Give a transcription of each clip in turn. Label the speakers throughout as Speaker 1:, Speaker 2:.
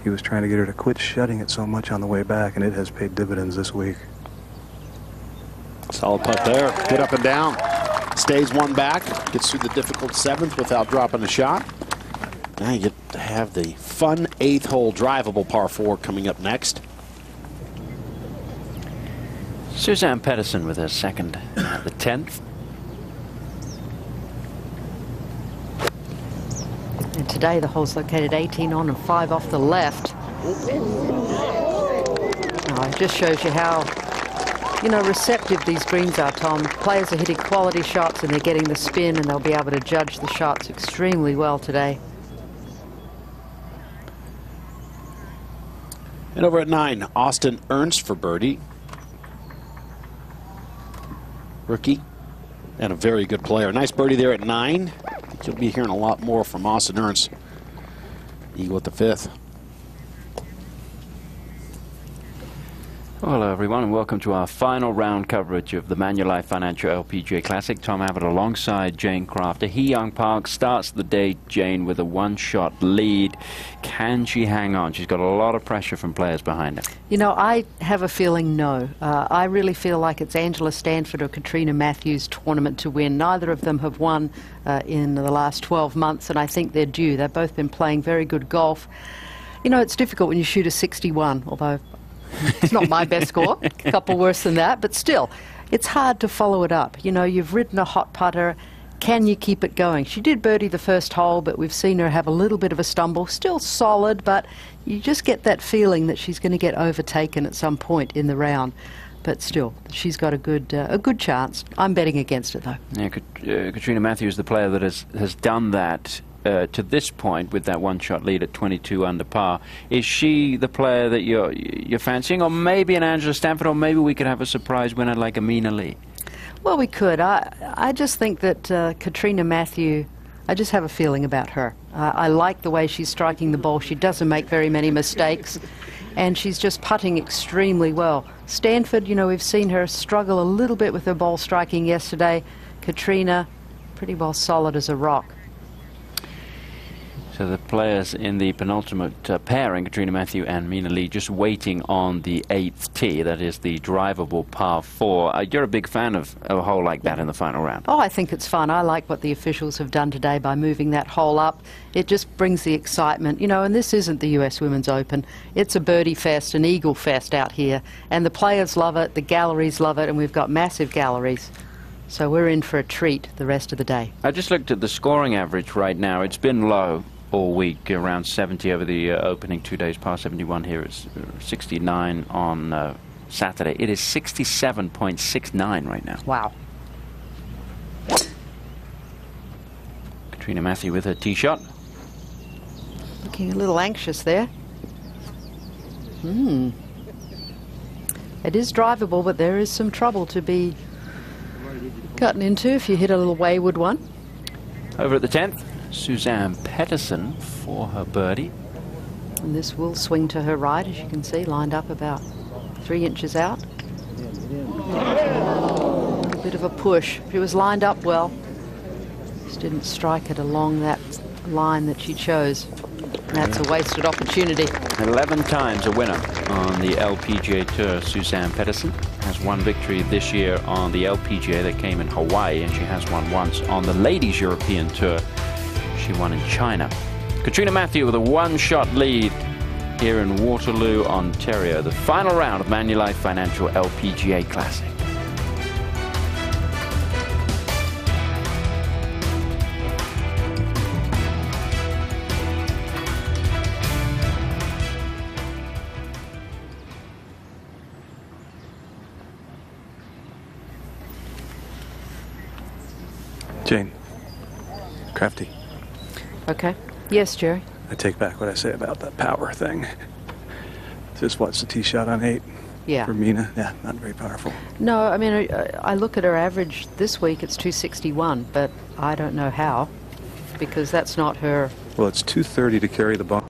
Speaker 1: He was trying to get her to quit shutting it so much on the way back, and it has paid dividends this week.
Speaker 2: Solid putt there. Good up and down. Stays one back. Gets through the difficult 7th without dropping a shot. Now you get to have the fun 8th hole drivable par 4 coming up next.
Speaker 3: Suzann Pettersen with her second at the 10th.
Speaker 4: And today the hole's located 18 on and 5 off the left. Oh, it just shows you how, you know, receptive these greens are, Tom. Players are hitting quality shots and they're getting the spin, and they'll be able to judge the shots extremely well today.
Speaker 2: And over at 9, Austin Ernst for birdie. Rookie and a very good player. Nice birdie there at 9. I think you'll be hearing a lot more from Austin Ernst. Eagle at the 5th.
Speaker 3: Hello everyone, and welcome to our final round coverage of the Manulife Financial LPGA Classic. Tom Abbott alongside Jane Crafter. Hee Young Park starts the day, Jane, with a one-shot lead. Can she hang on? She's got a lot of pressure from players behind her.
Speaker 4: You know, I have a feeling no. I really feel like it's Angela Stanford or Katrina Matthews' tournament to win. Neither of them have won in the last 12 months, and I think they're due. They've both been playing very good golf. You know, it's difficult when you shoot a 61, although it's not my best score, a couple worse than that, but still, it's hard to follow it up. You know, you've ridden a hot putter. Can you keep it going? She did birdie the first hole, but we've seen her have a little bit of a stumble. Still solid, but you just get that feeling that she's going to get overtaken at some point in the round. But still, she's got a good chance. I'm betting against it, though. Yeah,
Speaker 3: Katrina Matthews, the player that has done that to this point with that one-shot lead at 22 under par. Is she the player that you're fancying, or maybe an Angela Stanford, or maybe we could have a surprise winner like Amina Lee?
Speaker 4: Well, we could. I just think that Katrina Matthew, I just have a feeling about her. I like the way she's striking the ball. She doesn't make very many mistakes, and she's just putting extremely well. Stanford, you know, we've seen her struggle a little bit with her ball striking yesterday. Katrina, pretty well solid as a rock.
Speaker 3: So the players in the penultimate pairing, Katrina Matthew and Amina Lee, just waiting on the 8th tee. That is the drivable par 4. You're a big fan of a hole like that in the final round.
Speaker 4: Oh, I think it's fun. I like what the officials have done today by moving that hole up. It just brings the excitement. You know, and this isn't the US Women's Open. It's a birdie fest, an eagle fest out here. And the players love it, the galleries love it, and we've got massive galleries. So we're in for a treat the rest of the day.
Speaker 3: I just looked at the scoring average right now. It's been low all week, around 70 over the opening 2 days, par 71 here. It's 69 on Saturday. It is 67.69 right now.
Speaker 4: Wow.
Speaker 3: Katrina Matthew with her tee shot.
Speaker 4: Looking a little anxious there. It is drivable, but there is some trouble to be gotten into if you hit a little wayward one.
Speaker 3: Over at the 10th, Suzann Pettersen for her birdie.
Speaker 4: And this will swing to her right, as you can see, lined up about 3 inches out. A bit of a push. She was lined up well. Just didn't strike it along that line that she chose. That's a wasted opportunity.
Speaker 3: 11 times a winner on the LPGA Tour. Suzann Pettersen has one victory this year on the LPGA that came in Hawaii, and she has won once on the Ladies European Tour. She won in China. Katrina Matthew with a one-shot lead here in Waterloo, Ontario. The final round of Manulife Financial LPGA Classic.
Speaker 1: Jane, Crafty.
Speaker 4: Okay. Yes, Jerry.
Speaker 1: I take back what I say about that power thing. Just watch the tee shot on 8.
Speaker 4: Yeah.
Speaker 1: For Mina, yeah, not very powerful.
Speaker 4: No, I mean, I look at her average this week, it's 261, but I don't know how, because that's not her.
Speaker 1: Well, it's 230 to carry the ball.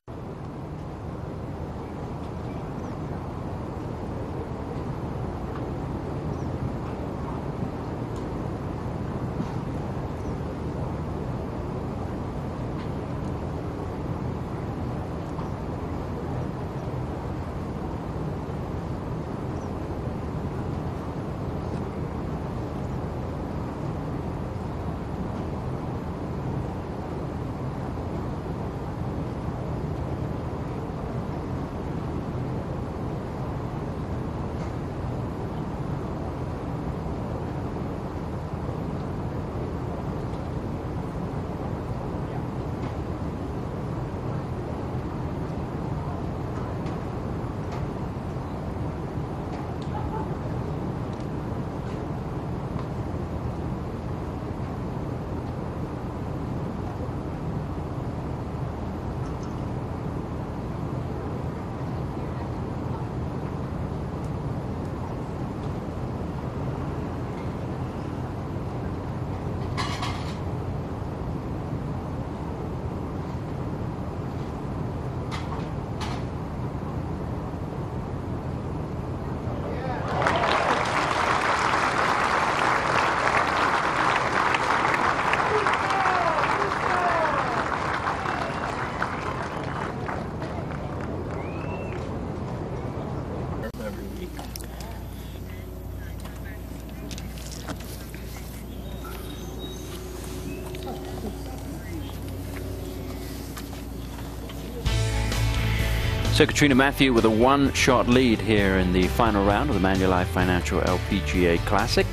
Speaker 3: So Katrina Matthew with a one-shot lead here in the final round of the Manulife Financial LPGA Classic.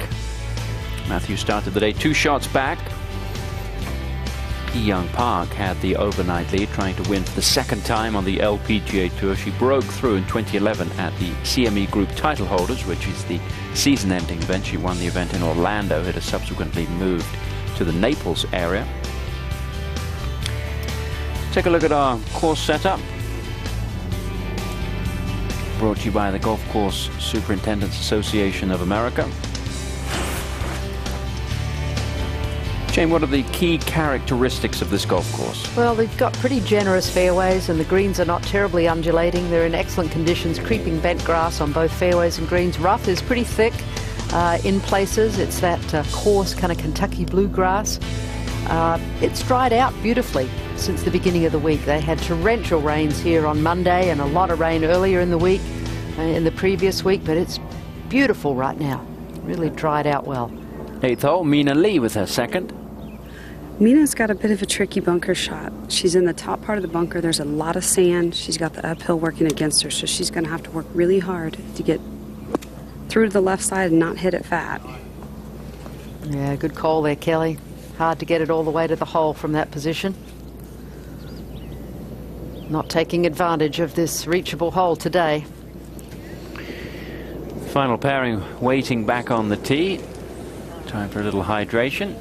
Speaker 3: Matthew started the day 2 shots back. Hee-Young Park had the overnight lead, trying to win for the 2nd time on the LPGA Tour. She broke through in 2011 at the CME Group Title Holders, which is the season-ending event. She won the event in Orlando. It has subsequently moved to the Naples area. Take a look at our course setup. Brought to you by the Golf Course Superintendents Association of America. Jane, what are the key characteristics of this golf course?
Speaker 4: Well, they've got pretty generous fairways and the greens are not terribly undulating. They're in excellent conditions, creeping bent grass on both fairways and greens. Rough is pretty thick in places. It's that coarse kind of Kentucky bluegrass. It's dried out beautifully since the beginning of the week. They had torrential rains here on Monday and a lot of rain earlier in the week, in the previous week, but it's beautiful right now. Really dried out well.
Speaker 3: 8th hole, Mina Lee with her 2nd.
Speaker 5: Mina's got a bit of a tricky bunker shot. She's in the top part of the bunker. There's a lot of sand. She's got the uphill working against her, so she's going to have to work really hard to get through to the left side and not hit it fat.
Speaker 4: Yeah, good call there, Kelly. Hard to get it all the way to the hole from that position. Not taking advantage of this reachable hole today.
Speaker 3: Final pairing waiting back on the tee. Time for a little hydration.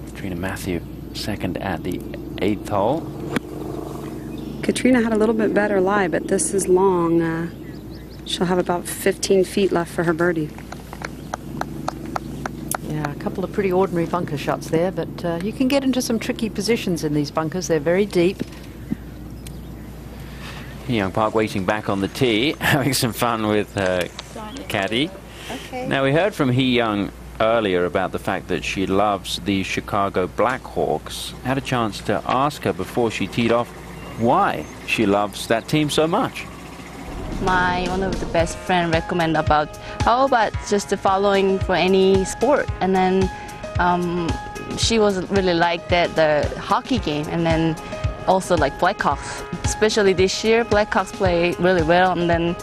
Speaker 3: Katrina Matthew 2nd at the 8th hole.
Speaker 5: Katrina had a little bit better lie, but this is long. She'll have about 15 feet left for her birdie.
Speaker 4: Yeah, a couple of pretty ordinary bunker shots there, but you can get into some tricky positions in these bunkers. They're very deep.
Speaker 3: Hee-Young Park waiting back on the tee, having some fun with caddy.
Speaker 5: Okay.
Speaker 3: Now, we heard from Hee-Young earlier about the fact that she loves the Chicago Blackhawks. Had a chance to ask her before she teed off why she loves that team so much.
Speaker 6: One of the best friend recommend about how about just the following for any sport, and then she was really like that the hockey game, and then also like Blackhawks, especially this year Blackhawks play really well, and then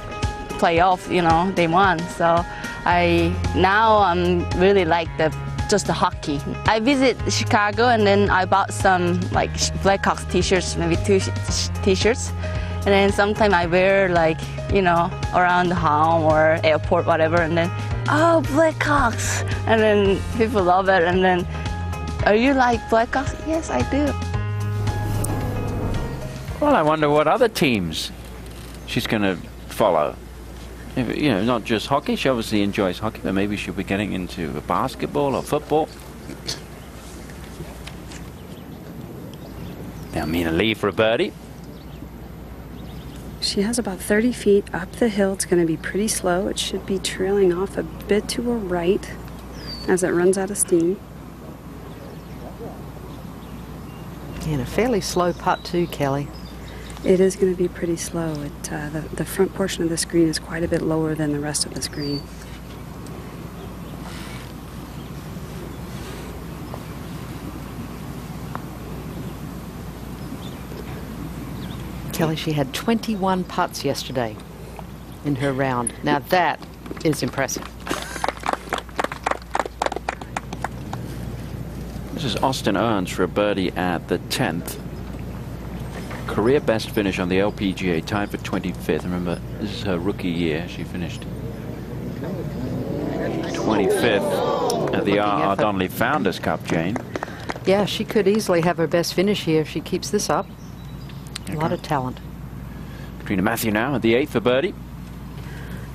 Speaker 6: playoff, you know, they won. So I'm really like just the hockey. I visit Chicago and then I bought some like Blackhawks t-shirts, maybe 2 t-shirts, and then sometimes I wear like, you know, around the home or airport, whatever, and then, oh, Blackhawks, and then people love it, and then, are you like Blackhawks? Yes, I do.
Speaker 3: Well, I wonder what other teams she's going to follow. You know, not just hockey. She obviously enjoys hockey, but maybe she'll be getting into basketball or football. Now Mina Lee for a birdie.
Speaker 5: She has about 30 feet up the hill. It's going to be pretty slow. It should be trailing off a bit to her right as it runs out of steam.
Speaker 4: And a fairly slow putt too, Kelly.
Speaker 5: It is going to be pretty slow. The front portion of the screen is quite a bit lower than the rest of the screen.
Speaker 4: Kelly, she had 21 putts yesterday in her round. Now that is impressive.
Speaker 3: This is Austin Owens for a birdie at the 10th. Career best finish on the LPGA, tied for 25th. Remember, this is her rookie year. She finished 25th at the R.R. Donnelley Founders Cup, Jane.
Speaker 4: Yeah, she could easily have her best finish here if she keeps this up. A lot of talent.
Speaker 3: Katrina Matthew now at the 8th for birdie.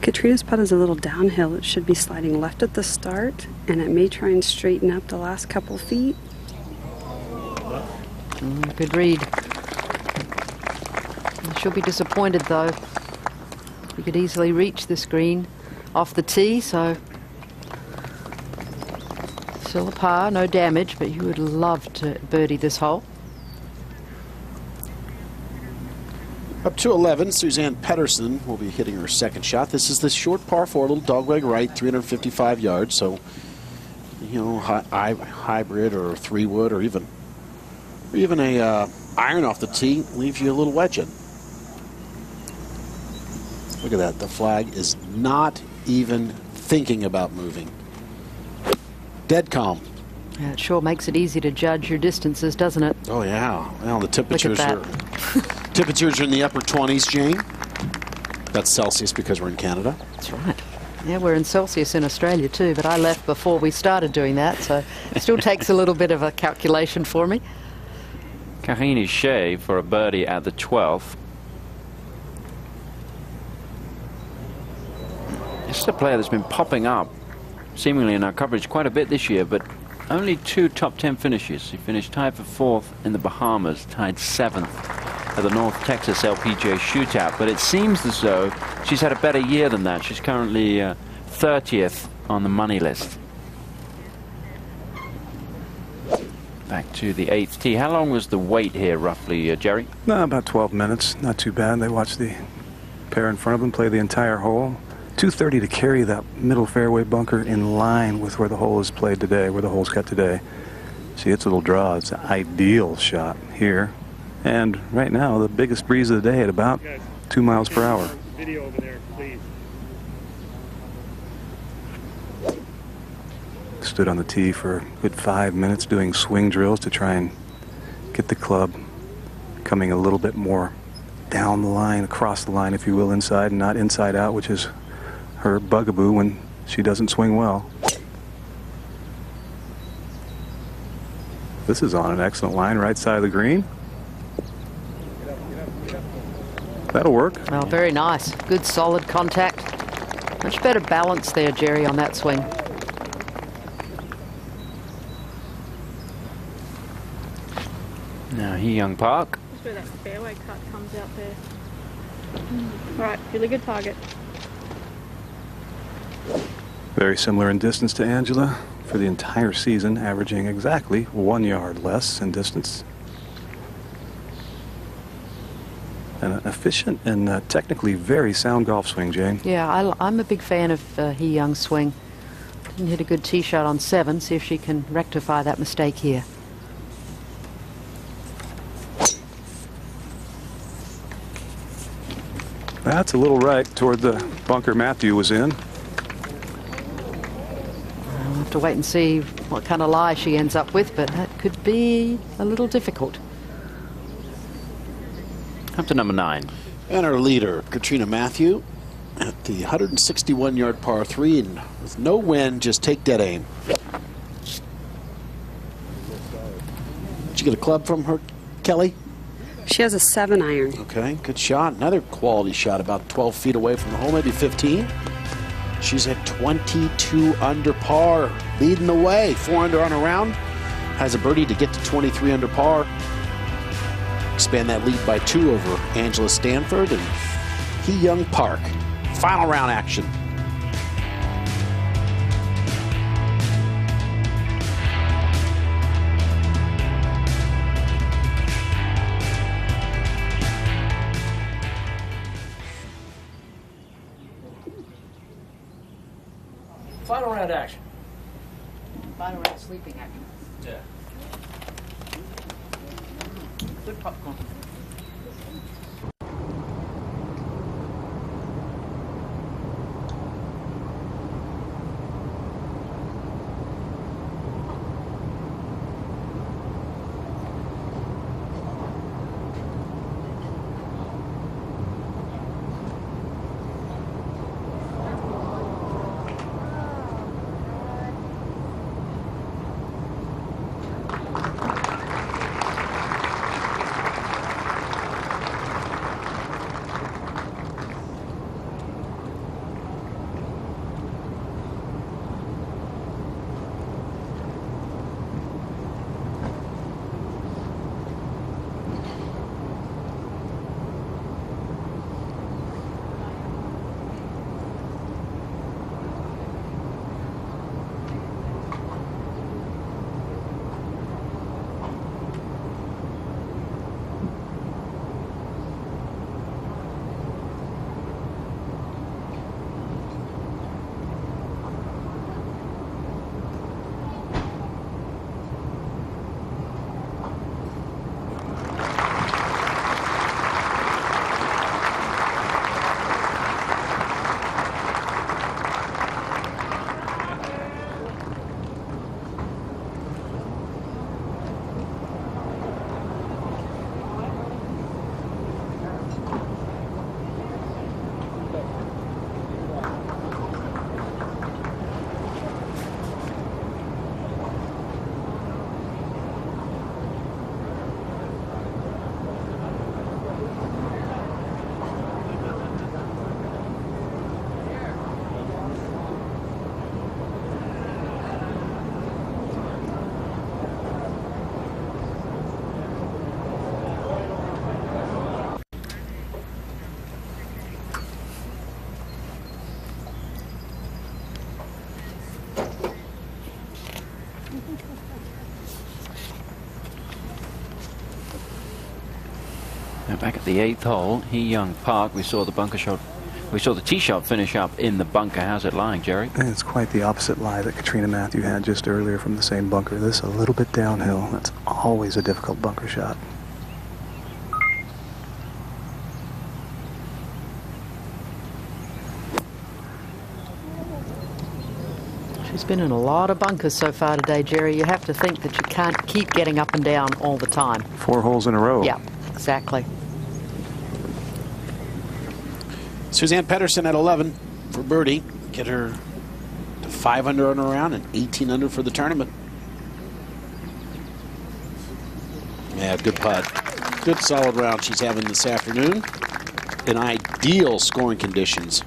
Speaker 5: Katrina's putt is a little downhill. It should be sliding left at the start, and it may try and straighten up the last couple feet.
Speaker 4: Good read. She'll be disappointed though. You could easily reach this green off the tee, so still a par, no damage, but you would love to birdie this hole.
Speaker 2: Up to 11, Suzanne Pedersen will be hitting her 2nd shot. This is the short par 4, little dogleg right, 355 yards. So, you know, hybrid or 3-wood or even a iron off the tee leaves you a little wedge in. Look at that. The flag is not even thinking about moving. Dead calm.
Speaker 4: Yeah, it sure makes it easy to judge your distances, doesn't it?
Speaker 2: Oh, yeah. Well, the temperatures
Speaker 4: that.
Speaker 2: temperatures are in the upper 20s, Jane. That's Celsius because we're in Canada.
Speaker 4: That's right. Yeah, we're in Celsius in Australia too, but I left before we started doing that, so it still takes a little bit of a calculation for me.
Speaker 3: Kahini Shea for a birdie at the 12th. This is a player that's been popping up seemingly in our coverage quite a bit this year, but only 2 top 10 finishes. He finished tied for 4th in the Bahamas, tied 7th at the North Texas LPGA Shootout, but it seems as though she's had a better year than that. She's currently 30th on the money list. Back to the 8th tee. How long was the wait here, roughly, Jerry?
Speaker 1: No, about 12 minutes. Not too bad. They watched the pair in front of them play the entire hole. 230 to carry that middle fairway bunker in line with where the hole is played today, where the hole's cut today. See, it's a little draw. It's an ideal shot here. And right now, the biggest breeze of the day at about 2 miles per hour.
Speaker 7: Video over there, please.
Speaker 1: Stood on the tee for a good 5 minutes doing swing drills to try and get the club coming a little bit more down the line, across the line, if you will, inside and not inside out, which is her bugaboo when she doesn't swing well. This is on an excellent line, right side of the green. That'll work.
Speaker 4: Well, very nice. Good solid contact. Much better balance there, Jerry, on that swing.
Speaker 3: Now Young Park.
Speaker 8: That's where that fairway cut comes out there. All right, really good target.
Speaker 1: Very similar in distance to Angela for the entire season, averaging exactly 1 yard less in distance. An efficient and technically very sound golf swing, Jane.
Speaker 4: Yeah, I'm a big fan of Hee Young's swing. Didn't hit a good tee shot on 7. See if she can rectify that mistake here.
Speaker 1: That's a little right toward the bunker Matthew was in.
Speaker 4: I'll have to wait and see what kind of lie she ends up with, but that could be a little difficult.
Speaker 3: Up to number 9.
Speaker 2: And our leader, Katrina Matthew, at the 161-yard par 3, and with no wind, just take dead aim. Did you get a club from her, Kelly?
Speaker 5: She has a 7-iron.
Speaker 2: Okay, good shot. Another quality shot, about 12 feet away from the hole, maybe 15. She's at 22 under par, leading the way. 4 under on a round. Has a birdie to get to 23 under par. Expand that lead by 2 over Angela Stanford and Hee Young Park. Final round action.
Speaker 3: Final round action.
Speaker 4: Final round sleeping action.
Speaker 3: Yeah.
Speaker 4: Good popcorn.
Speaker 3: Now back at the 8th hole, Young Park, we saw the bunker shot. We saw the tee shot finish up in the bunker. How's it lying, Jerry?
Speaker 1: And it's quite the opposite lie that Katrina Matthew had just earlier from the same bunker. This a little bit downhill. That's always a difficult bunker shot.
Speaker 4: She's been in a lot of bunkers so far today, Jerry. You have to think that you can't keep getting up and down all the time.
Speaker 1: 4 holes in a row.
Speaker 4: Yeah, exactly.
Speaker 2: Suzann Pettersson at 11 for birdie. Get her to 5 under on a round and 18 under for the tournament. Yeah, good putt. Good solid round she's having this afternoon in ideal scoring conditions.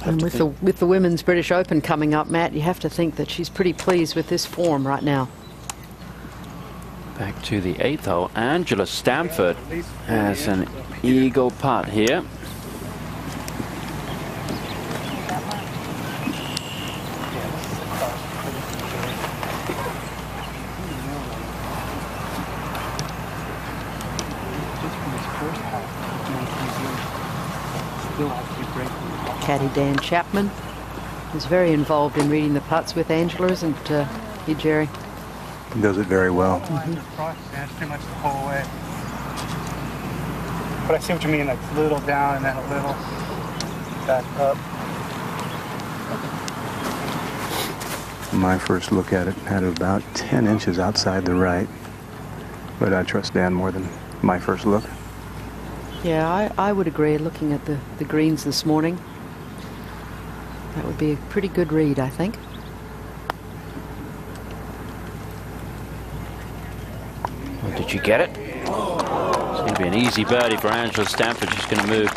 Speaker 4: And with the Women's British Open coming up, Matt, you have to think that she's pretty pleased with this form right now.
Speaker 3: Back to the 8th hole. Angela Stanford has an eagle putt here.
Speaker 4: Caddy Dan Chapman is very involved in reading the putts with Angela, isn't he, Jerry?
Speaker 1: He does it very well.
Speaker 7: That's pretty much the whole way. But I see what you mean, like a little down and then a little back up.
Speaker 1: My first look at it had it about 10 inches outside the right. But I trust Dan more than my first look.
Speaker 4: Yeah, I would agree. Looking at the greens this morning, that would be a pretty good read, I think.
Speaker 3: Well, did you get it? It's going to be an easy birdie for Angela Stanford. She's going to move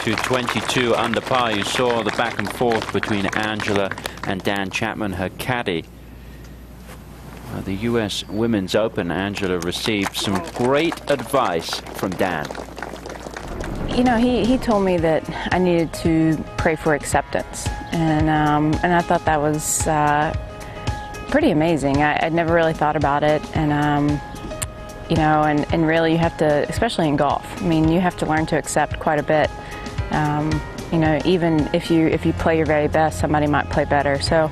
Speaker 3: to 22 under par. You saw the back and forth between Angela and Dan Chapman, her caddy. The U.S. Women's Open, Angela received some great advice from Dan.
Speaker 9: You know, he told me that I needed to pray for acceptance, and I thought that was pretty amazing. I'd never really thought about it, and you know, and really you have to, especially in golf. I mean, you have to learn to accept quite a bit. You know, even if you play your very best, somebody might play better. So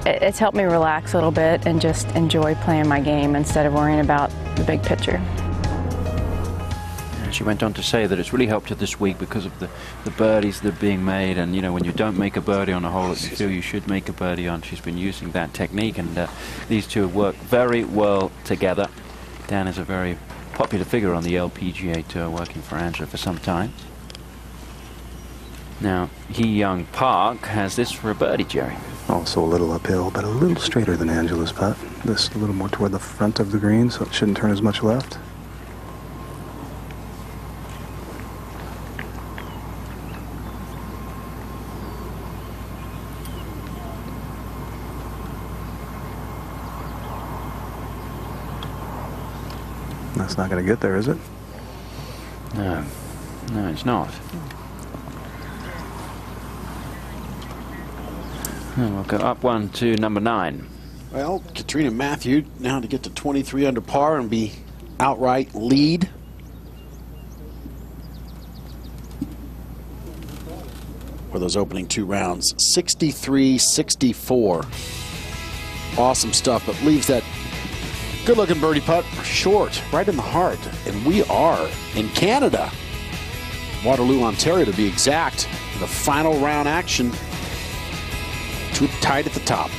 Speaker 9: it's helped me relax a little bit and just enjoy playing my game instead of worrying about the big picture.
Speaker 3: She went on to say that it's really helped her this week because of the birdies that are being made, and you know, when you don't make a birdie on a hole that you feel you should make a birdie on, she's been using that technique, and these two work very well together. Dan is a very popular figure on the LPGA Tour, working for Angela for some time. Now, Young Park has this for a birdie, Jerry.
Speaker 1: Also a little uphill, but a little straighter than Angela's putt. This a little more toward the front of the green, so it shouldn't turn as much left. That's not going to get there, is it?
Speaker 3: No, it's not. And we'll go up one to number 9.
Speaker 2: Well, Katrina Matthew now to get to 23 under par and be outright lead. For those opening 2 rounds, 63-64. Awesome stuff, but leaves that good-looking birdie putt short, right in the heart. And we are in Canada, Waterloo, Ontario, to be exact. The final round action, tied at the top.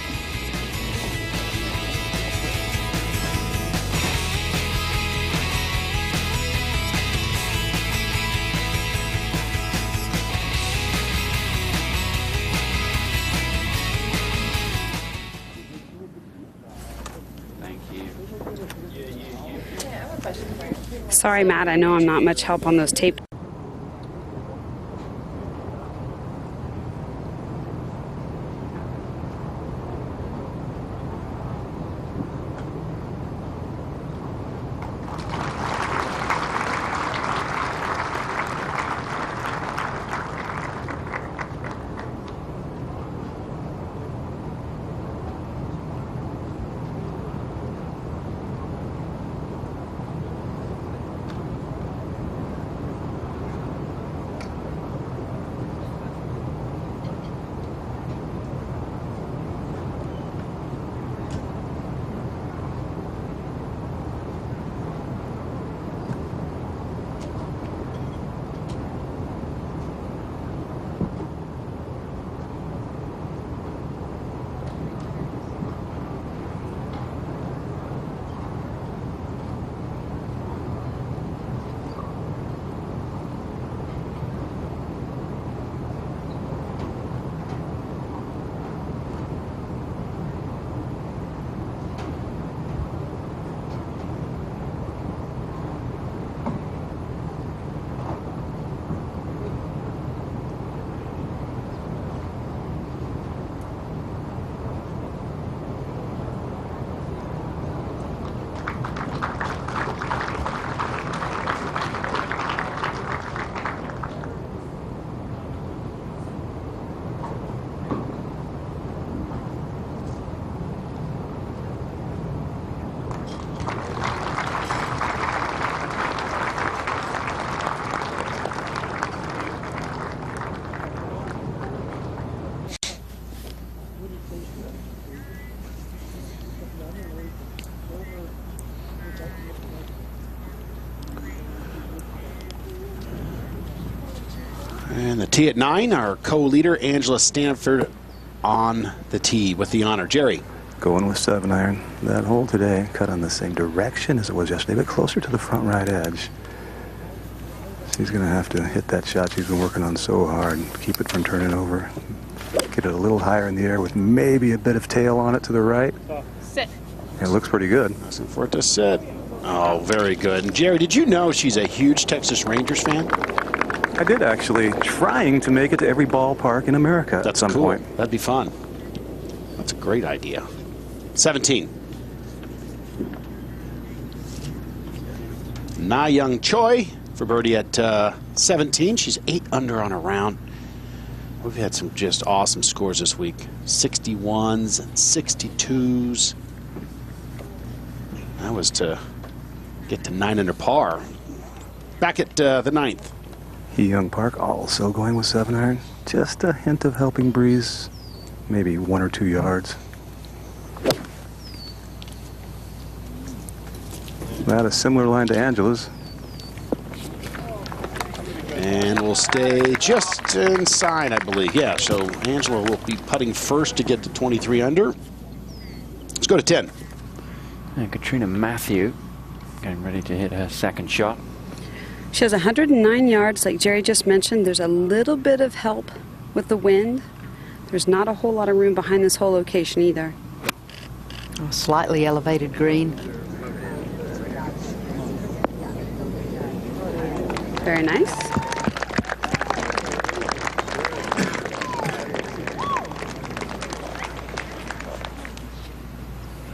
Speaker 5: Sorry, Matt, I know I'm not much help on those tape.
Speaker 2: And the tee at 9, our co-leader, Angela Stanford, on the tee with the honor. Jerry.
Speaker 1: Going with 7-iron. That hole today cut on the same direction as it was yesterday, but closer to the front right edge. She's going to have to hit that shot she's been working on so hard. Keep it from turning over. Get it a little higher in the air with maybe a bit of tail on it to the right.
Speaker 8: Sit.
Speaker 1: It looks pretty good.
Speaker 2: Asking for it to sit. Oh, very good. And Jerry, did you know she's a huge Texas Rangers fan?
Speaker 1: I did, actually. Trying to make it to every ballpark in America at some point.
Speaker 2: That'd be fun. That's a great idea. 17. Na Young Choi for birdie at 17. She's 8 under on a round. We've had some just awesome scores this week. 61s and 62s. That was to get to 9 under par. Back at the 9th.
Speaker 1: Hee Young Park also going with 7-iron. Just a hint of helping breeze. Maybe 1 or 2 yards. That a similar line to Angela's.
Speaker 2: And we'll stay just inside, I believe. Yeah, so Angela will be putting first to get to 23 under. Let's go to 10.
Speaker 3: And Katrina Matthew getting ready to hit her second shot.
Speaker 5: She has 109 yards, like Jerry just mentioned. There's a little bit of help with the wind. There's not a whole lot of room behind this whole location either.
Speaker 4: A slightly elevated green.
Speaker 5: Very nice.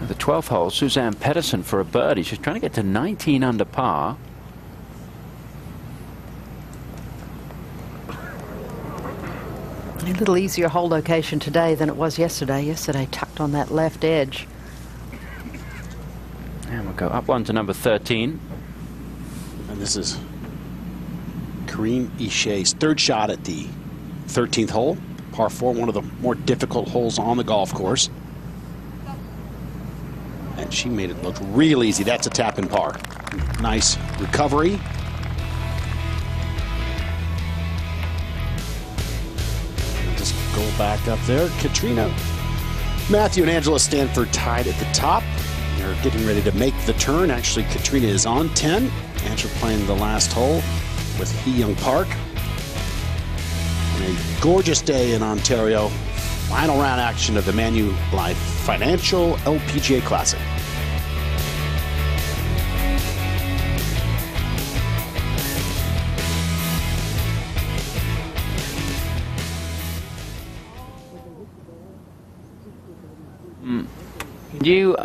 Speaker 3: The 12th hole, Suzanne Pedersen for a birdie. She's trying to get to 19 under par.
Speaker 4: A little easier hole location today than it was yesterday. Yesterday tucked on that left edge.
Speaker 3: And we'll go up one to number 13.
Speaker 2: And this is Kareem Ishe's third shot at the 13th hole. Par 4, one of the more difficult holes on the golf course. And she made it look real easy. That's a tap in par. Nice recovery. Just go back up there. Katrina Matthew and Angela Stanford tied at the top. They're getting ready to make the turn. Actually, Katrina is on 10. Angela playing the last hole with Hee Young Park. On a gorgeous day in Ontario. Final round action of the Manulife Financial LPGA Classic.
Speaker 3: You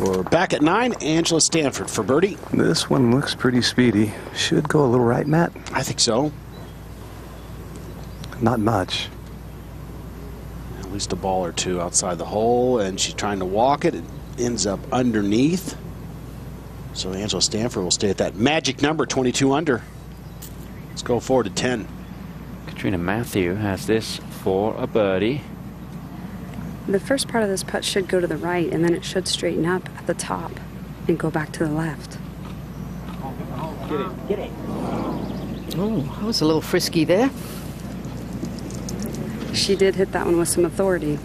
Speaker 2: We're back at 9. Angela Stanford for birdie.
Speaker 1: This one looks pretty speedy. Should go a little right, Matt?
Speaker 2: I think so.
Speaker 1: Not much.
Speaker 2: At least a ball or two outside the hole, and she's trying to walk it. It ends up underneath. So Angela Stanford will stay at that magic number, 22 under. Let's go forward to 10.
Speaker 3: Katrina Matthew has this for a birdie.
Speaker 5: The first part of this putt should go to the right, and then it should straighten up at the top and go back to the left.
Speaker 2: Get it.
Speaker 4: Oh, that was a little frisky there.
Speaker 5: She did hit that one with some authority.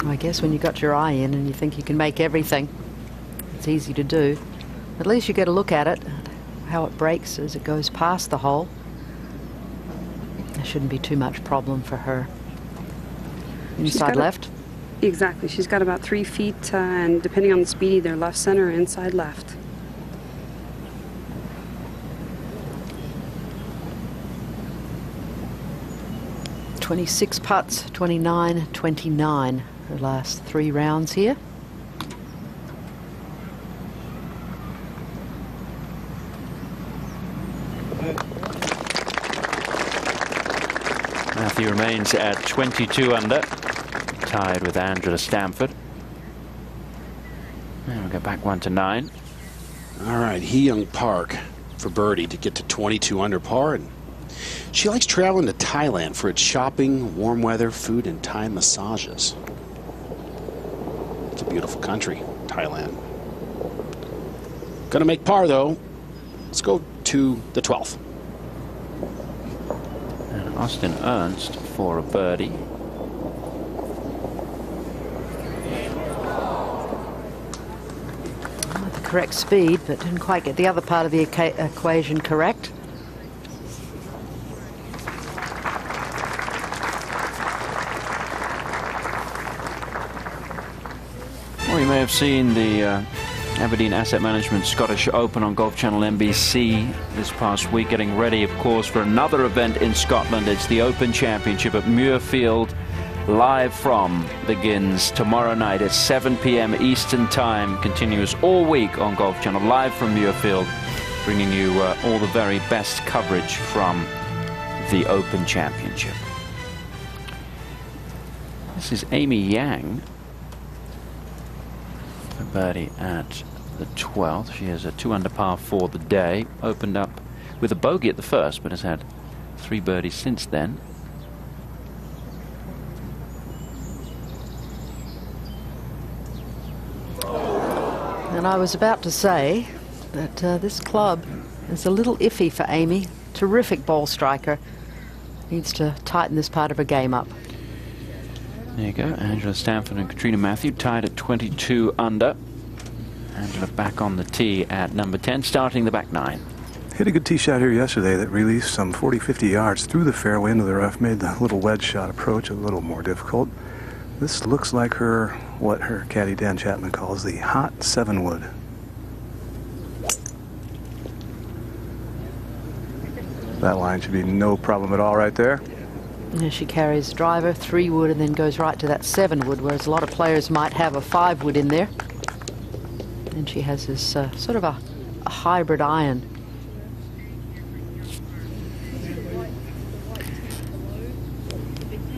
Speaker 4: I guess when you got your eye in and you think you can make everything, it's easy to do. At least you get a look at it, how it breaks as it goes past the hole. There shouldn't be too much problem for her. Inside left?
Speaker 5: Exactly. She's got about 3 feet, and depending on the speed, either left center or inside left.
Speaker 4: .26 putts, 29-29. Her last 3 rounds here.
Speaker 3: Matthew remains at 22 under, tied with Angela Stanford. And we'll go back 1 to 9.
Speaker 2: All right, Hee-Young Park for birdie to get to 22 under par. And she likes traveling to Thailand for its shopping, warm weather, food, and Thai massages. It's a beautiful country, Thailand. Gonna make par, though. Let's go to the 12th.
Speaker 3: And Austin Ernst for a birdie.
Speaker 4: The correct speed, but didn't quite get the other part of the equation correct.
Speaker 3: Well, you may have seen the Aberdeen Asset Management Scottish Open on Golf Channel NBC this past week, getting ready, of course, for another event in Scotland. It's the Open Championship at Muirfield. Live from begins tomorrow night at 7 p.m. Eastern Time. Continues all week on Golf Channel, live from Muirfield, bringing you all the very best coverage from the Open Championship. This is Amy Yang. A birdie at the 12th. She has a 2 under par for the day. Opened up with a bogey at the first, but has had 3 birdies since then.
Speaker 4: And I was about to say that this club is a little iffy for Amy. Terrific ball striker. Needs to tighten this part of her game up.
Speaker 3: There you go. Angela Stanford and Katrina Matthew tied at 22 under. Angela back on the tee at number 10, starting the back 9.
Speaker 1: Hit a good tee shot here yesterday that released some 40-50 yards through the fairway into the rough, made the little wedge shot approach a little more difficult. This looks like what her caddy Dan Chapman calls the hot 7-wood. That line should be no problem at all right there.
Speaker 4: Yeah, she carries driver, 3-wood, and then goes right to that 7-wood, whereas a lot of players might have a 5-wood in there. And she has this sort of a hybrid iron.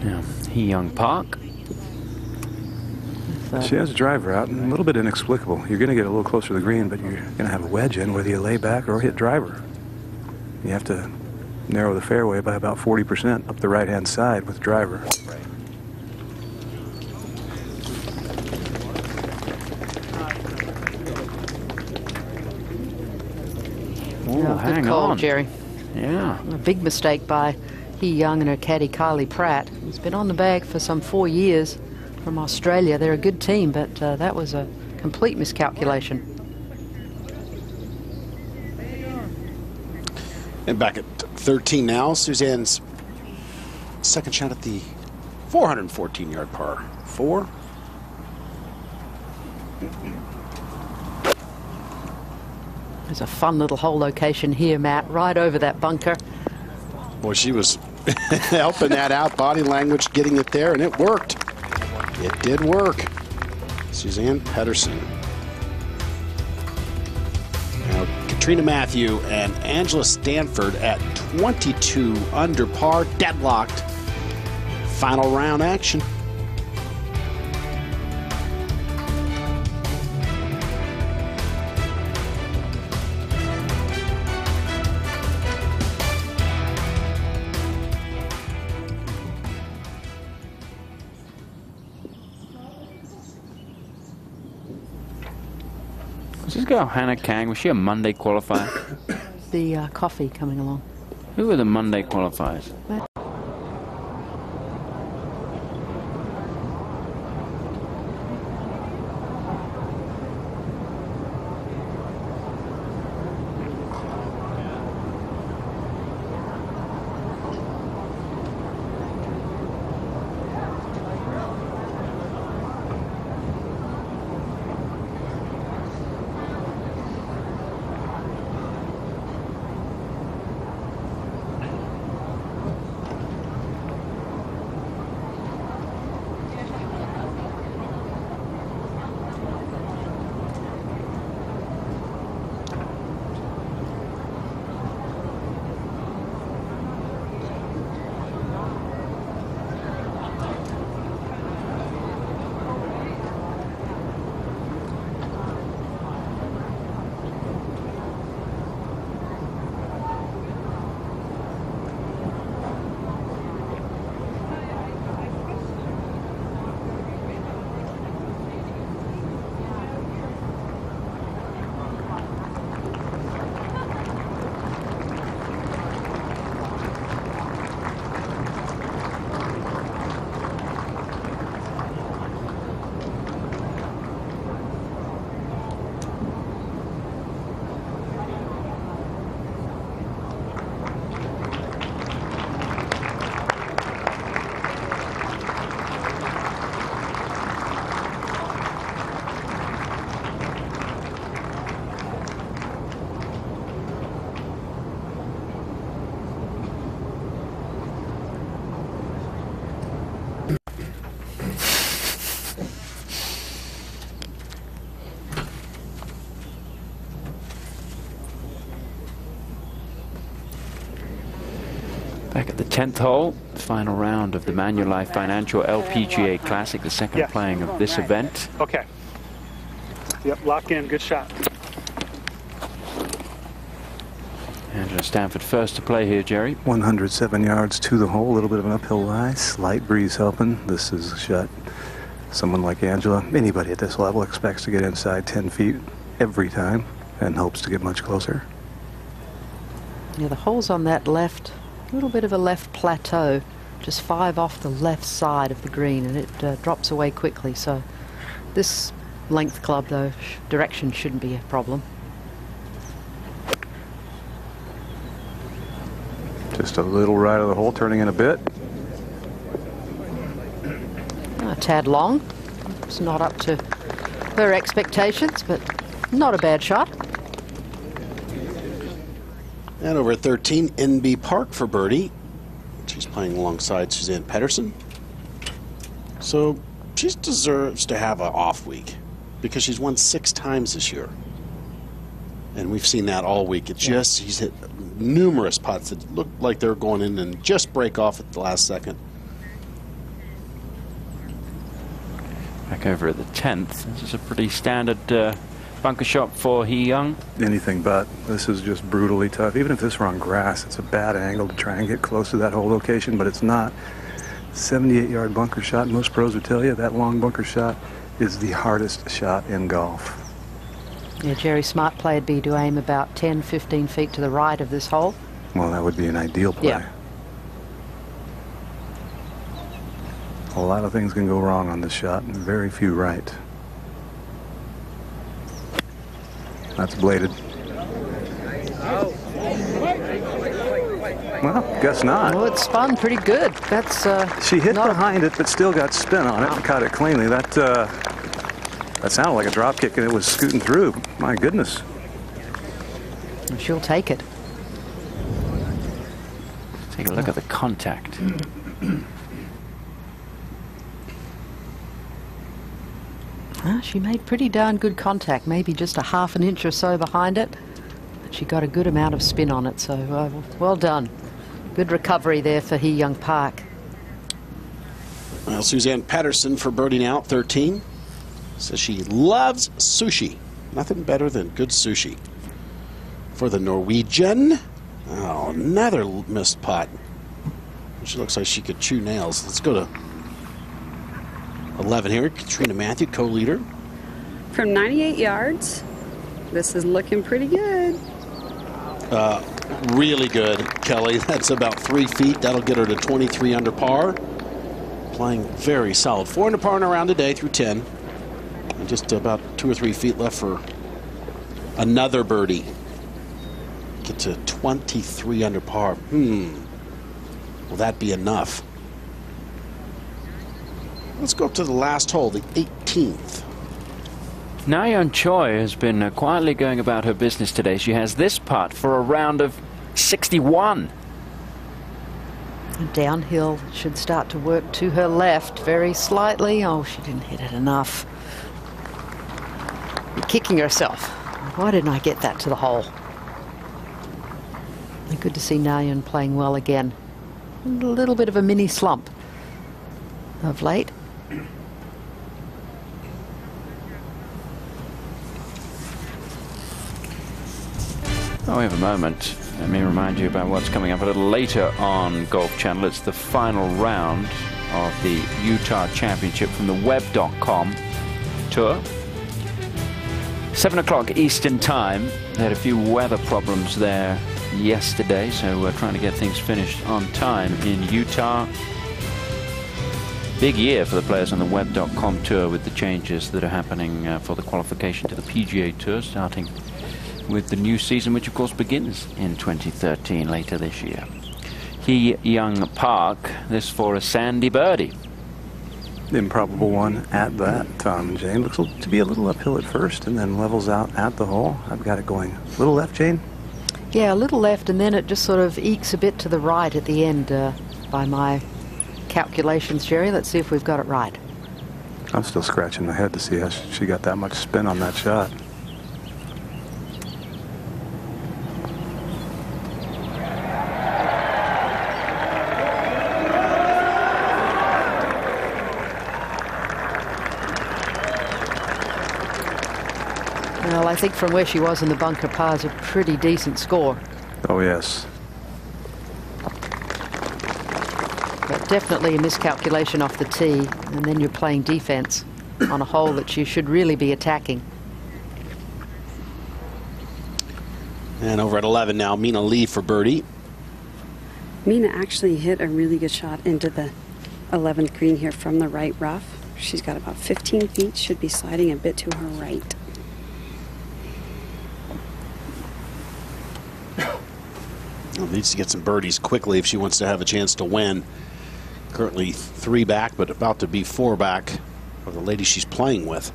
Speaker 3: Now, Hee-Young Park.
Speaker 1: She has a driver out, and a little bit inexplicable. You're going to get a little closer to the green, but you're going to have a wedge in whether you lay back or hit driver. You have to narrow the fairway by about 40% up the right-hand side with driver.
Speaker 3: Oh, hang
Speaker 4: good call,
Speaker 3: on,
Speaker 4: Jerry.
Speaker 3: Yeah.
Speaker 4: A big mistake by Hee-Young and her caddy, Carly Pratt, who's been on the bag for some 4 years from Australia. They're a good team, but that was a complete miscalculation.
Speaker 2: And back at 13 now, Suzanne's second shot at the 414-yard par 4.
Speaker 4: There's a fun little hole location here, Matt, right over that bunker.
Speaker 2: Boy, she was helping that out, body language, getting it there, and it worked. It did work. Suzanne Pedersen. Now, Katrina Matthew and Angela Stanford at 22 under par, deadlocked. Final round action.
Speaker 3: Was this girl Hannah Kang? Was she a Monday qualifier?
Speaker 4: The coffee coming along.
Speaker 3: Who were the Monday qualifiers? Back at the 10th hole, final round of the Manulife Financial LPGA Classic, the second playing of this event.
Speaker 7: Okay. Yep, lock in, good shot.
Speaker 3: Angela Stanford first to play here, Jerry.
Speaker 1: 107 yards to the hole, a little bit of an uphill lie, slight breeze helping. This is a shot someone like Angela, anybody at this level, expects to get inside 10 feet every time and hopes to get much closer.
Speaker 4: Yeah, the hole's on that left, a little bit of a left plateau, just 5 off the left side of the green, and it drops away quickly. So this length club, though, direction shouldn't be a problem.
Speaker 1: Just a little right of the hole, turning in a bit.
Speaker 4: A tad long. It's not up to her expectations, but not a bad shot.
Speaker 2: And over at 13, NB Park for birdie. She's playing alongside Suzanne Pedersen. So she deserves to have an off week because she's won 6 times this year. And we've seen that all week. It's just, she's hit numerous putts that look like they're going in and just break off at the last second.
Speaker 3: Back over at the 10th. This is a pretty standard bunker shot for Hee Young.
Speaker 1: Anything but. This is just brutally tough. Even if this were on grass, it's a bad angle to try and get close to that hole location, but it's not. 78-yard bunker shot. Most pros would tell you that long bunker shot is the hardest shot in golf.
Speaker 4: Yeah, Jerry, smart play would be to aim about 10, 15 feet to the right of this hole.
Speaker 1: Well, that would be an ideal play.
Speaker 4: Yeah.
Speaker 1: A lot of things can go wrong on this shot, and very few right. That's bladed. Well, guess not.
Speaker 4: Well, it spun pretty good. That's
Speaker 1: she hit behind it, but still got spin on it and caught it cleanly. That sounded like a drop kick, and it was scooting through. My goodness.
Speaker 4: She'll take it.
Speaker 3: Take a look at the contact.
Speaker 4: She made pretty darn good contact, maybe just a half an inch or so behind it. But she got a good amount of spin on it, so well done. Good recovery there for Hee Young Park.
Speaker 2: Well, Suzanne Pedersen for birdie now, 13. Says she loves sushi. Nothing better than good sushi. For the Norwegian. Oh, another missed putt. She looks like she could chew nails. Let's go to 11 here. Katrina Matthew, co-leader.
Speaker 5: From 98 yards, this is looking pretty good.
Speaker 2: Really good, Kelly. That's about 3 feet. That'll get her to 23 under par. Playing very solid. 4 under par and around today through 10. And just about 2 or 3 feet left for another birdie. Get to 23 under par. Will that be enough? Let's go up to the last hole, the 18th.
Speaker 3: Na-Yeon Choi has been quietly going about her business today. She has this putt for a round of 61.
Speaker 4: Downhill should start to work to her left very slightly. Oh, she didn't hit it enough. Kicking herself. Why didn't I get that to the hole? Good to see Na-Yeon playing well again. A little bit of a mini slump of late.
Speaker 3: Oh, we have a moment. Let me remind you about what's coming up a little later on Golf Channel. It's the final round of the Utah Championship from the web.com tour. 7 o'clock Eastern Time. They had a few weather problems there yesterday, so we're trying to get things finished on time in Utah. Big year for the players on the web.com tour with the changes that are happening for the qualification to the PGA Tour, starting with the new season, which of course begins in 2013 later this year. Hee Young Park, this for a sandy birdie.
Speaker 1: The improbable one at that, Tom and Jane. Looks to be a little uphill at first and then levels out at the hole. I've got it going a little left, Jane?
Speaker 4: Yeah, a little left, and then it just sort of ekes a bit to the right at the end by my calculations, Jerry. Let's see if we've got it right.
Speaker 1: I'm still scratching my head to see how she got that much spin on that shot.
Speaker 4: Well, I think from where she was in the bunker, par is a pretty decent score.
Speaker 1: Oh, yes.
Speaker 4: But definitely a miscalculation off the tee, and then you're playing defense on a hole that you should really be attacking.
Speaker 2: And over at 11 now, Manulife for birdie.
Speaker 5: Mina actually hit a really good shot into the 11th green here from the right rough. She's got about 15 feet, should be sliding a bit to her right.
Speaker 2: Needs to get some birdies quickly if she wants to have a chance to win. Currently 3 back, but about to be 4 back of the lady she's playing with,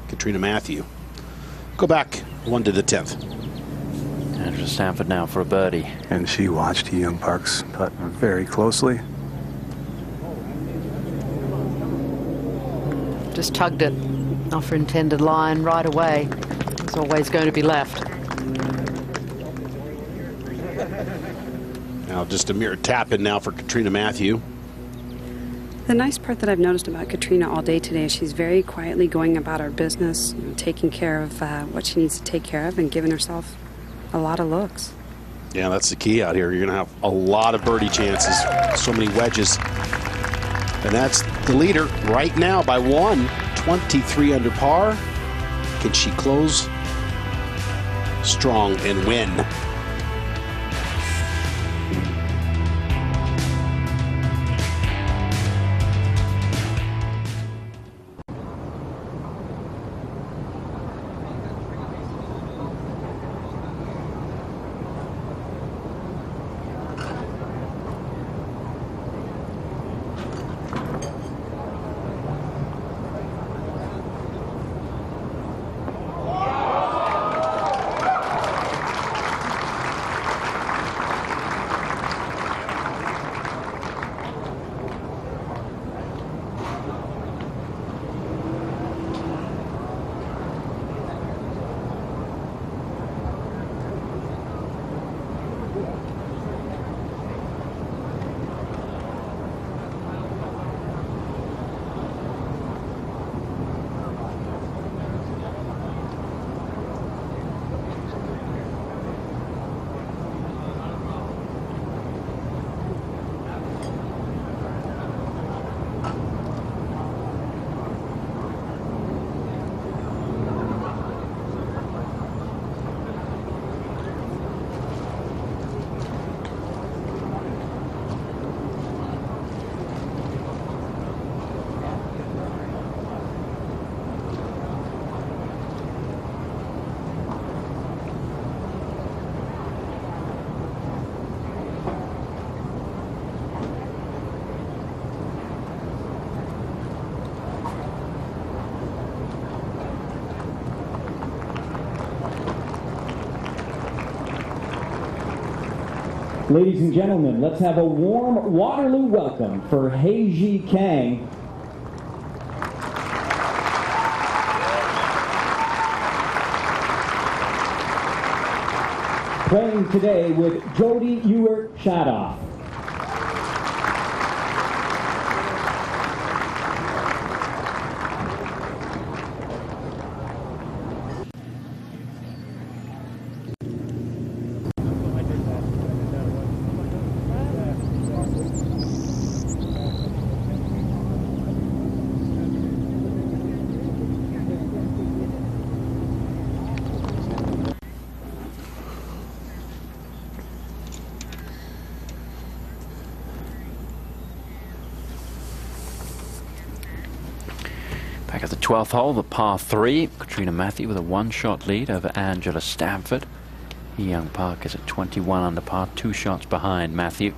Speaker 2: Katrina Matthew. Go back 1 to the 10th.
Speaker 3: Andrew Stanford now for a birdie.
Speaker 1: And she watched Hee Young Park's putt very closely.
Speaker 4: Just tugged it off her intended line right away. It's always going to be left.
Speaker 2: Now just a mere tap in now for Katrina Matthew.
Speaker 5: The nice part that I've noticed about Katrina all day today is she's very quietly going about her business, taking care of what she needs to take care of and giving herself a lot of looks.
Speaker 2: Yeah, that's the key out here. You're going to have a lot of birdie chances, so many wedges. And that's the leader right now by 1, 23 under par. Can she close strong and win?
Speaker 10: Ladies and gentlemen, let's have a warm Waterloo welcome for Heiji Kang. Playing today with Jody Ewert-Shadoff.
Speaker 3: Back at the 12th hole, the par 3. Katrina Matthew with a one-shot lead over Angela Stanford. Hee Young Park is at 21 under par, 2 shots behind Matthew.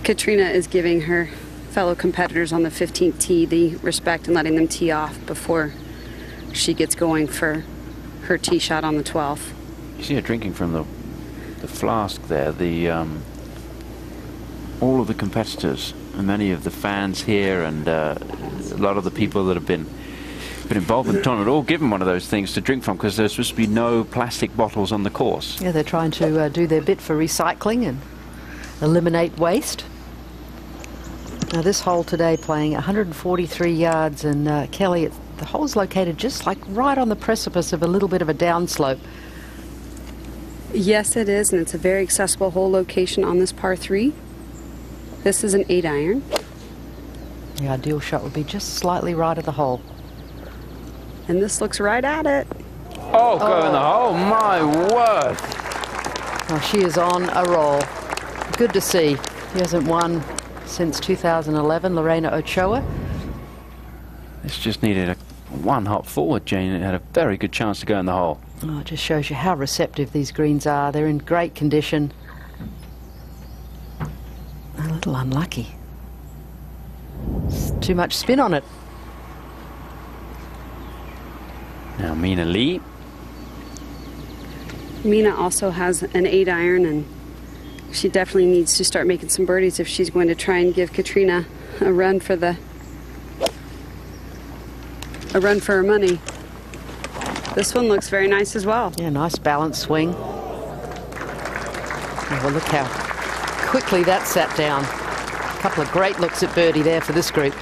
Speaker 5: Katrina is giving her fellow competitors on the 15th tee the respect and letting them tee off before she gets going for her tee shot on the 12th.
Speaker 3: You see her drinking from the flask there. All of the competitors and many of the fans here and a lot of the people that have been involved in the tournament all given one of those things to drink from, because there's supposed to be no plastic bottles on the course.
Speaker 4: Yeah, they're trying to do their bit for recycling and eliminate waste. Now this hole today playing 143 yards, and Kelly, the hole's located just like right on the precipice of a little bit of a downslope.
Speaker 5: Yes, it is, and it's a very accessible hole location on this par 3. This is an 8-iron.
Speaker 4: The ideal shot would be just slightly right of the hole.
Speaker 5: And this looks right at it.
Speaker 3: Oh, go in the hole, my word.
Speaker 4: Oh, she is on a roll. Good to see. He hasn't won since 2011, Lorena Ochoa.
Speaker 3: This just needed a one hop forward, Jane. It had a very good chance to go in the hole.
Speaker 4: Oh, it just shows you how receptive these greens are. They're in great condition. A little unlucky. It's too much spin on it.
Speaker 3: Now Mina Lee.
Speaker 5: Mina also has an 8-iron, and she definitely needs to start making some birdies if she's going to try and give Katrina a run for her money. This one looks very nice as well.
Speaker 4: Yeah, nice balanced swing. Oh, well, look how quickly that sat down. A couple of great looks at birdie there for this group.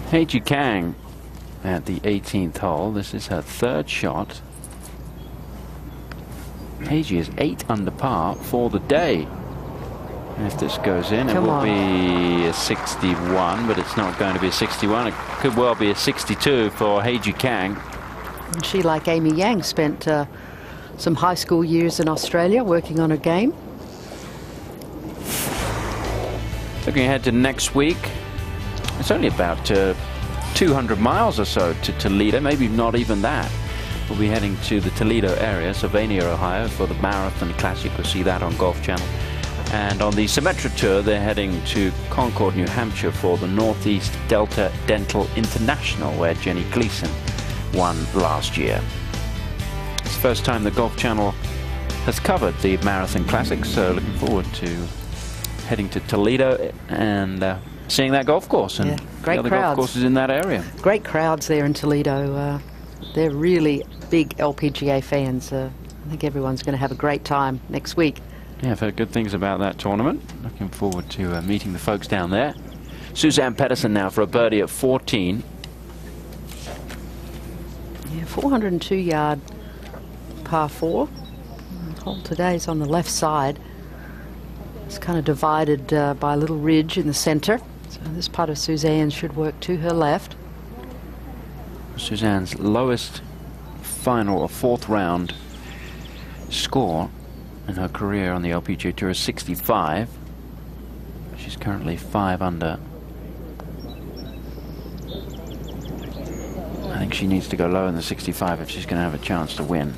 Speaker 3: Heiji Kang at the 18th hole. This is her 3rd shot. Heiji is 8 under par for the day. And if this goes in, it will be a 61, but it's not going to be a 61. It could well be a 62 for Heiji Kang.
Speaker 4: And she, like Amy Yang, spent some high school years in Australia working on her game.
Speaker 3: Looking ahead to next week, it's only about 200 miles or so to Toledo, maybe not even that. We'll be heading to the Toledo area, Sylvania, Ohio, for the Marathon Classic. You'll see that on Golf Channel. And on the Symetra Tour, they're heading to Concord, New Hampshire for the Northeast Delta Dental International, where Jenny Gleason won last year. It's the first time the Golf Channel has covered the Marathon Classic, so looking forward to heading to Toledo and seeing that golf course and
Speaker 4: great
Speaker 3: the other
Speaker 4: crowds.
Speaker 3: golf courses in that area.
Speaker 4: Great crowds there in Toledo. They're really big LPGA fans. I think everyone's going to have a great time next week.
Speaker 3: Yeah, I've heard good things about that tournament. Looking forward to meeting the folks down there. Suzann Pettersen now for a birdie at 14.
Speaker 4: Yeah, 402-yard par 4. The hole today is on the left side. It's kind of divided by a little ridge in the center. So this putt of Suzann should work to her left.
Speaker 3: Suzann's lowest final or 4th round score in her career on the LPGA Tour is 65. She's currently 5 under. I think she needs to go lower than 65 if she's going to have a chance to win.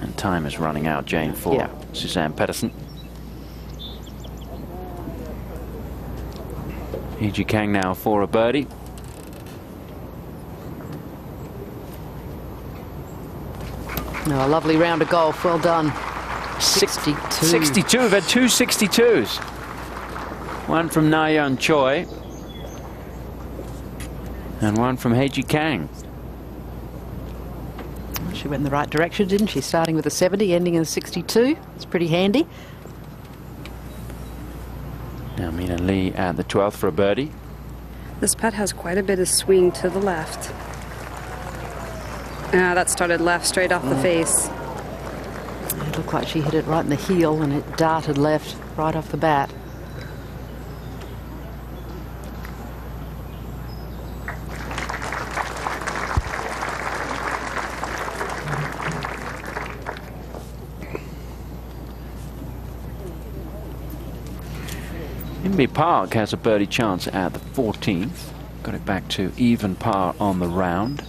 Speaker 3: And time is running out, Jane, for Suzann Pettersen. Heiji Kang now for a birdie.
Speaker 4: No, a lovely round of golf. Well done. 62.
Speaker 3: 62. We've had two 62s. One from Na-Yeon Choi. And one from Heiji Kang.
Speaker 4: She went in the right direction, didn't she? Starting with a 70, ending in a 62. It's pretty handy.
Speaker 3: Now Mina Lee at the 12th for a birdie.
Speaker 5: This putt has quite a bit of swing to the left. That started left, straight off the face.
Speaker 4: It looked like she hit it right in the heel, and it darted left right off the bat.
Speaker 3: Inby Park has a birdie chance at the 14th. Got it back to even par on the round.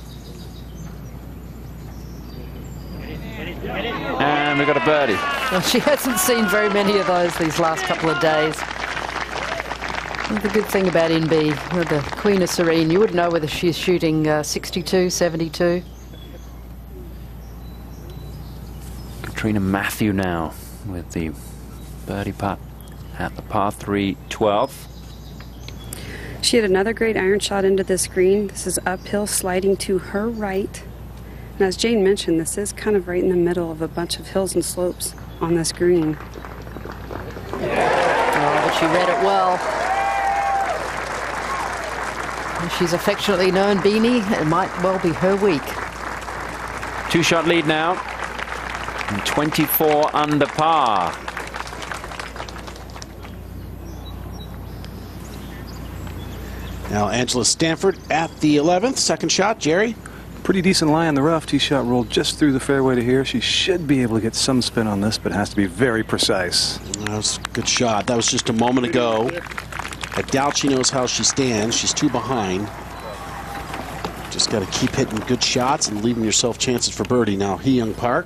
Speaker 3: And we got a birdie.
Speaker 4: Well, she hasn't seen very many of those these last couple of days. And the good thing about Inby, with the Queen of Serene, you would know whether she's shooting 62, 72.
Speaker 3: Katrina Matthew now with the birdie putt at the par 3 12.
Speaker 5: She had another great iron shot into this green. This is uphill, sliding to her right. And as Jane mentioned, this is kind of right in the middle of a bunch of hills and slopes on this green.
Speaker 4: Oh, but she read it well. She's affectionately known Beanie. It might well be her week.
Speaker 3: 2-shot lead now. And 24 under par.
Speaker 2: Now Angela Stanford at the 11th. Second shot, Jerry.
Speaker 1: Pretty decent lie in the rough. Tee shot rolled just through the fairway to here. She should be able to get some spin on this, but has to be very precise.
Speaker 2: That was a good shot. That was just a moment ago. I doubt she knows how she stands. She's too behind. Just got to keep hitting good shots and leaving yourself chances for birdie. Now Hee-Young Park.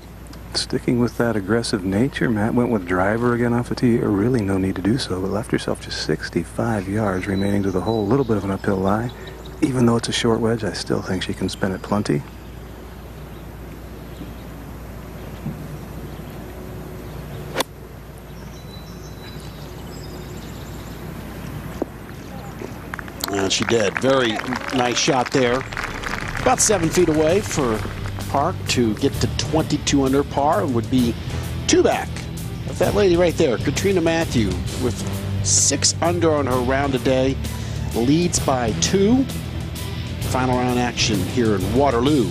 Speaker 1: Sticking with that aggressive nature, Matt went with driver again off the tee, or really no need to do so, but left herself just 65 yards remaining to the hole. A little bit of an uphill lie. Even though it's a short wedge, I still think she can spin it plenty.
Speaker 2: And she did. Very nice shot there. About 7 feet away for Park to get to 22 under par. Would be 2 back of that lady right there, Katrina Matthew, with 6 under on her round today. Leads by 2. Final round action here in Waterloo.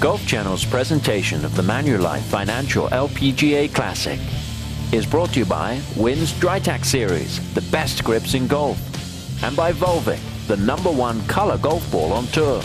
Speaker 3: Golf Channel's presentation of the Manulife Financial LPGA Classic is brought to you by Wynn's Drytax Series, the best grips in golf, and by Volvic, the #1 color golf ball on tour.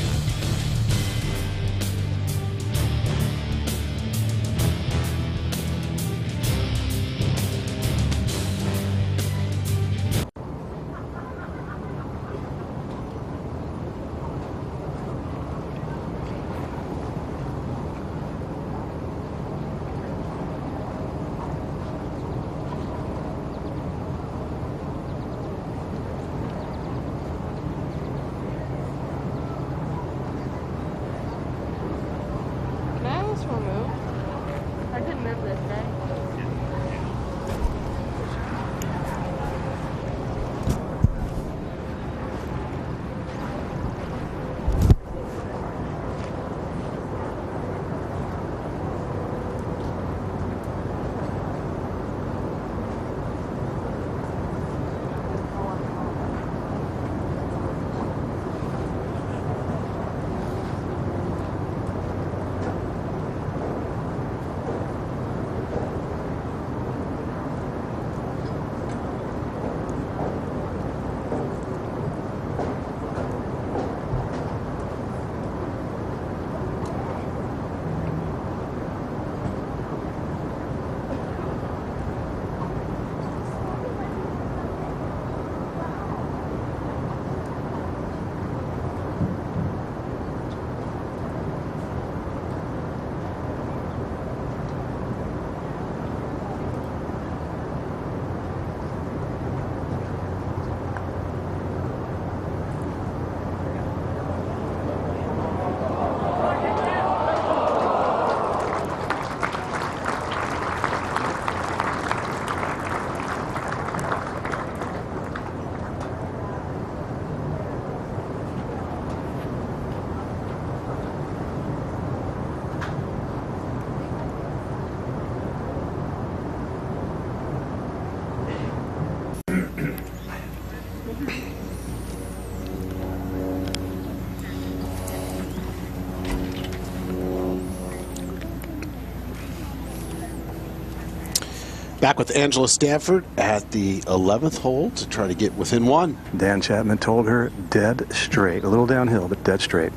Speaker 2: Back with Angela Stanford at the 11th hole to try to get within one.
Speaker 1: Dan Chapman told her dead straight. A little downhill, but dead straight.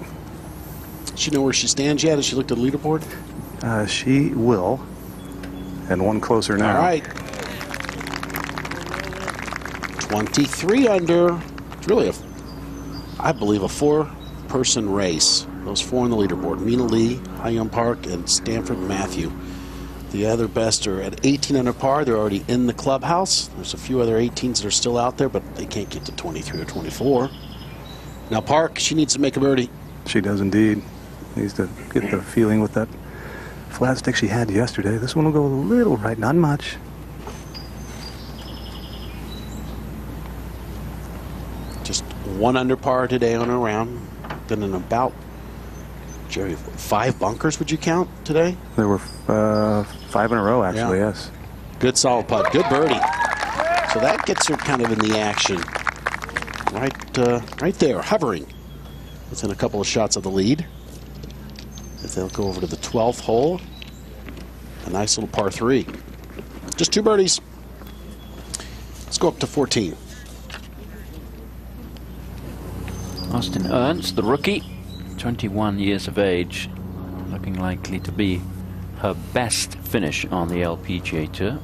Speaker 2: Does she know where she stands yet as she looked at the leaderboard?
Speaker 1: She will. And one closer now.
Speaker 2: All right. 23 under. It's really, I believe, a four-person race. Those four on the leaderboard. Mina Lee, Hyun Park, and Stanford Matthew. The other best are at 18 under par. They're already in the clubhouse. There's a few other 18s that are still out there, but they can't get to 23 or 24. Now Park, she needs to make a birdie.
Speaker 1: She does indeed. Needs to get the feeling with that flat stick she had yesterday. This one will go a little right, not much.
Speaker 2: Just 1 under par today on her round. Been in about, Jerry, 5 bunkers would you count today?
Speaker 1: There were 5 in a row, actually,
Speaker 2: Yeah.
Speaker 1: yes.
Speaker 2: Good solid putt, good birdie. So that gets her kind of in the action. Right there, hovering. Within a couple of shots of the lead. If they'll go over to the 12th hole. A nice little par 3. Just 2 birdies. Let's go up to 14.
Speaker 3: Austin Ernst, the rookie, 21 years of age, looking likely to be her best finish on the LPGA Tour.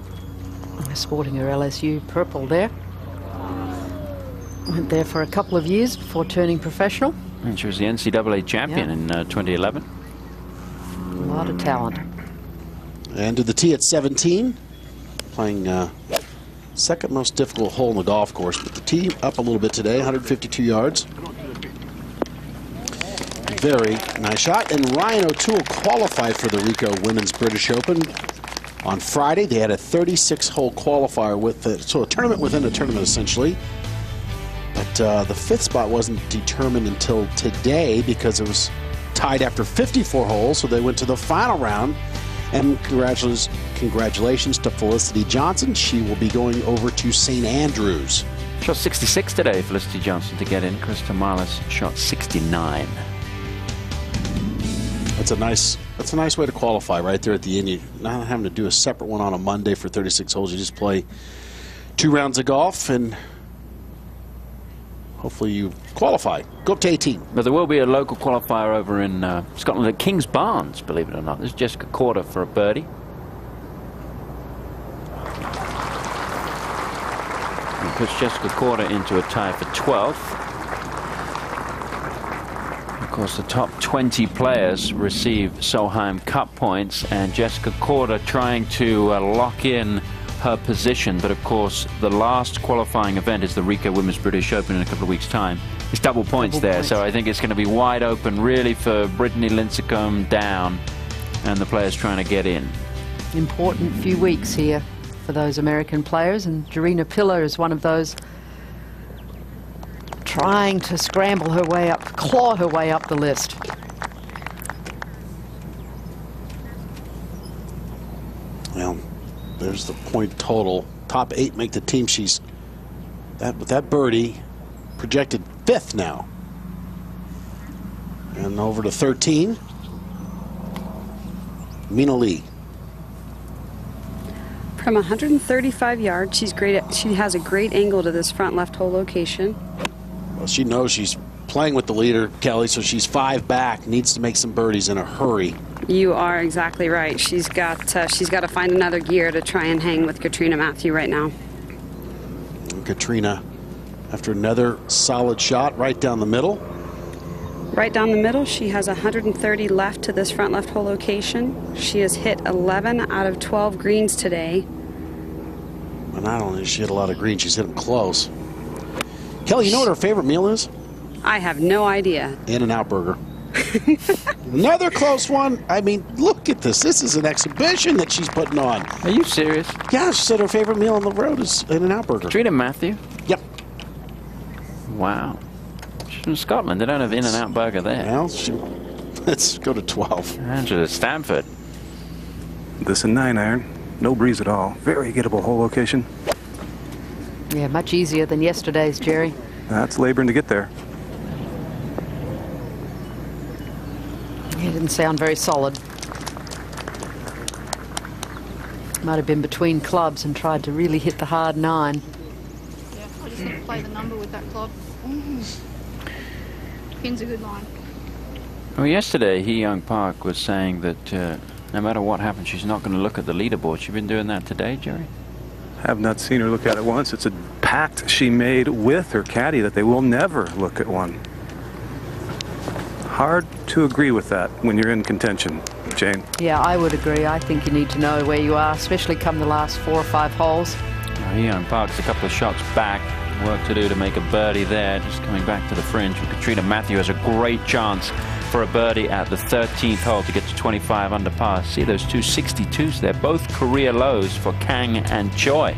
Speaker 4: Sporting her LSU purple there. Went there for a couple of years before turning professional.
Speaker 3: And she was the NCAA champion in 2011.
Speaker 4: A lot of talent.
Speaker 2: And to the tee at 17. Playing second most difficult hole in the golf course. But the tee up a little bit today, 152 yards. Very nice shot. And Ryan O'Toole qualified for the Ricoh Women's British Open on Friday. They had a 36-hole qualifier with so a tournament within a tournament, essentially. But the 5th spot wasn't determined until today because it was tied after 54 holes, so they went to the final round. And congratulations to Felicity Johnson. She will be going over to St. Andrews.
Speaker 3: Shot 66 today, Felicity Johnson, to get in. Krista Marlis shot 69.
Speaker 2: That's a nice way to qualify right there at the end. You're not having to do a separate one on a Monday for 36 holes. You just play 2 rounds of golf and hopefully you qualify. Go up to 18.
Speaker 3: But there will be a local qualifier over in Scotland at Kings Barnes, believe it or not. There's Jessica Corder for a birdie. And puts Jessica Corder into a tie for 12th. Of course, the top 20 players receive Solheim Cup points, and Jessica Corder trying to lock in her position. But of course, the last qualifying event is the Ricoh Women's British Open in a couple of weeks' time. It's double points there, so I think it's going to be wide open, really, for Brittany Lincecum down and the players trying to get in.
Speaker 4: Important few weeks here for those American players, and Jarena Pillar is one of those trying to scramble her way up, claw her way up the list.
Speaker 2: Well, there's the point total. Top 8 make the team. She's with that birdie projected 5th now. And over to 13. Mina Lee.
Speaker 5: From 135 yards, she has a great angle to this front left hole location.
Speaker 2: Well, she knows she's playing with the leader, Kelly, so she's 5 back. Needs to make some birdies in a hurry.
Speaker 5: You are exactly right. She's got to find another gear to try and hang with Katrina Matthew right now.
Speaker 2: And Katrina, after another solid shot right down the middle.
Speaker 5: Right down the middle, she has 130 left to this front left hole location. She has hit 11 out of 12 greens today.
Speaker 2: And not only does she hit a lot of greens, she's hit them close. Kelly, you know what her favorite meal is?
Speaker 5: I have no idea.
Speaker 2: In-N-Out burger. Another close one. I mean, look at this. This is an exhibition that she's putting on.
Speaker 3: Are you serious?
Speaker 2: Yeah, she said her favorite meal on the road is In-N-Out burger.
Speaker 3: Katrina Matthew?
Speaker 2: Yep.
Speaker 3: Wow. She's from Scotland. They don't have In-N-Out burger there.
Speaker 2: Well, let's go to 12.
Speaker 3: Angela Stanford.
Speaker 1: This a 9-iron. No breeze at all. Very gettable hole location.
Speaker 4: Yeah, much easier than yesterday's, Jerry.
Speaker 1: That's laboring to get there.
Speaker 4: It didn't sound very solid. Might have been between clubs and tried to really hit the hard 9.
Speaker 8: Yeah, I just need to play the number with that club. Pin's a good line.
Speaker 3: Well, yesterday, Hee Young Park was saying that no matter what happens, she's not going to look at the leaderboard. She's been doing that today, Jerry?
Speaker 1: Have not seen her look at it once. It's a pact she made with her caddy that they will never look at one. Hard to agree with that when you're in contention, Jane.
Speaker 4: Yeah, I would agree. I think you need to know where you are, especially come the last 4 or 5 holes.
Speaker 3: Hee Young Park's a couple of shots back. Work to do to make a birdie there. Just coming back to the fringe. Katrina Matthew has a great chance for a birdie at the 13th hole to get to 25 under par. See those two 62s there, both career lows for Kang and Choi.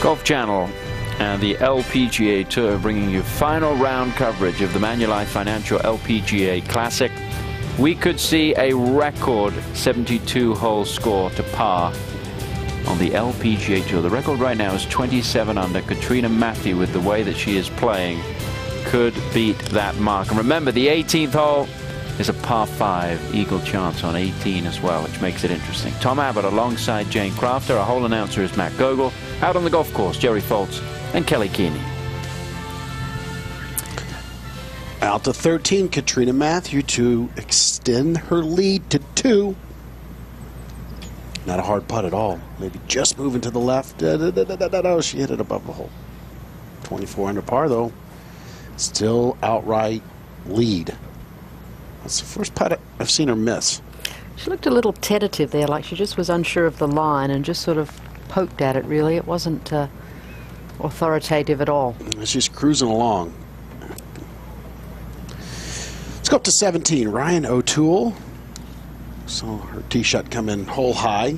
Speaker 3: Golf Channel and the LPGA Tour bringing you final round coverage of the Manulife Financial LPGA Classic. We could see a record 72-hole score to par on the LPGA Tour. The record right now is 27 under. Katrina Matthew, with the way that she is playing, could beat that mark. And remember, the 18th hole is a par 5 eagle chance on 18 as well, which makes it interesting. Tom Abbott alongside Jane Crafter. Our hole announcer is Matt Gogol. Out on the golf course, Jerry Foltz and Kelly Keeney.
Speaker 2: Out to 13, Katrina Matthew to extend her lead to 2. Not a hard putt at all. Maybe just moving to the left. No, she hit it above the hole. 24 under par, though. Still outright lead. That's the first putt I've seen her miss.
Speaker 4: She looked a little tentative there, like she just was unsure of the line and just sort of poked at it, really. It wasn't authoritative at all.
Speaker 2: She's cruising along. Let's go up to 17. Ryan O'Toole. So her tee shot come in hole high.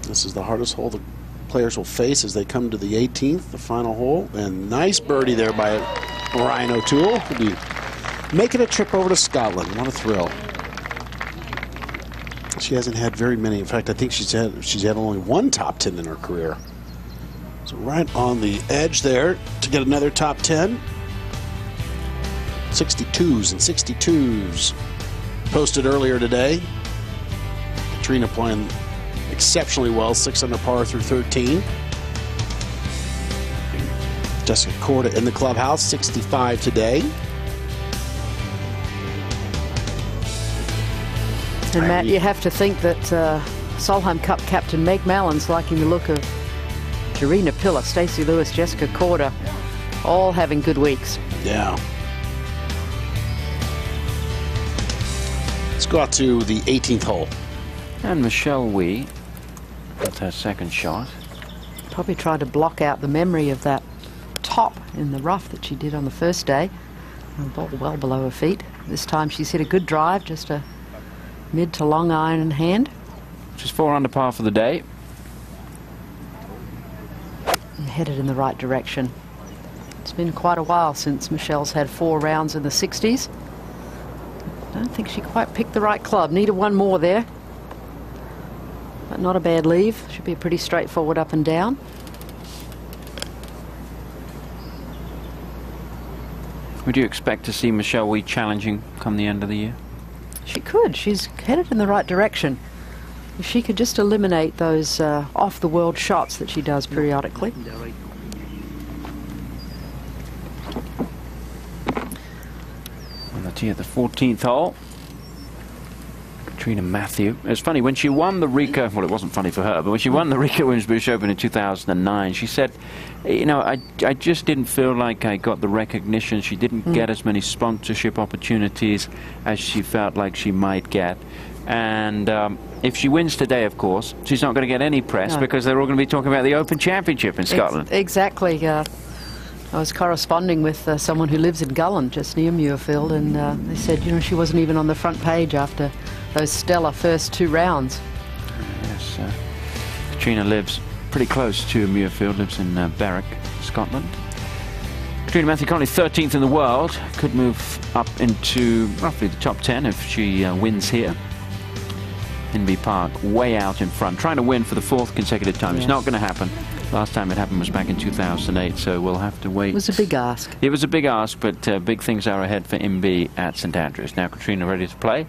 Speaker 2: This is the hardest hole the players will face as they come to the 18th, the final hole. And nice birdie there by Ryan O'Toole. He'll be making a trip over to Scotland. What a thrill. She hasn't had very many. In fact, I think she's had only one top 10 in her career. So right on the edge there to get another top 10. 62s and 62s posted earlier today. Katrina playing exceptionally well, 6 under par through 13. Jessica Korda in the clubhouse, 65 today.
Speaker 4: And Matt, you have to think that Solheim Cup captain Meg Mallon's liking the look of Jarena Pillar, Stacey Lewis, Jessica Korda, all having good weeks.
Speaker 2: Yeah. Let's go out to the 18th hole.
Speaker 3: And Michelle Wee, that's her second shot.
Speaker 4: Probably tried to block out the memory of that top in the rough that she did on the first day. The ball well below her feet. This time she's hit a good drive, just a mid to long iron in hand.
Speaker 3: She's 4 under par for the day.
Speaker 4: And headed in the right direction. It's been quite a while since Michelle's had 4 rounds in the 60s. I don't think she quite picked the right club. Needed one more there. But not a bad leave. Should be a pretty straightforward up and down.
Speaker 3: Would you expect to see Michelle Wee challenging come the end of the year?
Speaker 4: She could. She's headed in the right direction. If she could just eliminate those off-the-world shots that she does periodically.
Speaker 3: On the tee at the 14th hole, Katrina Matthew. It's funny, when she won the Rika, well, it wasn't funny for her, but when she won the Rika Women's British Open in 2009, she said, you know, I just didn't feel like I got the recognition. She didn't get as many sponsorship opportunities as she felt like she might get. And if she wins today, of course, she's not going to get any press because they're all going to be talking about the Open Championship in Scotland.
Speaker 4: Exactly. I was corresponding with someone who lives in Gullen, just near Muirfield, and they said, you know, she wasn't even on the front page after those stellar first 2 rounds.
Speaker 3: Yes, Katrina lives pretty close to Muirfield, lives in Berwick, Scotland. Katrina Matthew currently 13th in the world, could move up into roughly the top 10 if she wins here. Inby Park, way out in front, trying to win for the 4th consecutive time. It's not going to happen. Last time it happened was back in 2008, so we'll have to wait.
Speaker 4: It was a big ask.
Speaker 3: It was a big ask, but big things are ahead for Inby at St Andrews. Now Katrina ready to play.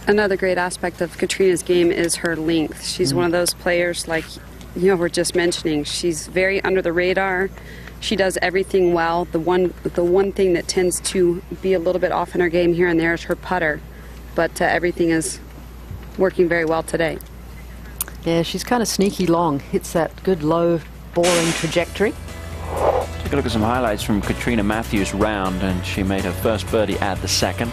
Speaker 5: Another great aspect of Katrina's game is her length. She's one of those players, like you know, we're just mentioning. She's very under the radar. She does everything well. The one thing that tends to be a little bit off in her game here and there is her putter, but everything is working very well today.
Speaker 4: Yeah, she's kind of sneaky long. Hits that good low, boring trajectory.
Speaker 3: Take a look at some highlights from Katrina Matthews' round, and she made her first birdie at the 2nd.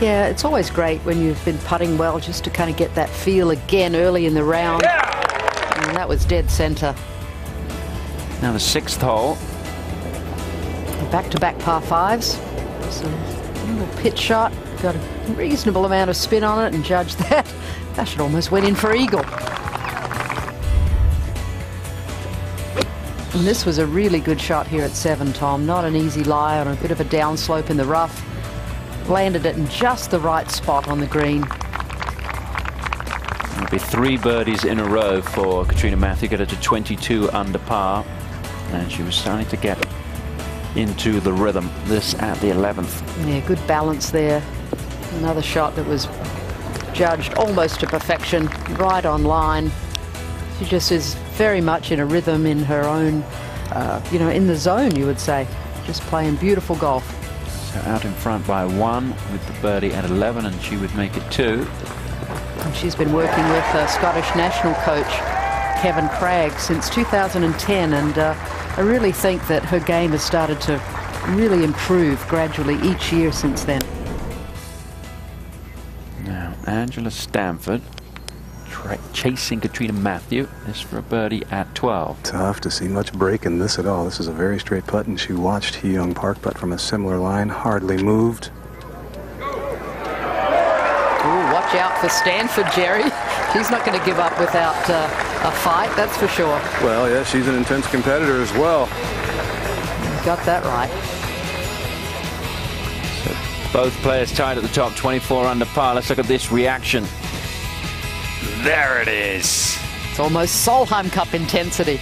Speaker 4: Yeah, it's always great when you've been putting well just to kind of get that feel again early in the round. And that was dead center.
Speaker 3: Now the 6th hole.
Speaker 4: Back-to-back par 5s. So a little pitch shot. Got a reasonable amount of spin on it, and judge that. That should almost went in for eagle. And this was a really good shot here at 7, Tom. Not an easy lie on a bit of a downslope in the rough. Landed it in just the right spot on the green.
Speaker 3: It'll be 3 birdies in a row for Katrina Matthew, get her to 22 under par. And she was starting to get into the rhythm. This at the 11th.
Speaker 4: Yeah, good balance there. Another shot that was judged almost to perfection, right on line. She just is very much in a rhythm, in her own, you know, in the zone, you would say. Just playing beautiful golf.
Speaker 3: So out in front by 1 with the birdie at 11, and she would make it 2.
Speaker 4: And she's been working with Scottish national coach Kevin Cragg since 2010, and I really think that her game has started to really improve gradually each year since then.
Speaker 3: Now Angela Stanford chasing Katrina Matthew. This for a birdie at 12.
Speaker 1: Tough to see much break in this at all. This is a very straight putt, and she watched Hee Young Park putt from a similar line, hardly moved.
Speaker 4: Ooh, watch out for Stanford, Jerry. She's not going to give up without a fight, that's for sure.
Speaker 1: Well, yeah, she's an intense competitor as well.
Speaker 4: You got that right.
Speaker 3: So both players tied at the top, 24 under par. Let's look at this reaction. There it is.
Speaker 4: It's almost Solheim Cup intensity.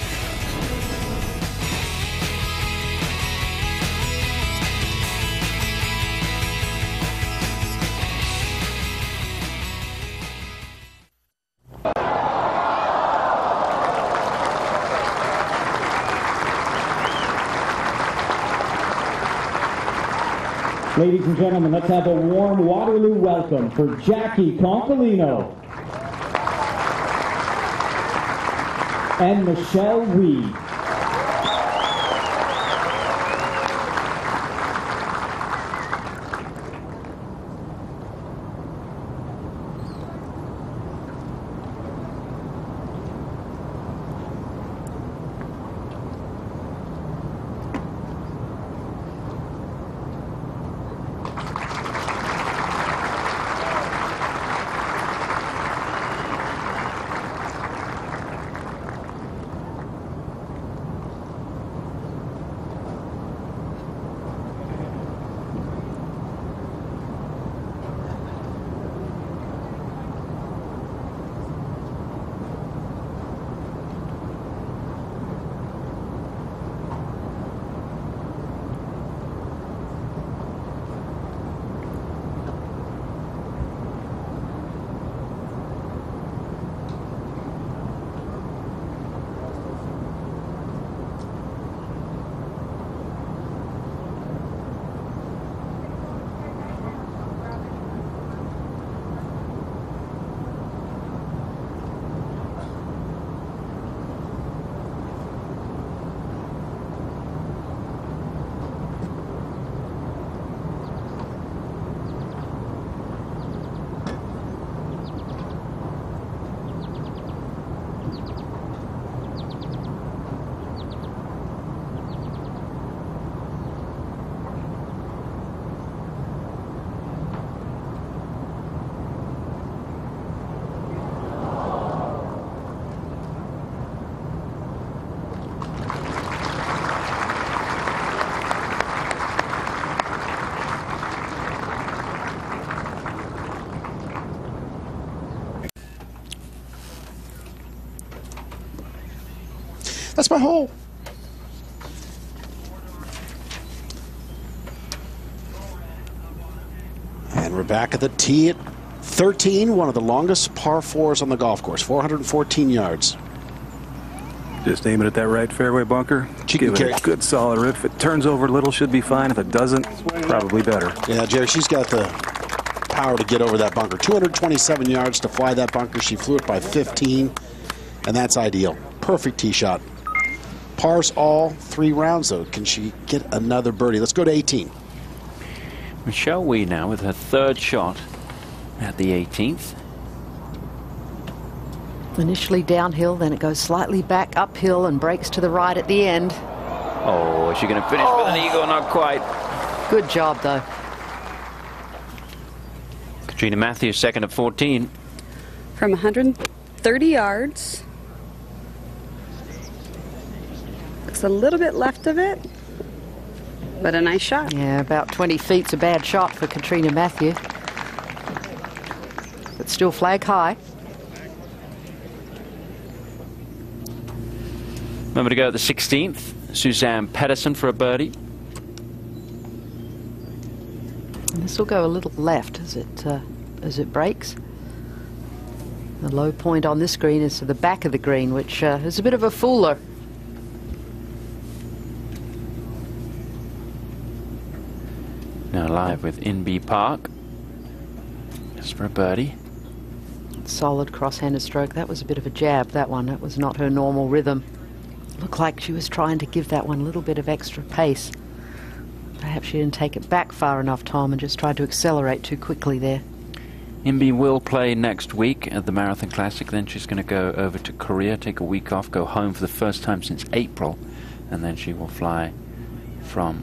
Speaker 10: Ladies and gentlemen, let's have a warm Waterloo welcome for Jackie Concolino and Michelle Reed.
Speaker 2: That's my hole. And we're back at the tee at 13, one of the longest par fours on the golf course, 414 yards.
Speaker 1: Just aim it at that right fairway bunker. Give it a good solid rip. If it turns over a little, should be fine. If it doesn't, probably better.
Speaker 2: Yeah, Jerry, she's got the power to get over that bunker. 227 yards to fly that bunker. She flew it by 15, and that's ideal. Perfect tee shot. Pars all 3 rounds, though. Can she get another birdie? Let's go to 18.
Speaker 3: Michelle Wee now with her 3rd shot at the 18th.
Speaker 4: Initially downhill, then it goes slightly back uphill and breaks to the right at the end.
Speaker 3: Oh, is she going to finish with an eagle? Not quite.
Speaker 4: Good job, though.
Speaker 3: Katrina Matthews, 2nd at 14.
Speaker 5: From 130 yards. Looks a little bit left of it, but a nice shot.
Speaker 4: Yeah, about 20 feet's a bad shot for Katrina Matthew. But still flag high.
Speaker 3: Remember to go at the 16th. Suzanne Pedersen for a birdie.
Speaker 4: And this will go a little left as it breaks. The low point on this green is to the back of the green, which is a bit of a fooler.
Speaker 3: Now live with Inbee Park. Just for a birdie.
Speaker 4: Solid cross-handed stroke. That was a bit of a jab, that one. That was not her normal rhythm. Looked like she was trying to give that one a little bit of extra pace. Perhaps she didn't take it back far enough, Tom, and just tried to accelerate too quickly there.
Speaker 3: Inbee will play next week at the Marathon Classic. Then she's going to go over to Korea, take a week off, go home for the first time since April, and then she will fly from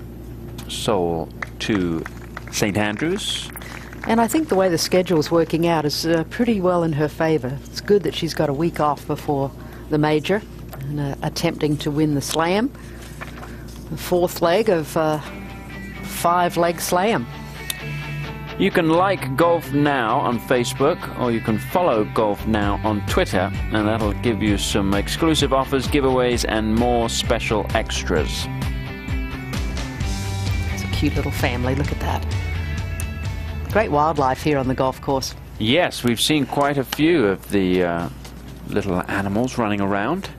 Speaker 3: Seoul to St. Andrews.
Speaker 4: And I think the way the schedule's working out is pretty well in her favour. It's good that she's got a week off before the major and attempting to win the slam. The 4th leg of 5-leg slam.
Speaker 3: You can like Golf Now on Facebook, or you can follow Golf Now on Twitter, and that'll give you some exclusive offers, giveaways, and more special extras.
Speaker 4: It's a cute little family. Look at that. Great wildlife here on the golf course.
Speaker 3: Yes, we've seen quite a few of the little animals running around.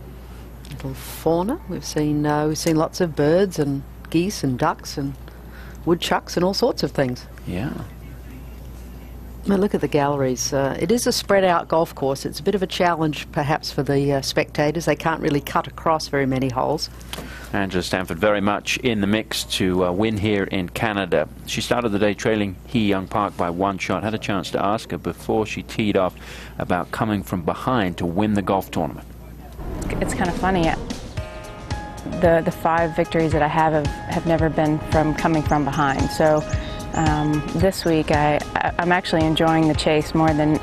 Speaker 4: Little fauna. We've seen lots of birds and geese and ducks and woodchucks and all sorts of things.
Speaker 3: Yeah.
Speaker 4: Now look at the galleries. It is a spread out golf course. It's a bit of a challenge perhaps for the spectators. They can't really cut across very many holes.
Speaker 3: Angela Stanford very much in the mix to win here in Canada. She started the day trailing Hee Young Park by 1 shot. Had a chance to ask her before she teed off about coming from behind to win the golf tournament.
Speaker 9: It's kind of funny. The 5 victories that I have never been from coming from behind. So this week I'm actually enjoying the chase more than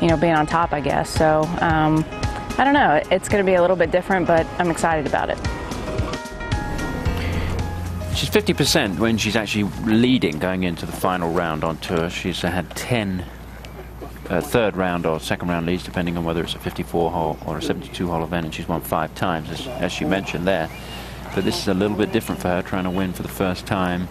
Speaker 9: being on top, I guess. So I don't know. It's going to be a little bit different, but I'm excited about it.
Speaker 3: She's 50% when she's actually leading going into the final round on tour. She's had 10 third round or second round leads, depending on whether it's a 54-hole or a 72-hole event, and she's won 5 times, as she mentioned there. But this is a little bit different for her, trying to win for the first time,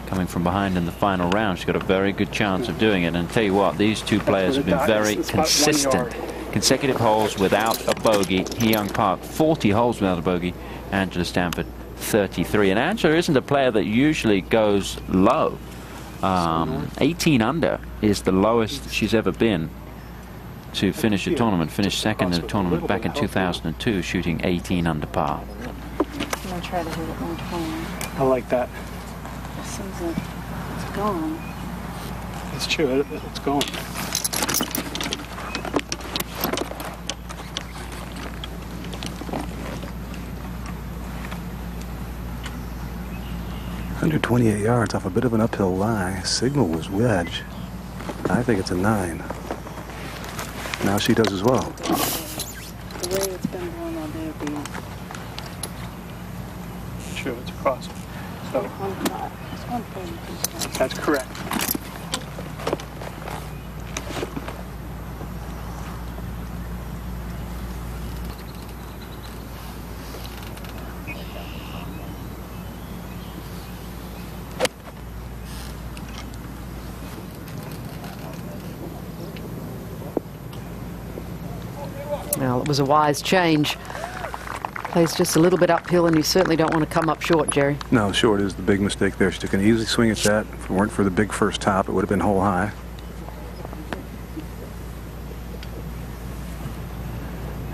Speaker 3: coming from behind in the final round. She's got a very good chance of doing it. And tell you what, these two players have been very consistent. Consecutive holes without a bogey. Hee Young Park, 40 holes without a bogey. Angela Stanford, 33. And Angela isn't a player that usually goes low. 18 under is the lowest she's ever been to finish a tournament. Finished second in the tournament back in 2002, shooting 18 under par.
Speaker 9: I'm going to try to hit it 120.
Speaker 7: I like that.
Speaker 9: As soon as it's gone.
Speaker 7: It's true. It's gone.
Speaker 1: Under 28 yards off a bit of an uphill lie. Signal was wedge. I think it's a 9. Now she does as well.
Speaker 9: The way it's been going all day would be
Speaker 7: True, it's across. So
Speaker 9: it's 132.
Speaker 7: that's correct.
Speaker 4: Well, it was a wise change. Plays just a little bit uphill, and you certainly don't want to come up short, Jerry.
Speaker 1: No, short is the big mistake there. She took an easy swing at that. If it weren't for the big first top, it would have been hole high.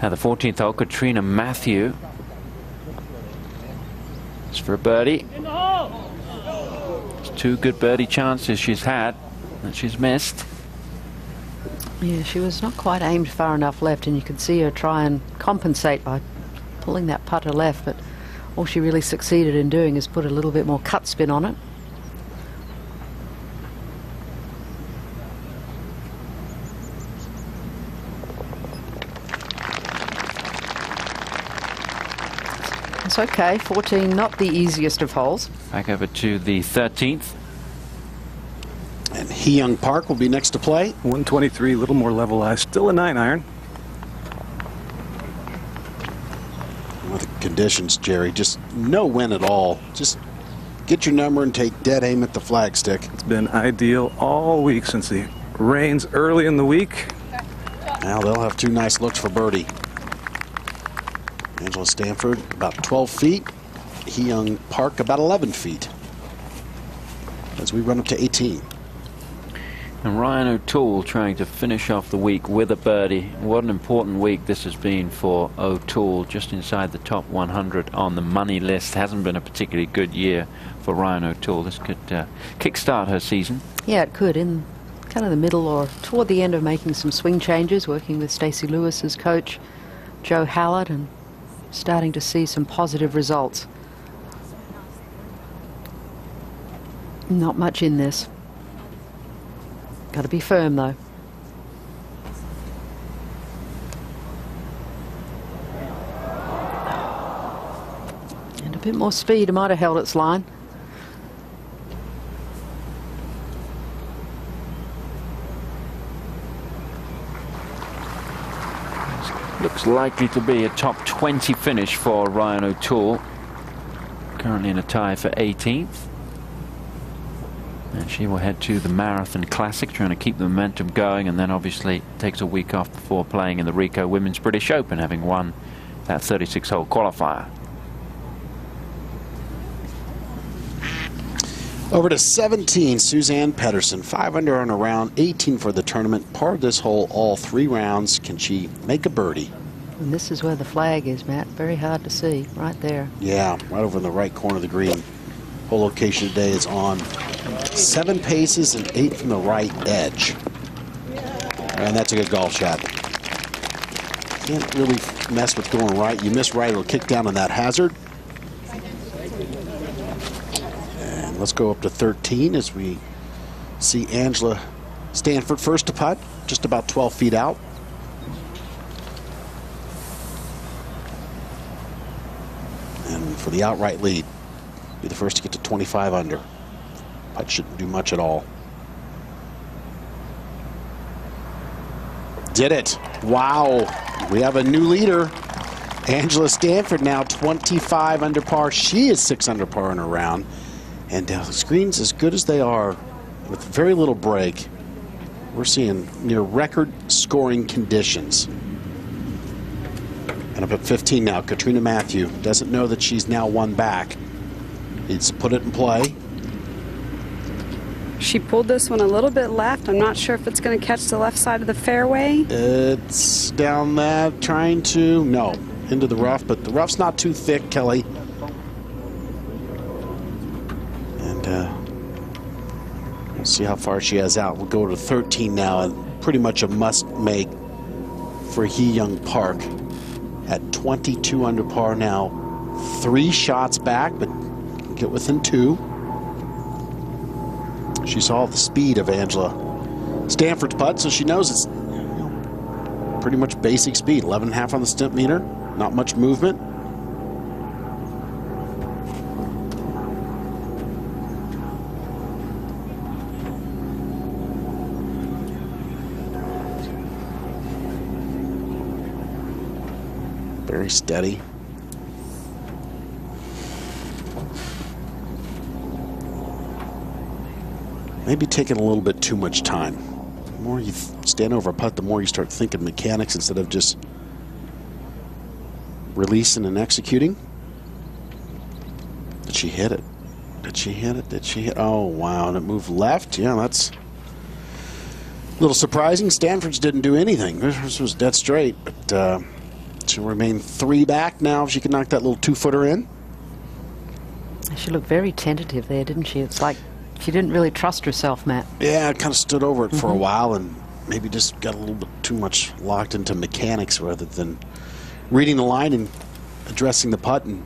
Speaker 3: Now the 14th hole, Katrina Matthew. It's for a birdie. It's 2 good birdie chances she's had that she's missed.
Speaker 4: Yeah, she was not quite aimed far enough left, and you could see her try and compensate by pulling that putter left, but all she really succeeded in doing is put a little bit more cut spin on it. It's okay, 14, not the easiest of holes.
Speaker 3: Back over to the 13th.
Speaker 2: And Hee Young Park will be next to play.
Speaker 1: 123, a little more level lie. Still a 9-iron.
Speaker 2: With the conditions, Jerry, just no win at all. Just get your number and take dead aim at the flagstick.
Speaker 1: It's been ideal all week since the rains early in the week.
Speaker 2: Now they'll have 2 nice looks for birdie. Angela Stanford about 12 feet. Hee Young Park about 11 feet. As we run up to 18.
Speaker 3: And Ryan O'Toole trying to finish off the week with a birdie. What an important week this has been for O'Toole, just inside the top 100 on the money list. Hasn't been a particularly good year for Ryan O'Toole. This could kickstart her season.
Speaker 4: Yeah, it could, in kind of the middle or toward the end of making some swing changes, working with Stacey Lewis as coach, Joe Hallett, and starting to see some positive results. Not much in this. Got to be firm, though. And a bit more speed, it might have held its line.
Speaker 3: Looks likely to be a top 20 finish for Ryan O'Toole. Currently in a tie for 18th. And she will head to the Marathon Classic, trying to keep the momentum going, and then obviously takes a week off before playing in the Ricoh Women's British Open, having won that 36-hole qualifier.
Speaker 2: Over to 17, Suzann Pettersson, 5 under on a round, 18 for the tournament. Par of this hole, all 3 rounds. Can she make a birdie?
Speaker 4: And this is where the flag is, Matt. Very hard to see, right there.
Speaker 2: Yeah, right over in the right corner of the green. Hole location today is on 7 paces and 8 from the right edge. And that's a good golf shot. Can't really mess with going right. You miss right, it'll kick down on that hazard. And let's go up to 13 as we see Angela Stanford first to putt, just about 12 feet out. And for the outright lead, be the first to get to 25 under. Putt shouldn't do much at all. Did it. Wow. We have a new leader. Angela Stanford now 25 under par. She is 6 under par in her round. And the screens, as good as they are, with very little break, we're seeing near record scoring conditions. And up at 15 now, Katrina Matthew doesn't know that she's now 1 back. Needs to put it in play.
Speaker 5: She pulled this one a little bit left. I'm not sure if it's going to catch the left side of the fairway.
Speaker 2: It's down that, trying to, no, into the rough, but the rough's not too thick, Kelly. And we'll see how far she has out. We'll go to 13 now, and pretty much a must-make for Hee Young Park at 22 under par now. 3 shots back, but get within 2. She saw the speed of Angela Stanford's putt, so she knows it's pretty much basic speed. 11.5 on the stimp meter, not much movement. Very steady. Maybe taking a little bit too much time. The more you stand over a putt, the more you start thinking mechanics instead of just releasing and executing. Did she hit it? Did she hit it? Did she hit? Oh, wow. And it moved left. Yeah, that's a little surprising. Stanford's didn't do anything. This was dead straight, but she'll remain 3 back now if she can knock that little 2-footer in.
Speaker 4: She looked very tentative there, didn't she? It's like she didn't really trust herself, Matt.
Speaker 2: Yeah, I kind of stood over it for a while and maybe just got a little bit too much locked into mechanics rather than reading the line and addressing the putt and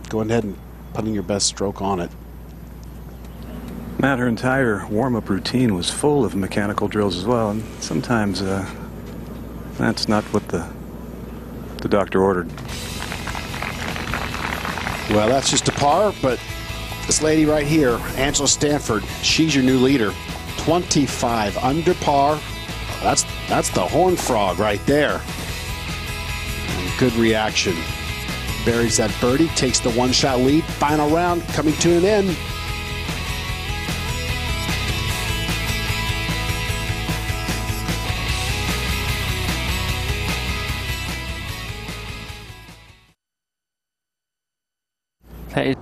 Speaker 2: going ahead and putting your best stroke on it.
Speaker 1: Matt, her entire warm-up routine was full of mechanical drills as well, and sometimes that's not what the doctor ordered.
Speaker 2: Well, that's just a par, but this lady right here, Angela Stanford, she's your new leader. 25 under par. That's the horn frog right there. And good reaction. Buries that birdie, takes the 1-shot lead. Final round coming to an end.
Speaker 3: Hey.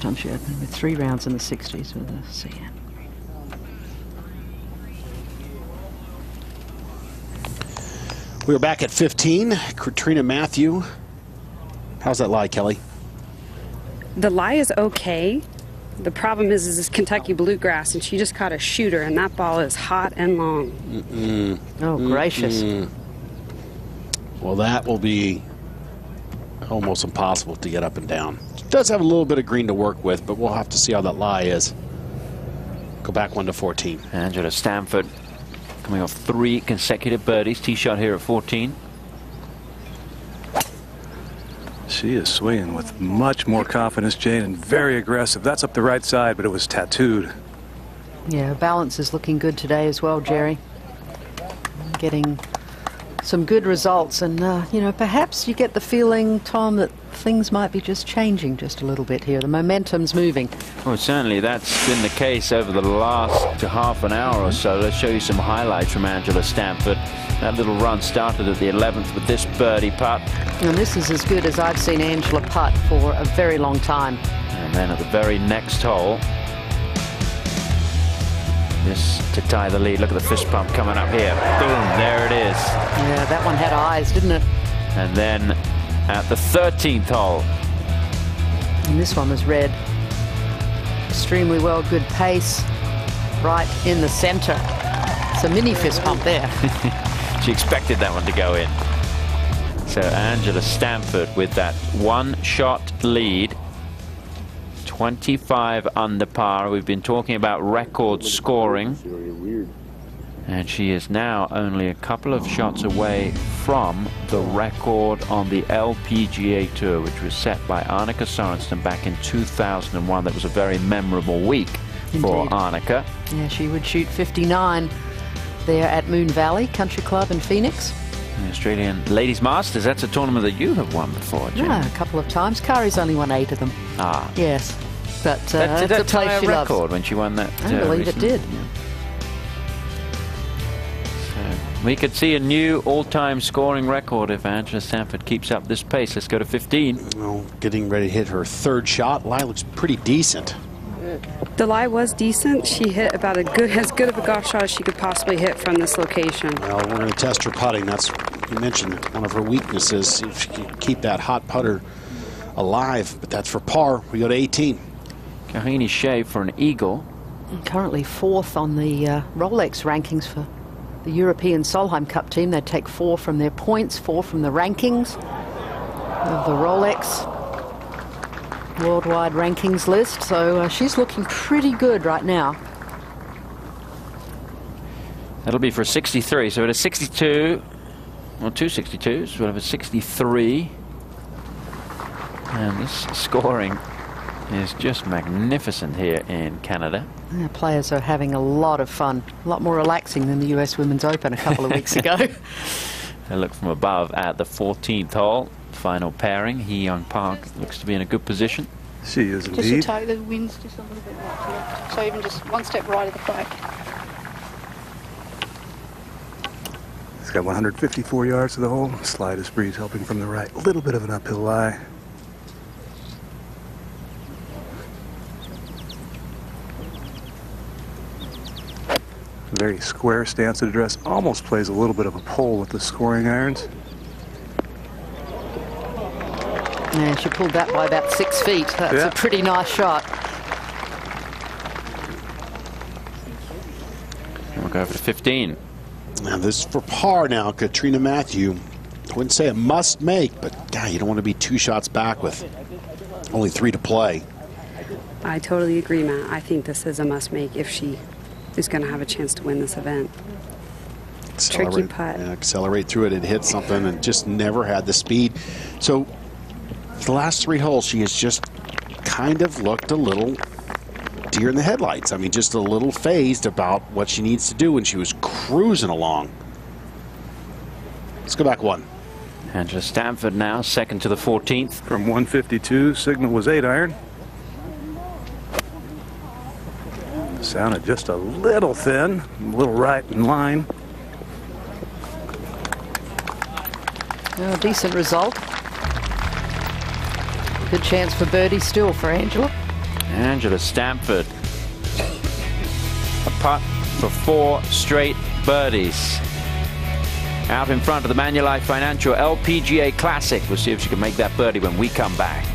Speaker 4: time she opened with 3 rounds in the 60s with a sand.
Speaker 2: We're back at 15. Katrina Matthew. How's that lie, Kelly?
Speaker 5: The lie is okay. The problem is this Kentucky bluegrass, and she just caught a shooter, and that ball is hot and long.
Speaker 4: Oh, gracious.
Speaker 2: Well, that will be almost impossible to get up and down. It does have a little bit of green to work with, but we'll have to see how that lie is. Go back 1 to 14.
Speaker 3: Angela Stanford coming off 3 consecutive birdies. Tee shot here at 14.
Speaker 1: She is swinging with much more confidence, Jane, and very aggressive. That's up the right side, but it was tattooed.
Speaker 4: Yeah, balance is looking good today as well, Jerry. Getting some good results, and you know, perhaps you get the feeling, Tom, that things might be just changing just a little bit here. The momentum's moving.
Speaker 3: Well, certainly that's been the case over the last half an hour or so. Let's show you some highlights from Angela Stanford. That little run started at the 11th with this birdie putt.
Speaker 4: And this is as good as I've seen Angela putt for a very long time.
Speaker 3: And then at the very next hole, this to tie the lead. Look at the fist pump coming up here. Boom, there it is.
Speaker 4: Yeah, that one had eyes, didn't it?
Speaker 3: And then at the 13th hole.
Speaker 4: And this one was red. Extremely well, good pace. Right in the center. It's a mini fist pump there.
Speaker 3: She expected that one to go in. So Angela Stanford with that 1-shot lead. 25 under par. We've been talking about record scoring. And she is now only a couple of shots away from the record on the LPGA Tour, which was set by Annika Sorenstam back in 2001. That was a very memorable week for Annika.
Speaker 4: Yeah, she would shoot 59 there at Moon Valley Country Club in Phoenix.
Speaker 3: The Australian Ladies Masters, that's a tournament that you have won before, Jim.
Speaker 4: Yeah, a couple of times. Kari's only won 8 of them.
Speaker 3: Ah.
Speaker 4: Yes. But
Speaker 3: did that tie a record
Speaker 4: loves.
Speaker 3: when she won that?
Speaker 4: I believe it did.
Speaker 3: Yeah. So we could see a new all-time scoring record if Angela Stanford keeps up this pace. Let's go to 15.
Speaker 2: Well, getting ready to hit her 3rd shot. Lie looks pretty decent.
Speaker 5: The lie was decent. She hit about as good of a golf shot as she could possibly hit from this location.
Speaker 2: Well, we're going to test her putting. That's, you mentioned, one of her weaknesses. See if she can keep that hot putter alive, but that's for par. We go to 18.
Speaker 3: Kahini Shea for an eagle.
Speaker 4: And currently 4th on the Rolex rankings for the European Solheim Cup team. They take 4 from their points, 4 from the rankings of the Rolex worldwide rankings list. So she's looking pretty good right now.
Speaker 3: That'll be for 63. So at a 62, well, 2 62s, we'll have a 63. And this scoring is just magnificent here in Canada.
Speaker 4: Yeah, players are having a lot of fun, a lot more relaxing than the US Women's Open a couple of weeks ago.
Speaker 3: They look from above at the 14th hole. Final pairing. Hee Young Park looks to be in a good position.
Speaker 1: She is
Speaker 8: Just a
Speaker 1: indeed.
Speaker 8: toe, the wind's just a little bit right to left. So even just 1 step right of the flag.
Speaker 1: It's got 154 yards to the hole. Slightest breeze helping from the right. A little bit of an uphill lie. Very square stance at address. Almost plays a little bit of a pole with the scoring irons.
Speaker 4: And she pulled that by about 6 feet. That's a pretty nice shot.
Speaker 3: We'll go over to 15.
Speaker 2: Now this is for par now, Katrina Matthew. I wouldn't say a must make, but God, you don't want to be 2 shots back with only 3 to play.
Speaker 5: I totally agree, Matt. I think this is a must make if she is going to have a chance to win this event. Tricky putt.
Speaker 2: Yeah, accelerate through it and hit something, and just never had the speed. So the last 3 holes, she has just kind of looked a little deer in the headlights. I mean, just a little phased about what she needs to do when she was cruising along. Let's go back 1.
Speaker 3: Angela Stanford now, 2nd to the 14th.
Speaker 1: From 152, signal was 8 iron. Sounded just a little thin, a little right in line.
Speaker 4: Well, decent result. Good chance for birdie still for Angela.
Speaker 3: Angela Stanford. A putt for 4 straight birdies. Out in front of the Manulife Financial LPGA Classic. We'll see if she can make that birdie when we come back.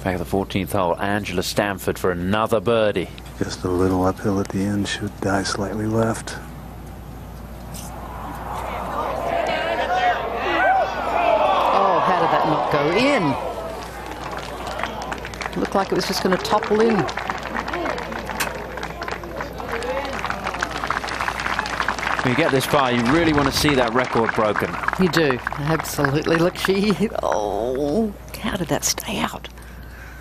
Speaker 3: Back at the 14th hole, Angela Stanford for another birdie.
Speaker 1: Just a little uphill at the end, should die slightly left.
Speaker 4: Oh, how did that not go in? Looked like it was just going to topple in.
Speaker 3: When you get this far, you really want to see that record broken.
Speaker 4: You do, absolutely. Look, oh, how did that stay out?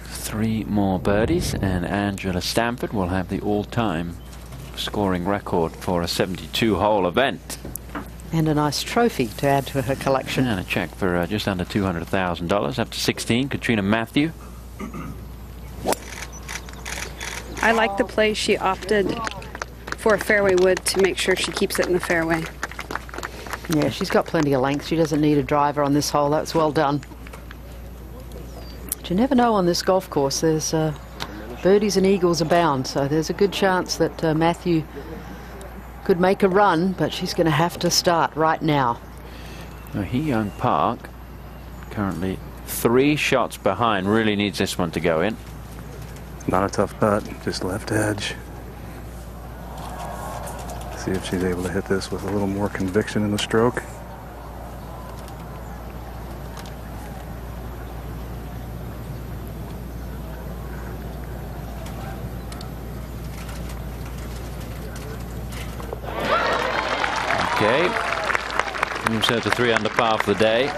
Speaker 3: 3 more birdies, and Angela Stanford will have the all-time scoring record for a 72-hole event.
Speaker 4: And a nice trophy to add to her collection.
Speaker 3: And a check for just under $200,000. Up to 16, Katrina Matthew.
Speaker 5: I like the play she opted for a fairway wood to make sure she keeps it in the fairway.
Speaker 4: Yeah, she's got plenty of length. She doesn't need a driver on this hole. That's well done. But you never know on this golf course. There's birdies and eagles abound, so there's a good chance that Matthew could make a run, but she's going to have to start right now.
Speaker 3: Now, Hee Young Park, currently 3 shots behind, really needs this one to go in.
Speaker 1: Not a tough putt, just left edge. See if she's able to hit this with a little more conviction in the stroke.
Speaker 3: Okay, moves her to 3 under par for the day.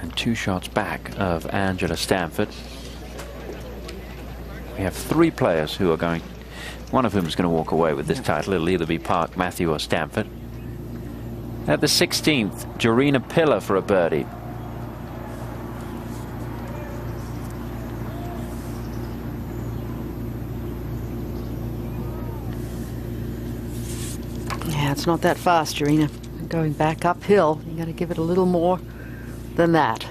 Speaker 3: And 2 shots back of Angela Stanford. We have 3 players who are going, one of whom is going to walk away with this title. It'll either be Park, Matthew, or Stanford. At the 16th, Jorina Pillar for a birdie.
Speaker 4: Yeah, it's not that fast, Jorina. Going back uphill, you got to give it a little more than that.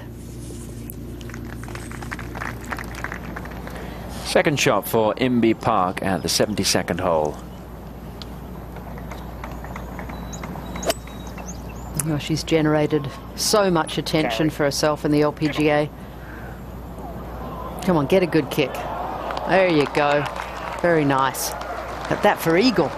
Speaker 3: Second shot for Imby Park at the 72nd hole.
Speaker 4: Oh, she's generated so much attention for herself in the LPGA. Come on, get a good kick. There you go. Very nice. Got that for eagle.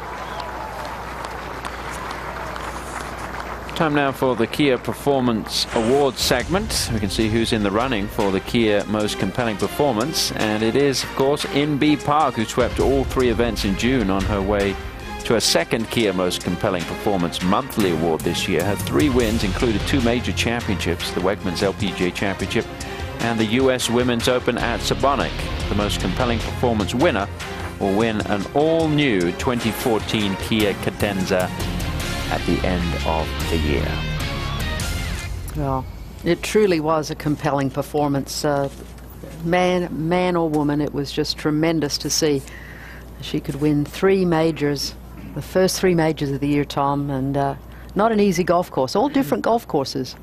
Speaker 3: Time now for the Kia Performance Awards segment. We can see who's in the running for the Kia Most Compelling Performance, and it is, of course, In-Bee Park, who swept all 3 events in June on her way to a second Kia Most Compelling Performance Monthly Award this year. Her 3 wins included 2 major championships, the Wegmans LPGA Championship and the US Women's Open at Sabonic. The Most Compelling Performance winner will win an all-new 2014 Kia Cadenza at the end of the year.
Speaker 4: Well, it truly was a compelling performance. Man or woman, it was just tremendous to see. She could win 3 majors, the first 3 majors of the year, Tom, and not an easy golf course, all different golf courses.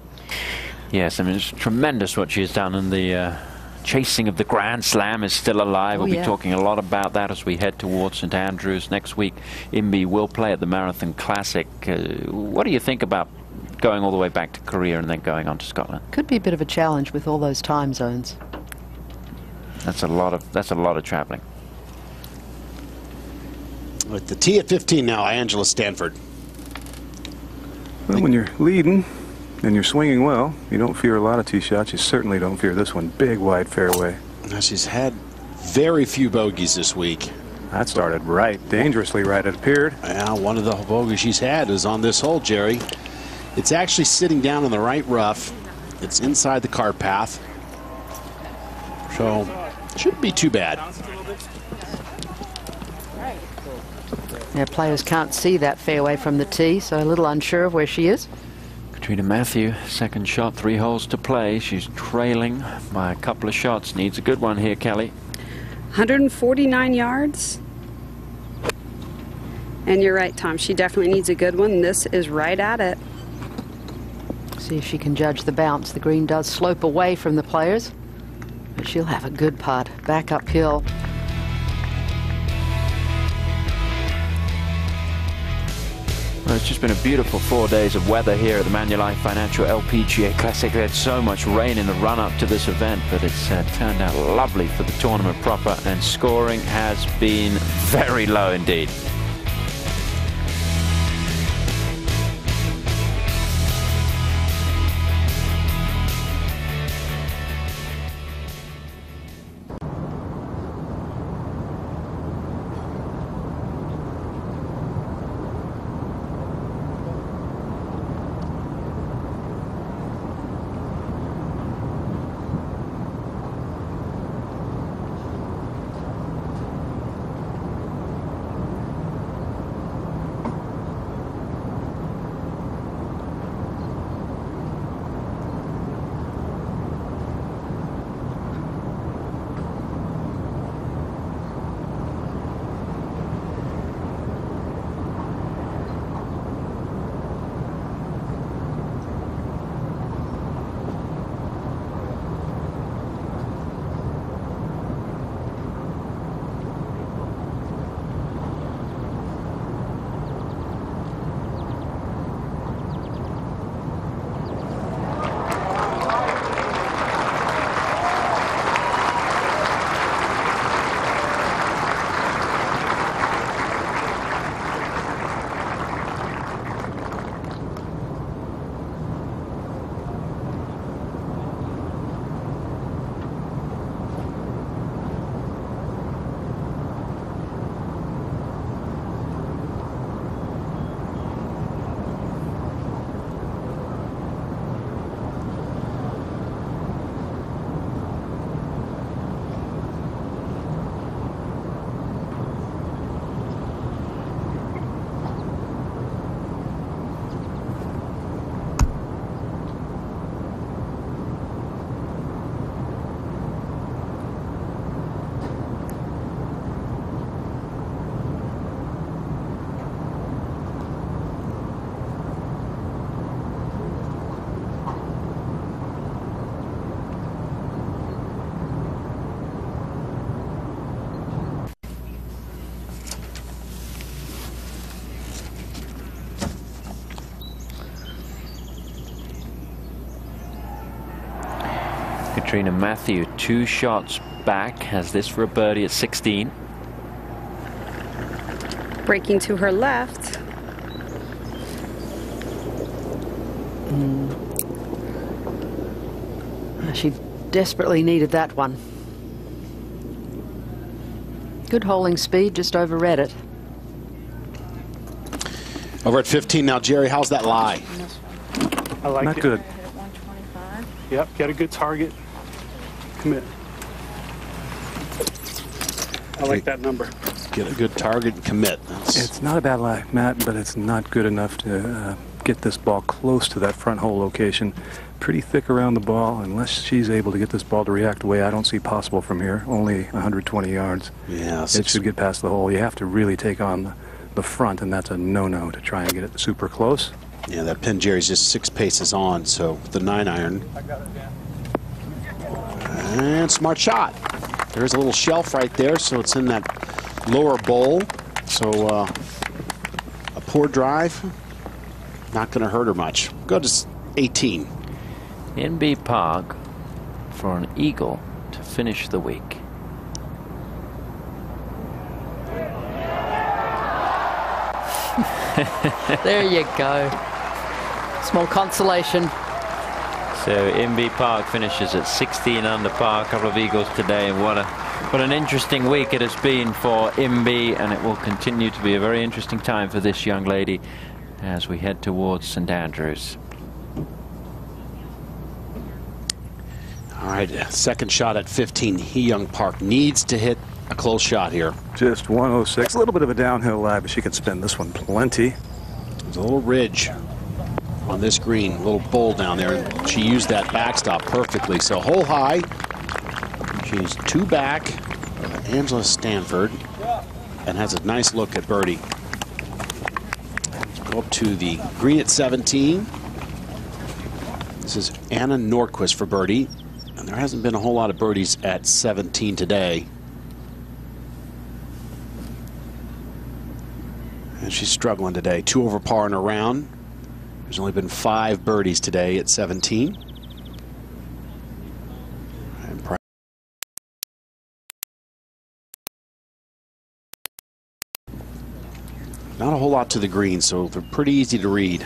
Speaker 3: Yes, I mean, it's tremendous what she's done, and the chasing of the Grand Slam is still alive. We'll be talking a lot about that as we head towards St Andrews next week. In-Bee will play at the Marathon Classic. What do you think about going all the way back to Korea and then going on to Scotland?
Speaker 4: Could be a bit of a challenge with all those time zones.
Speaker 3: That's a lot of traveling.
Speaker 2: With the tee at 15 now, Angela Stanford.
Speaker 1: Well, when you're leading and you're swinging well, you don't fear a lot of tee shots. You certainly don't fear this one. Big, wide fairway.
Speaker 2: Now she's had very few bogeys this week.
Speaker 1: That started right, dangerously right, it appeared.
Speaker 2: Yeah, one of the bogeys she's had is on this hole, Jerry. It's actually sitting down in the right rough. It's inside the cart path. So, shouldn't be too bad.
Speaker 4: Yeah, players can't see that fairway from the tee, so a little unsure of where she is.
Speaker 3: Katrina Matthew, second shot, 3 holes to play. She's trailing by a couple of shots. Needs a good one here, Kelly.
Speaker 5: 149 yards. And you're right, Tom. She definitely needs a good one. This is right at it.
Speaker 4: See if she can judge the bounce. The green does slope away from the players, but she'll have a good putt back uphill.
Speaker 3: Well, it's just been a beautiful 4 days of weather here at the Manulife Financial LPGA Classic. We had so much rain in the run-up to this event, but it's turned out lovely for the tournament proper, and scoring has been very low indeed. Katrina Matthew 2 shots back, has this for a birdie at 16.
Speaker 5: Breaking to her left.
Speaker 4: She desperately needed that one. Good holding speed, just overread it.
Speaker 2: Over at 15 now, Jerry. How's that lie?
Speaker 7: I like
Speaker 1: Not
Speaker 7: it.
Speaker 1: good.
Speaker 7: Yep, get a good target. Commit. I like that number.
Speaker 2: Get a good target and commit.
Speaker 1: It's not a bad lie, Matt, but it's not good enough to get this ball close to that front hole location. Pretty thick around the ball. Unless she's able to get this ball to react the way I don't see possible from here, only 120 yards.
Speaker 2: Yes.
Speaker 1: It should get past the hole. You have to really take on the front, and that's a no-no to try and get it super close.
Speaker 2: Yeah, that pin, Jerry's just 6 paces on, so the 9-iron. And smart shot. There's a little shelf right there, so it's in that lower bowl. So a poor drive, not going to hurt her much. Go to 18.
Speaker 3: NB Park for an eagle to finish the week.
Speaker 4: There you go. Small consolation.
Speaker 3: So NB Park finishes at 16 under par, a couple of eagles today, and what an interesting week it has been for NB, and it will continue to be a very interesting time for this young lady as we head towards St Andrews.
Speaker 2: All right, second shot at 15. Hee Young Park needs to hit a close shot here.
Speaker 1: Just 106. A little bit of a downhill lie, but she can spin this one plenty.
Speaker 2: There's a little ridge on this green, a little bowl down there, and she used that backstop perfectly. So hole high. She's 2 back of Angela Stanford and has a nice look at birdie. Let's go up to the green at 17. This is Anna Nordquist for birdie. And there hasn't been a whole lot of birdies at 17 today. And she's struggling today. 2 over par in her round. There's only been 5 birdies today at 17. And not a whole lot to the green, so they're pretty easy to read.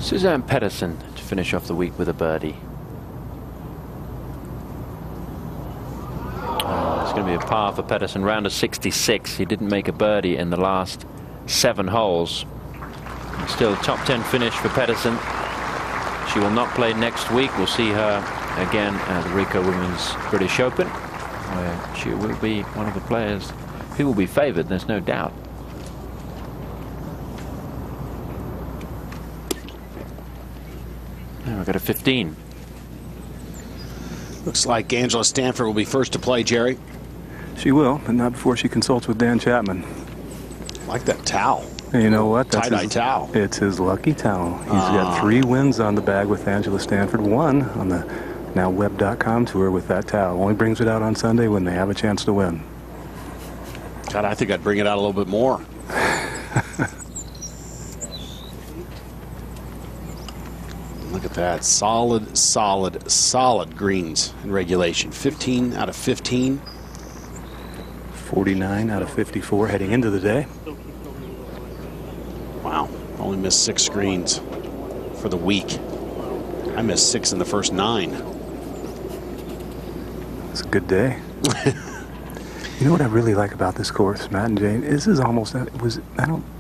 Speaker 3: Suzanne Pedersen to finish off the week with a birdie. It's going to be a par for Pedersen, round of 66. He didn't make a birdie in the last 7 holes. Still a top 10 finish for Pedersen. She will not play next week. We'll see her again at the Rico Women's British Open, where she will be one of the players who will be favoured, there's no doubt. Now we've got a 15.
Speaker 2: Looks like Angela Stanford will be first to play, Jerry.
Speaker 1: She will, but not before she consults with Dan Chapman.
Speaker 2: Like that towel.
Speaker 1: And you know what? That's
Speaker 2: tie-dye towel.
Speaker 1: It's his lucky towel. He's got 3 wins on the bag with Angela Stanford. 1 on the now web.com tour with that towel. Only brings it out on Sunday when they have a chance to win.
Speaker 2: God, I think I'd bring it out a little bit more. Look at that. Solid, solid, solid greens in regulation. 15 out of 15.
Speaker 1: 49 out of 54 heading into the day.
Speaker 2: Wow. Only missed 6 screens for the week. I missed 6 in the first 9.
Speaker 1: It's a good day. You know what I really like about this course, Matt and Jane? This is almost,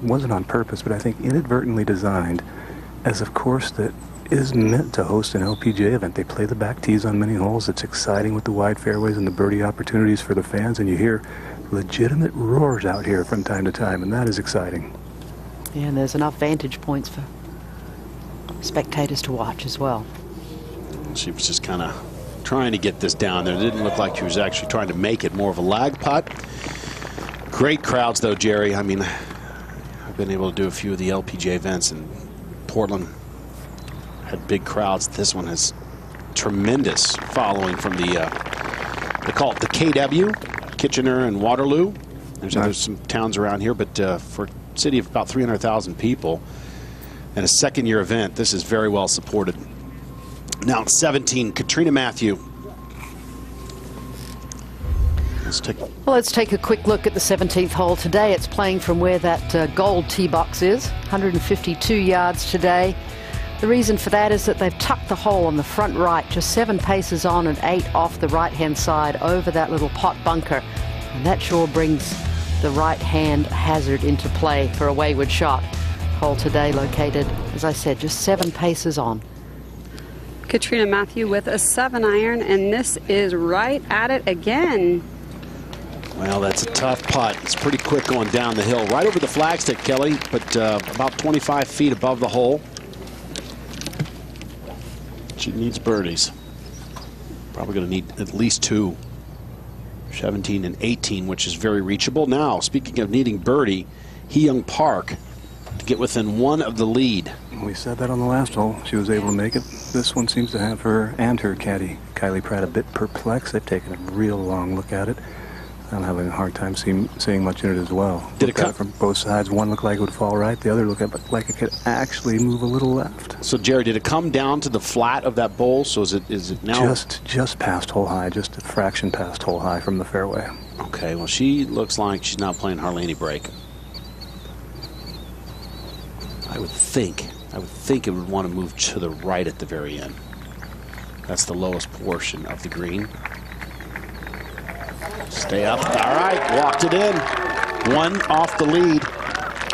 Speaker 1: wasn't on purpose, but I think inadvertently designed as a course that is meant to host an LPGA event. They play the back tees on many holes. It's exciting with the wide fairways and the birdie opportunities for the fans, and you hear legitimate roars out here from time to time, and that is exciting.
Speaker 4: Yeah, and there's enough vantage points for spectators to watch as well.
Speaker 2: She was just kind of trying to get this down there. It didn't look like she was actually trying to make it. More of a lag putt. Great crowds, though, Jerry. I mean, I've been able to do a few of the LPGA events, and Portland had big crowds. This one has tremendous following from the, they call it the KW, Kitchener and Waterloo. There's some towns around here, but for a city of about 300,000 people and a second-year event, this is very well supported. Now at 17, Katrina Matthew.
Speaker 4: Let's take a quick look at the 17th hole today. It's playing from where that gold tee box is, 152 yards today. The reason for that is that they've tucked the hole on the front right, just 7 paces on and 8 off the right-hand side over that little pot bunker. And that sure brings the right-hand hazard into play for a wayward shot. Hole today located, as I said, just 7 paces on.
Speaker 5: Katrina Matthew with a 7-iron, and this is right at it again.
Speaker 2: Well, that's a tough putt. It's pretty quick going down the hill. Right over the flagstick, Kelly, but about 25 feet above the hole. She needs birdies. Probably going to need at least 2. 17 and 18, which is very reachable. Now, speaking of needing birdie, Hee-Young Park to get within 1 of the lead.
Speaker 1: We said that on the last hole. She was able to make it. This one seems to have her and her caddy, Kylie Pratt, a bit perplexed. They've taken a real long look at it. I'm having a hard time seeing much in it as well.
Speaker 2: Did it come
Speaker 1: from both sides? One looked like it would fall right. The other looked like it could actually move a little left.
Speaker 2: So, Jerry, did it come down to the flat of that bowl? So is it now
Speaker 1: just past hole high, just a fraction past hole high from the fairway?
Speaker 2: Okay. Well, she looks like she's not playing hardly any break. I would think it would want to move to the right at the very end. That's the lowest portion of the green. Stay up. All right, walked it in. 1 off the lead.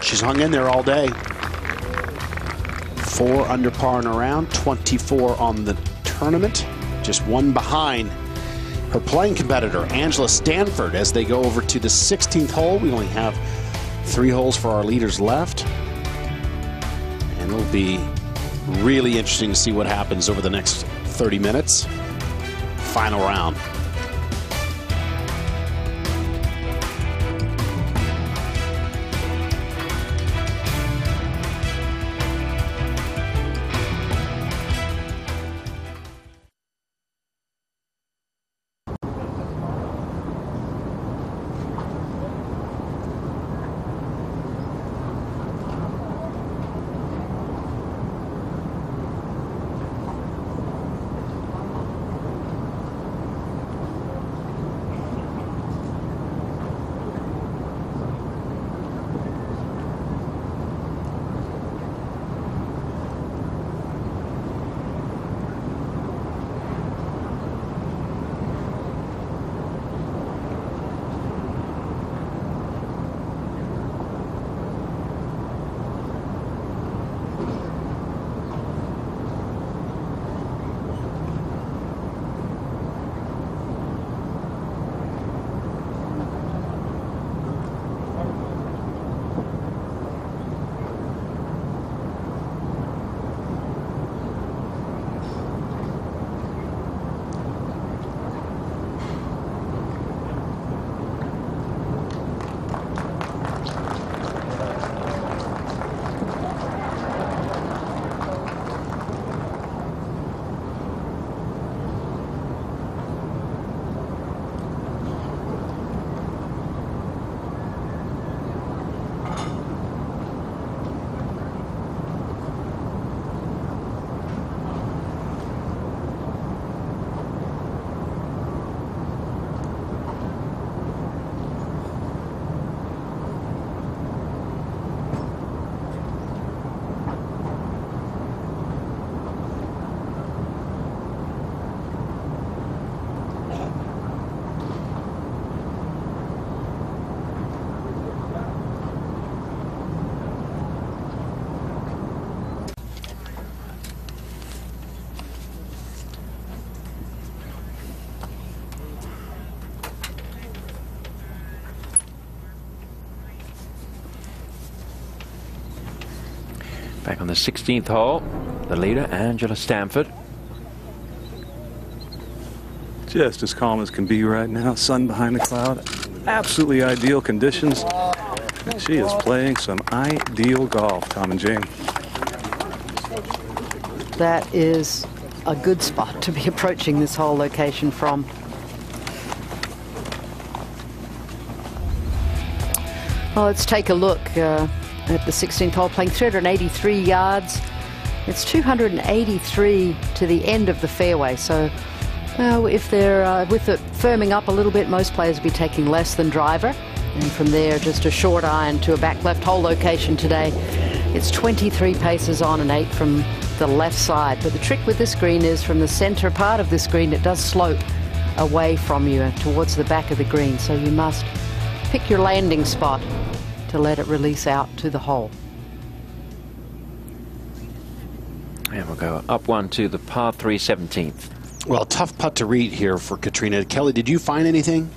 Speaker 2: She's hung in there all day. 4 under par and around, 24 on the tournament. Just 1 behind her playing competitor, Angela Stanford, as they go over to the 16th hole. We only have 3 holes for our leaders left. And it'll be really interesting to see what happens over the next 30 minutes. Final round.
Speaker 3: Back on the 16th hole, the leader, Angela Stanford.
Speaker 1: Just as calm as can be right now. Sun behind the cloud. Absolutely ideal conditions. And she is playing some ideal golf, Tom and Jane.
Speaker 4: That is a good spot to be approaching this hole location from. Well, let's take a look at the 16th hole, playing 383 yards. It's 283 to the end of the fairway, so If they're with it firming up a little bit, most players will be taking less than driver. And from there, just a short iron to a back left hole location today. It's 23 paces on and 8 from the left side. But the trick with this green is from the center part of this green, it does slope away from you towards the back of the green. So you must pick your landing spot to let it release out to the hole.
Speaker 3: And we'll go up one to the par 3 17th.
Speaker 2: Well, tough putt to read here for Katrina. Kelly, did you find anything?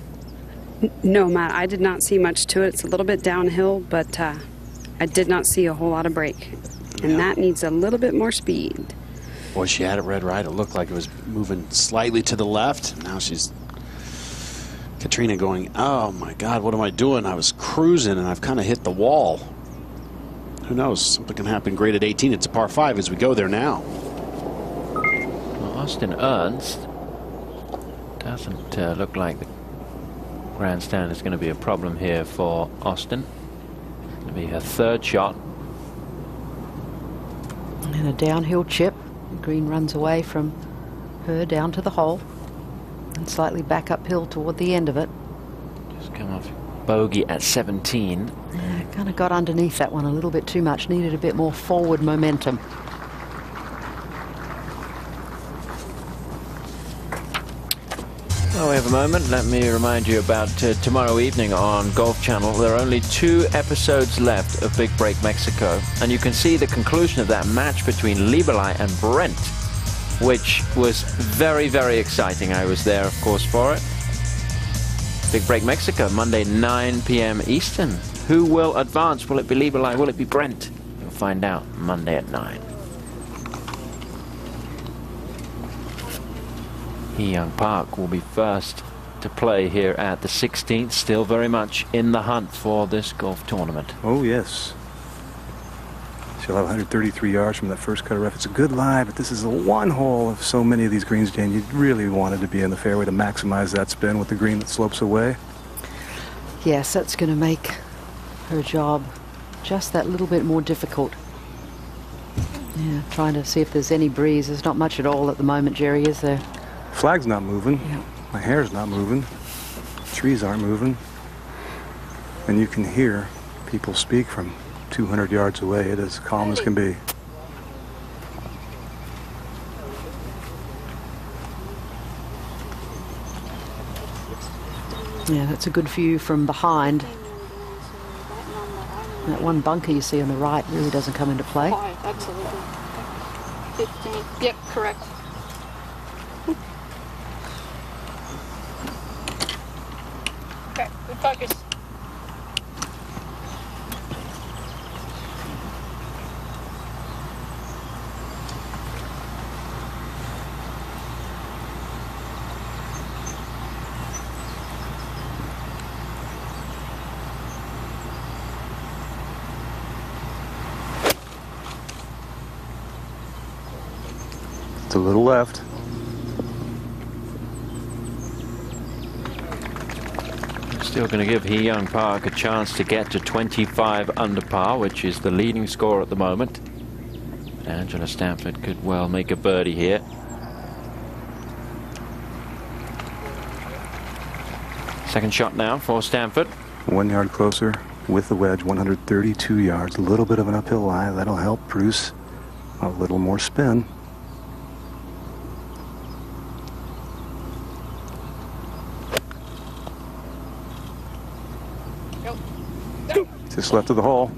Speaker 5: No, Matt, I did not see much to it. It's a little bit downhill, but I did not see a whole lot of break. And that needs a little bit more speed.
Speaker 2: Boy, she had it read right. It looked like it was moving slightly to the left. Now she's, Katrina going, oh my God, what am I doing? I was cruising and I've kind of hit the wall. Who knows? Something can happen great at 18. It's a par 5 as we go there now.
Speaker 3: Austin Ernst doesn't look like the grandstand is going to be a problem here for Austin. It's going to be her third shot.
Speaker 4: And a downhill chip. The green runs away from her down to the hole and slightly back uphill toward the end of it.
Speaker 3: Just come off bogey at 17.
Speaker 4: Yeah, kind of got underneath that one a little bit too much. Needed a bit more forward momentum.
Speaker 3: Well, we have a moment. Let me remind you about tomorrow evening on Golf Channel. There are only 2 episodes left of Big Break Mexico, and you can see the conclusion of that match between Lieberlei and Brent, which was very, very exciting. I was there, of course, for it. Big Break Mexico, Monday, 9 p.m. Eastern. Who will advance? Will it be Lieberlei? Will it be Brent? You'll find out Monday at 9. Hee Young Park will be first to play here at the 16th, still very much in the hunt for this golf tournament.
Speaker 1: Oh, yes. She'll have 133 yards from that first cutter rough. It's a good lie, but this is the one hole of so many of these greens, Jane. You really wanted to be in the fairway to maximize that spin with the green that slopes away.
Speaker 4: Yes, that's going to make her job just that little bit more difficult. Yeah, trying to see if there's any breeze. There's not much at all at the moment, Jerry, is there?
Speaker 1: Flag's not moving.
Speaker 4: Yeah.
Speaker 1: My hair's not moving. Trees aren't moving. And you can hear people speak from 200 yards away. It is calm as can be.
Speaker 4: Yeah, that's a good view from behind. That one bunker you see on the right really doesn't come into play.
Speaker 8: 5, absolutely. 15. Yep, correct. Okay, good focus.
Speaker 1: To the left.
Speaker 3: Still going to give Hee Young Park a chance to get to 25 under par, which is the leading score at the moment. Angela Stanford could well make a birdie here. Second shot now for Stanford.
Speaker 1: 1 yard closer with the wedge, 132 yards. A little bit of an uphill lie. That'll help produce a little more spin. Just left of the hole.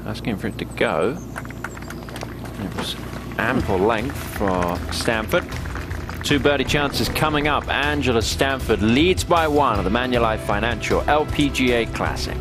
Speaker 3: Asking for it to go. It was ample length for Stanford. 2 birdie chances coming up. Angela Stanford leads by 1 at the Manulife Financial LPGA Classic.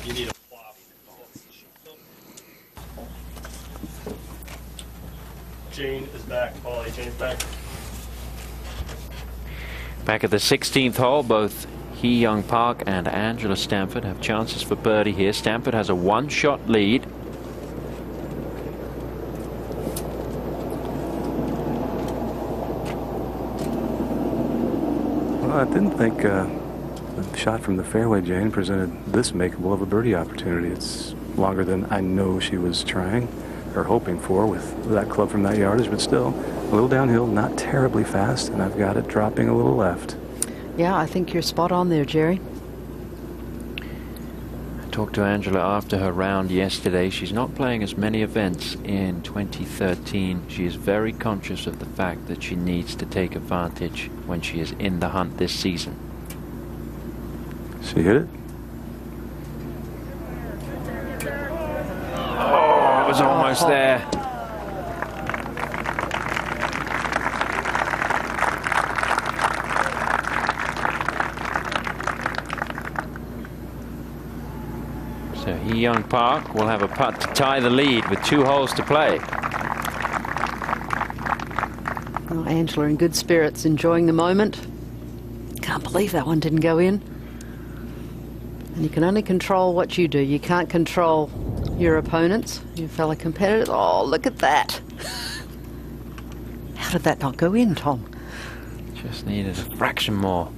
Speaker 11: You need a flop. Jane is back. Ollie, Jane's back.
Speaker 3: Back at the 16th hole, both Hee Young Park and Angela Stanford have chances for birdie here. Stanford has a one-shot lead.
Speaker 1: Well, I didn't think the shot from the fairway, Jane, presented this makeable of a birdie opportunity. It's longer than I know she was trying or hoping for with that club from that yardage, but still a little downhill, not terribly fast, and I've got it dropping a little left.
Speaker 4: Yeah, I think you're spot on there, Jerry.
Speaker 3: I talked to Angela after her round yesterday. She's not playing as many events in 2013. She is very conscious of the fact that she needs to take advantage when she is in the hunt this season.
Speaker 1: She hit it?
Speaker 3: Oh, it was almost there. So Hee Young Park will have a putt to tie the lead with 2 holes to play.
Speaker 4: Oh, Angela in good spirits, enjoying the moment. Can't believe that one didn't go in. And you can only control what you do. You can't control your opponents, your fellow competitors. Oh, look at that. How did that not go in, Tom?
Speaker 3: Just needed a fraction more.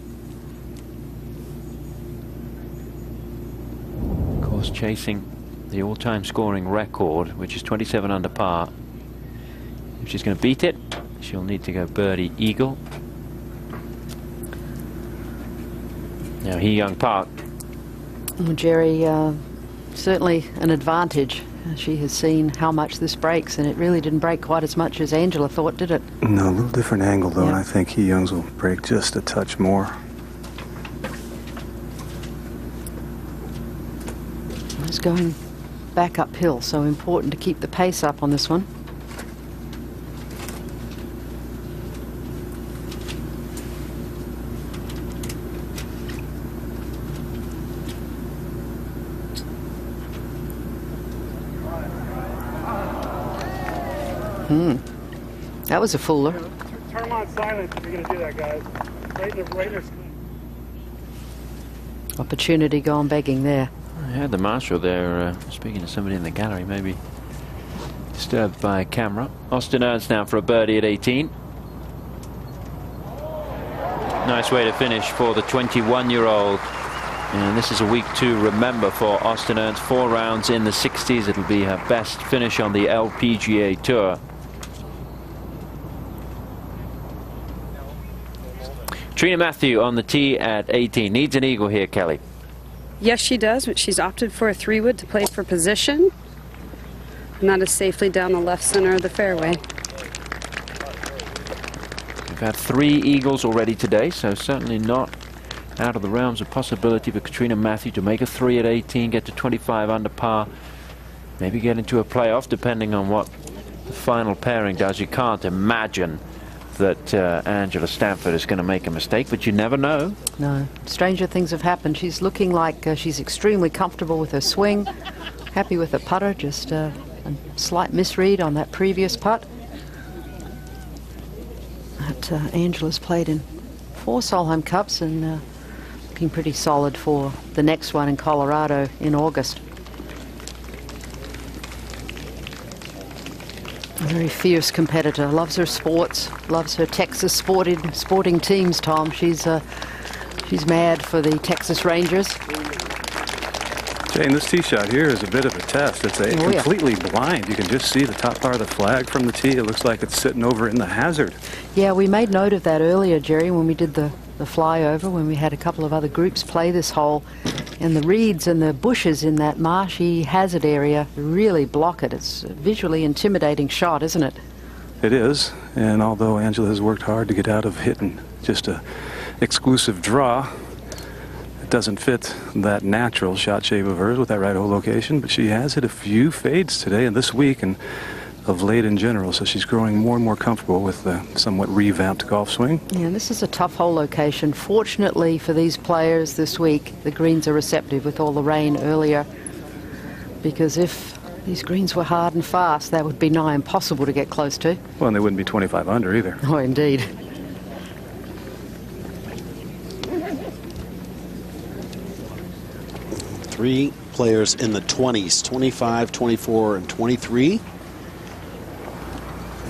Speaker 3: Of course, chasing the all-time scoring record, which is 27 under par. If she's going to beat it, she'll need to go birdie eagle. Now Hee Young Park.
Speaker 4: Well, Jerry, certainly an advantage. She has seen how much this breaks, and it really didn't break quite as much as Angela thought, did it?
Speaker 1: No, a little different angle, though,
Speaker 4: Yeah.
Speaker 1: and I think Hee Young's will break just a touch more.
Speaker 4: It's going back uphill, so important to keep the pace up on this one. That was a fooler.
Speaker 7: Turn them on silent if you're going to do that, guys. Right in their screen.
Speaker 4: Opportunity gone begging there.
Speaker 3: I heard the marshal there speaking to somebody in the gallery, maybe disturbed by a camera. Austin Ernst now for a birdie at 18. Nice way to finish for the 21-year-old. And this is a week to remember for Austin Ernst. 4 rounds in the 60s. It'll be her best finish on the LPGA Tour. Trina Matthew on the tee at 18. Needs an eagle here, Kelly.
Speaker 5: Yes, she does, but she's opted for a 3-wood to play for position. And that is safely down the left center of the fairway.
Speaker 3: We've had 3 eagles already today, so certainly not out of the realms of possibility for Katrina Matthew to make a 3 at 18, get to 25 under par, maybe get into a playoff depending on what the final pairing does. You can't imagine that Angela Stanford is going to make a mistake, but you never know.
Speaker 4: No, stranger things have happened. She's looking like she's extremely comfortable with her swing, happy with the putter, just a slight misread on that previous putt. But Angela's played in 4 Solheim Cups and looking pretty solid for the next one in Colorado in August. A very fierce competitor, loves her sports, loves her Texas sporting teams, Tom. She's mad for the Texas Rangers.
Speaker 1: Jane, this tee shot here is a bit of a test. It's completely blind. You can just see the top part of the flag from the tee. It looks like it's sitting over in the hazard.
Speaker 4: Yeah, we made note of that earlier, Jerry, when we did the flyover, when we had a couple of other groups play this hole. And the reeds and the bushes in that marshy hazard area really block it. It's a visually intimidating shot, isn't it?
Speaker 1: It is. And although Angela has worked hard to get out of hitting just a exclusive draw, it doesn't fit that natural shot shape of hers with that right hole location. But she has hit a few fades today and this week, and of late in general, so she's growing more and more comfortable with the somewhat revamped golf swing.
Speaker 4: Yeah, this is a tough hole location. Fortunately for these players this week, the greens are receptive with all the rain earlier, because if these greens were hard and fast, that would be nigh impossible to get close to.
Speaker 1: Well, and they wouldn't be 25 under either.
Speaker 4: Oh, indeed.
Speaker 2: Three players in the 20s, 25, 24, and 23.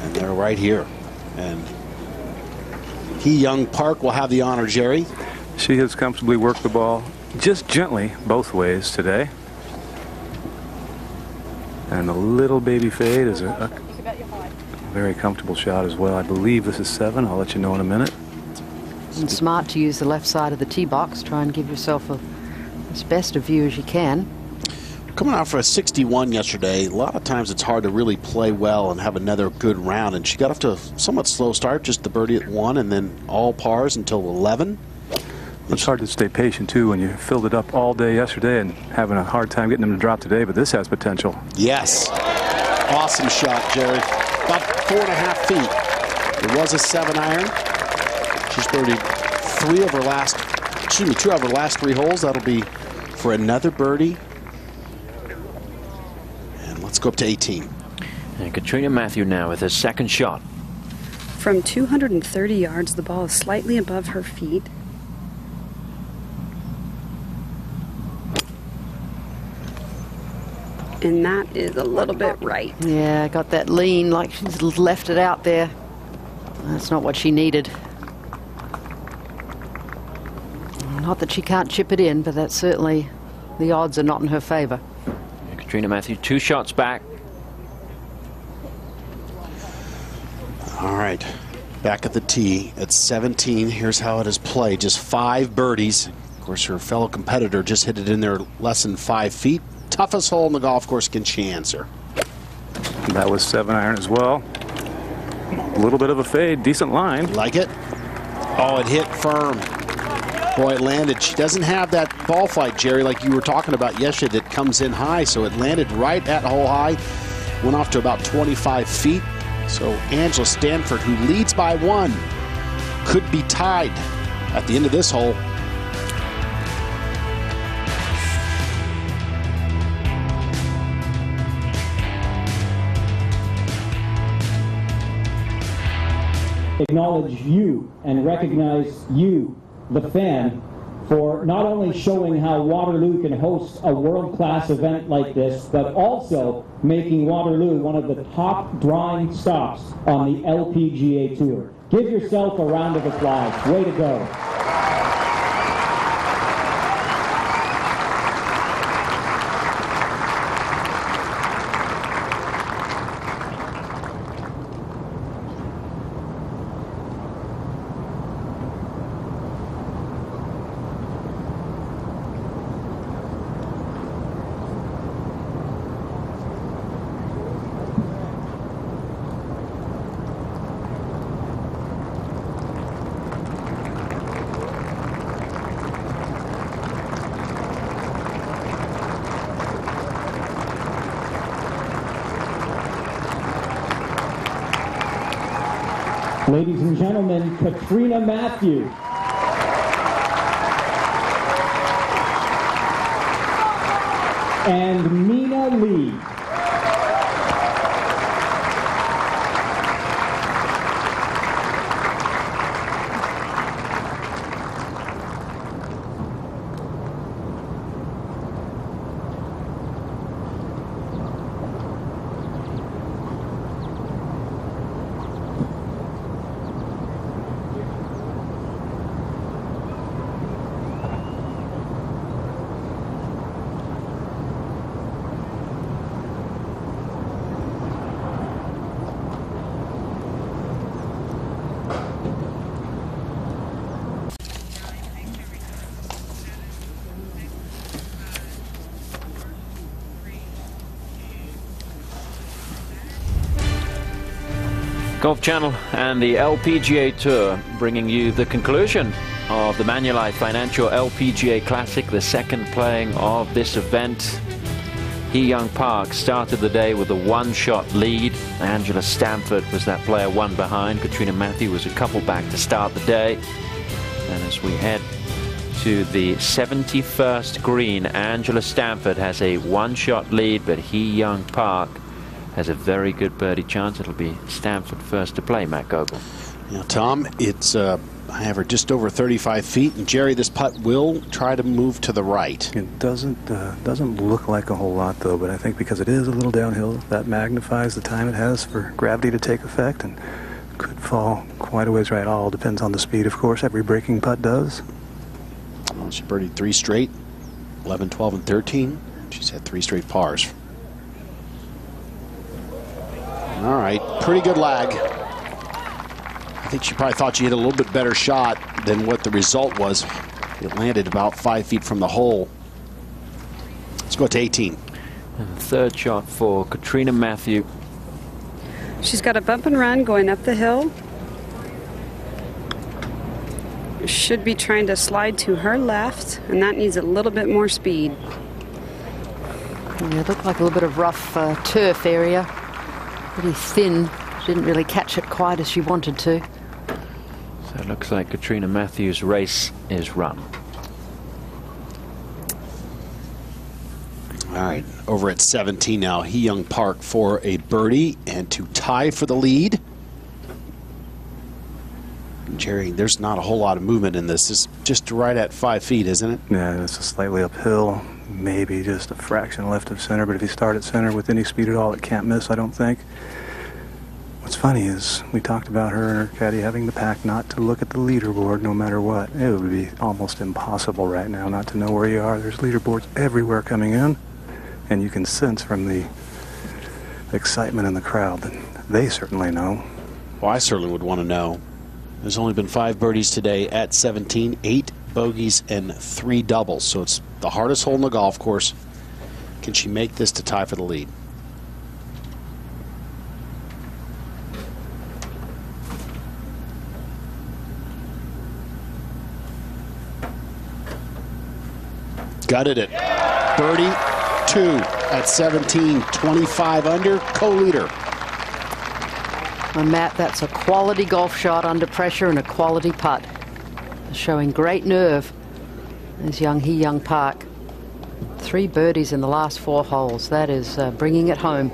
Speaker 2: And they're right here. And Young Park will have the honor, Jerry.
Speaker 1: She has comfortably worked the ball just gently both ways today. And the little baby fade is a very comfortable shot as well. I believe this is 7. I'll let you know in a minute.
Speaker 4: And smart to use the left side of the tee box. Try and give yourself as best a view as you can.
Speaker 2: Coming out for a 61 yesterday, a lot of times it's hard to really play well and have another good round. And she got off to a somewhat slow start, just the birdie at 1 and then all pars until 11.
Speaker 1: It's hard to stay patient, too, when you filled it up all day yesterday and having a hard time getting them to drop today, but this has potential.
Speaker 2: Yes. Awesome shot, Jerry. About 4.5 feet. It was a 7-iron. She's birdied 2 of her last 3 holes. That'll be for another birdie. And let's go up to 18.
Speaker 3: And Katrina Matthew now with her second shot.
Speaker 5: From 230 yards, the ball is slightly above her feet. And that is a little bit right.
Speaker 4: Yeah, got that lean, like she's left it out there. That's not what she needed. Not that she can't chip it in, but that's certainly, the odds are not in her favor.
Speaker 3: Katrina Matthew 2 shots back.
Speaker 2: All right, back at the tee at 17. Here's how it is played. Just 5 birdies. Of course, her fellow competitor just hit it in there less than 5 feet. Toughest hole in the golf course. Can she answer?
Speaker 1: That was 7-iron as well. A little bit of a fade, decent line.
Speaker 2: Like it? Oh, it hit firm. Boy, it landed. She doesn't have that ball flight, Jerry, like you were talking about yesterday, that comes in high. So it landed right at hole high. Went off to about 25 feet. So Angela Stanford, who leads by 1, could be tied at the end of this hole.
Speaker 10: Acknowledge you and recognize you, the fan, for not only showing how Waterloo can host a world-class event like this, but also making Waterloo one of the top drawing stops on the LPGA Tour. Give yourself a round of applause. Way to go. Ladies and gentlemen, Katrina Matthew. And Mina Lee.
Speaker 3: Golf Channel and the LPGA Tour bringing you the conclusion of the Manulife Financial LPGA Classic, the second playing of this event. Hee Young Park started the day with a one-shot lead. Angela Stanford was that player one behind. Katrina Matthew was a couple back to start the day. And as we head to the 71st green, Angela Stanford has a one-shot lead, but Hee Young Park has a very good birdie chance. It'll be Stanford first to play, Matt Gogol.
Speaker 2: Yeah, Tom, it's I have her just over 35 feet, and Jerry, this putt will try to move to the right.
Speaker 1: It doesn't look like a whole lot, though, but I think because it is a little downhill, that magnifies the time it has for gravity to take effect, and could fall quite a ways right. All depends on the speed, of course. Every breaking putt does.
Speaker 2: Well, she birdied 3 straight, 11, 12, and 13. She's had 3 straight pars. All right, pretty good lag. I think she probably thought she had a little bit better shot than what the result was. It landed about 5 feet from the hole. Let's go to 18.
Speaker 3: And the third shot for Katrina Matthew.
Speaker 5: She's got a bump and run going up the hill. Should be trying to slide to her left, and that needs a little bit more speed.
Speaker 4: Yeah, it looked like a little bit of rough turf area. Pretty thin. She didn't really catch it quite as she wanted to.
Speaker 3: So it looks like Katrina Matthews' race is run.
Speaker 2: All right, over at 17 now. Hee Young Park for a birdie and to tie for the lead. Jerry, there's not a whole lot of movement in this. It's just right at 5 feet, isn't it?
Speaker 1: Yeah, it's slightly uphill, maybe just a fraction left of center, but if you start at center with any speed at all, it can't miss, I don't think. What's funny is we talked about her and her caddy having the pack not to look at the leaderboard no matter what. It would be almost impossible right now not to know where you are. There's leaderboards everywhere coming in, and you can sense from the excitement in the crowd that they certainly know.
Speaker 2: Well, I certainly would want to know. There's only been 5 birdies today at 17, 8 bogeys and 3 doubles. So it's the hardest hole in the golf course. Can she make this to tie for the lead? Gutted it. Birdie 2 at 17, 25 under, co-leader.
Speaker 4: Well, Matt, that's a quality golf shot under pressure and a quality putt. Showing great nerve is young Hee Young Park. 3 birdies in the last 4 holes. That is bringing it home.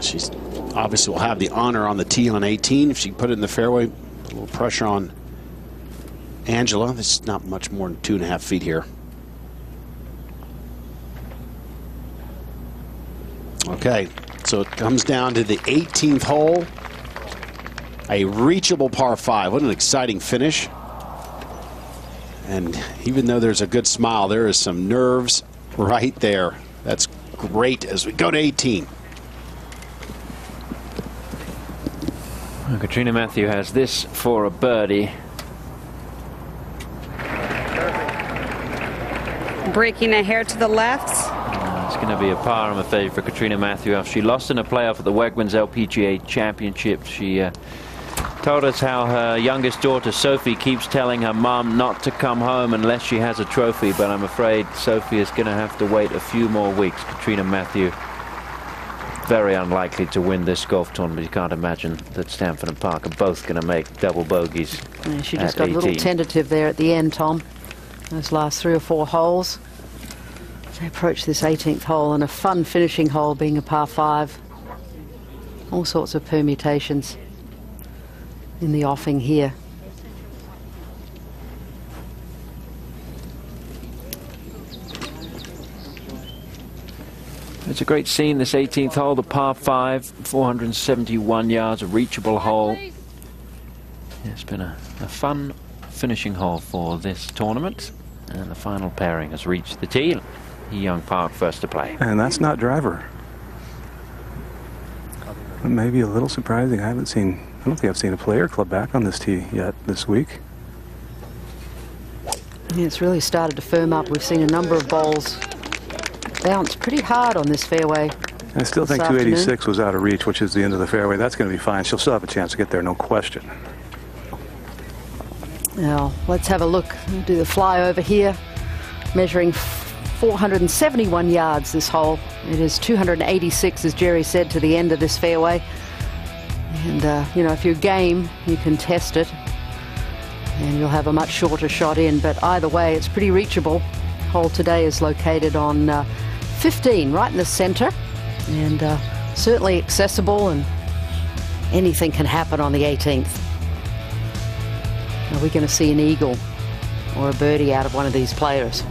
Speaker 2: She's obviously will have the honor on the tee on 18. If she put it in the fairway, put a little pressure on Angela. This is not much more than 2.5 feet here. Okay, so it comes down to the 18th hole. A reachable par 5. What an exciting finish. And even though there's a good smile, there is some nerves right there. That's great as we go to 18.
Speaker 3: Well, Katrina Matthew has this for a birdie.
Speaker 5: Breaking a hair to the left.
Speaker 3: It's going to be a par, I'm afraid, for Katrina Matthew. After she lost in a playoff at the Wegmans LPGA Championship, she told us how her youngest daughter, Sophie, keeps telling her mom not to come home unless she has a trophy. But I'm afraid Sophie is going to have to wait a few more weeks. Katrina Matthew, very unlikely to win this golf tournament. You can't imagine that Stanford and Park are both going to make double bogeys.
Speaker 4: Yeah, she just got a little tentative there at the end, Tom. Those last 3 or 4 holes. They approach this 18th hole, and a fun finishing hole being a par 5. All sorts of permutations in the offing here.
Speaker 3: It's a great scene, this 18th hole, the par 5, 471 yards, a reachable hole. It's been a fun finishing hole for this tournament, and the final pairing has reached the tee. Hee Young Park first to play.
Speaker 1: And that's not driver. Maybe a little surprising. I don't think I've seen a player club back on this tee yet this week.
Speaker 4: Yeah, it's really started to firm up. We've seen a number of balls bounce pretty hard on this fairway.
Speaker 1: I still think 286 was out of reach, which is the end of the fairway. That's going to be fine. She'll still have a chance to get there, no question.
Speaker 4: Now, let's have a look. We'll do the flyover here, measuring 471 yards this hole. It is 286, as Jerry said, to the end of this fairway. And, you know, if you're game, you can test it. And you'll have a much shorter shot in. But either way, it's pretty reachable. Hole today is located on 15, right in the centre. And certainly accessible, and anything can happen on the 18th. Are we going to see an eagle or a birdie out of one of these players?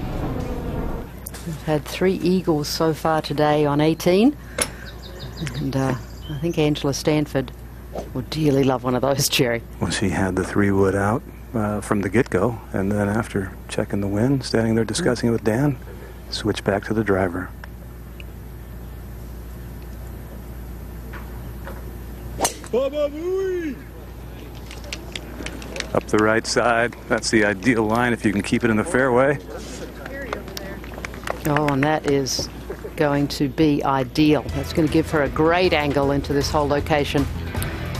Speaker 4: We've had 3 eagles so far today on 18. And I think Angela Stanford would dearly love one of those, Jerry.
Speaker 1: Well, she had the 3-wood out from the get-go, and then after checking the wind, standing there discussing it with Dan, switched back to the driver. Up the right side. That's the ideal line if you can keep it in the fairway.
Speaker 4: Oh, and that is going to be ideal. That's going to give her a great angle into this whole location.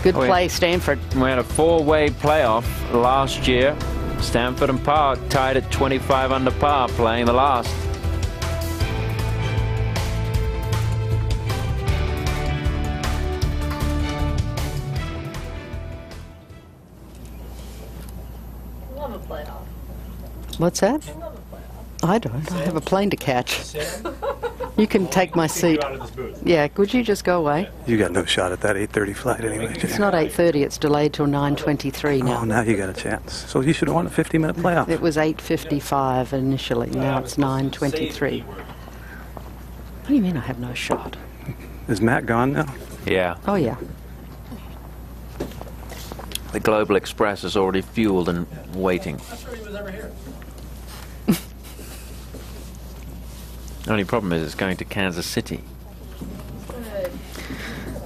Speaker 4: Good play, Stanford.
Speaker 3: We had a 4-way playoff last year. Stanford and Park tied at 25 under par, playing the last.
Speaker 8: Love a playoff.
Speaker 4: What's that? I don't. I have a plane to catch. You can take my seat. Yeah, would you just go away?
Speaker 1: You got no shot at that 8:30 flight anyway.
Speaker 4: It's not 8:30. It's delayed till 9:23 now.
Speaker 1: Oh, now you got a chance. So you should have won a 50-minute playoff.
Speaker 4: It was 8:55 initially. Now it's 9:23. What do you mean I have no shot?
Speaker 1: Is Matt gone now?
Speaker 3: Yeah.
Speaker 4: Oh, yeah.
Speaker 3: The Global Express is already fueled and waiting. The only problem is it's going to Kansas City.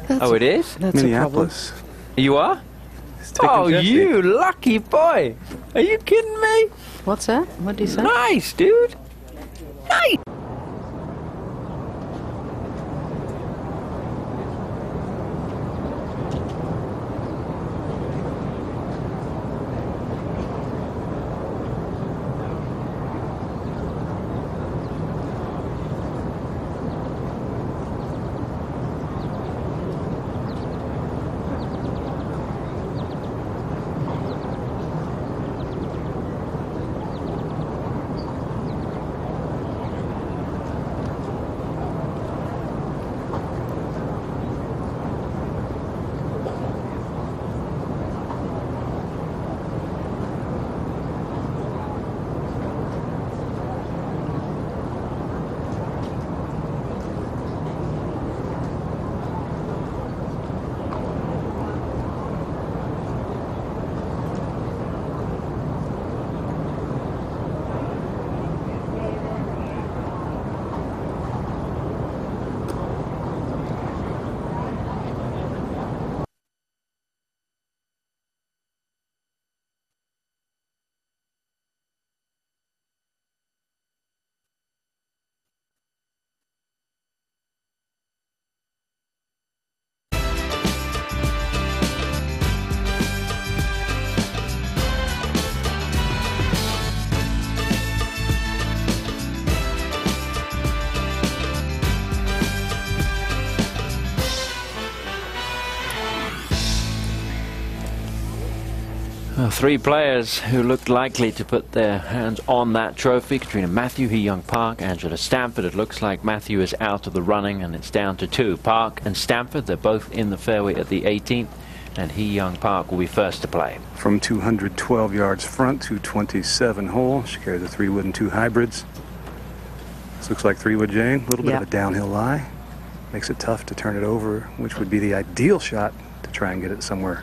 Speaker 3: Oh, it is?
Speaker 4: That's
Speaker 1: Minneapolis.
Speaker 3: You are? Oh, you lucky boy. Are you kidding me?
Speaker 4: What's that? What did you say?
Speaker 3: Nice, dude. Nice. Three players who looked likely to put their hands on that trophy. Katrina Matthew, Hee Young Park, Angela Stanford. It looks like Matthew is out of the running and it's down to 2. Park and Stanford, they're both in the fairway at the 18th. And Hee Young Park will be first to play.
Speaker 1: From 212 yards front to 27 hole. She carries a 3-wood and 2 hybrids. This looks like 3-wood, Jane. A little bit of a downhill lie. Makes it tough to turn it over, which would be the ideal shot to try and get it somewhere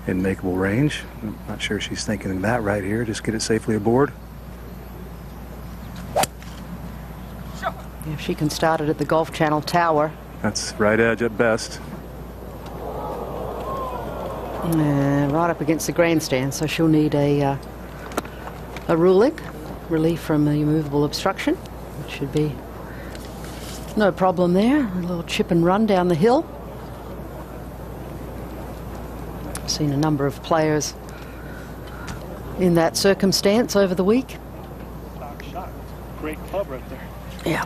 Speaker 1: in makeable range. I'm not sure she's thinking that right here. Just get it safely aboard.
Speaker 4: If she can start it at the Golf Channel Tower.
Speaker 1: That's right edge at best.
Speaker 4: Right up against the grandstand, so she'll need a ruling, relief from the immovable obstruction, which should be no problem there. A little chip and run down the hill. I've seen a number of players in that circumstance over the week.
Speaker 11: Stock shot. Great club right there.
Speaker 4: Yeah.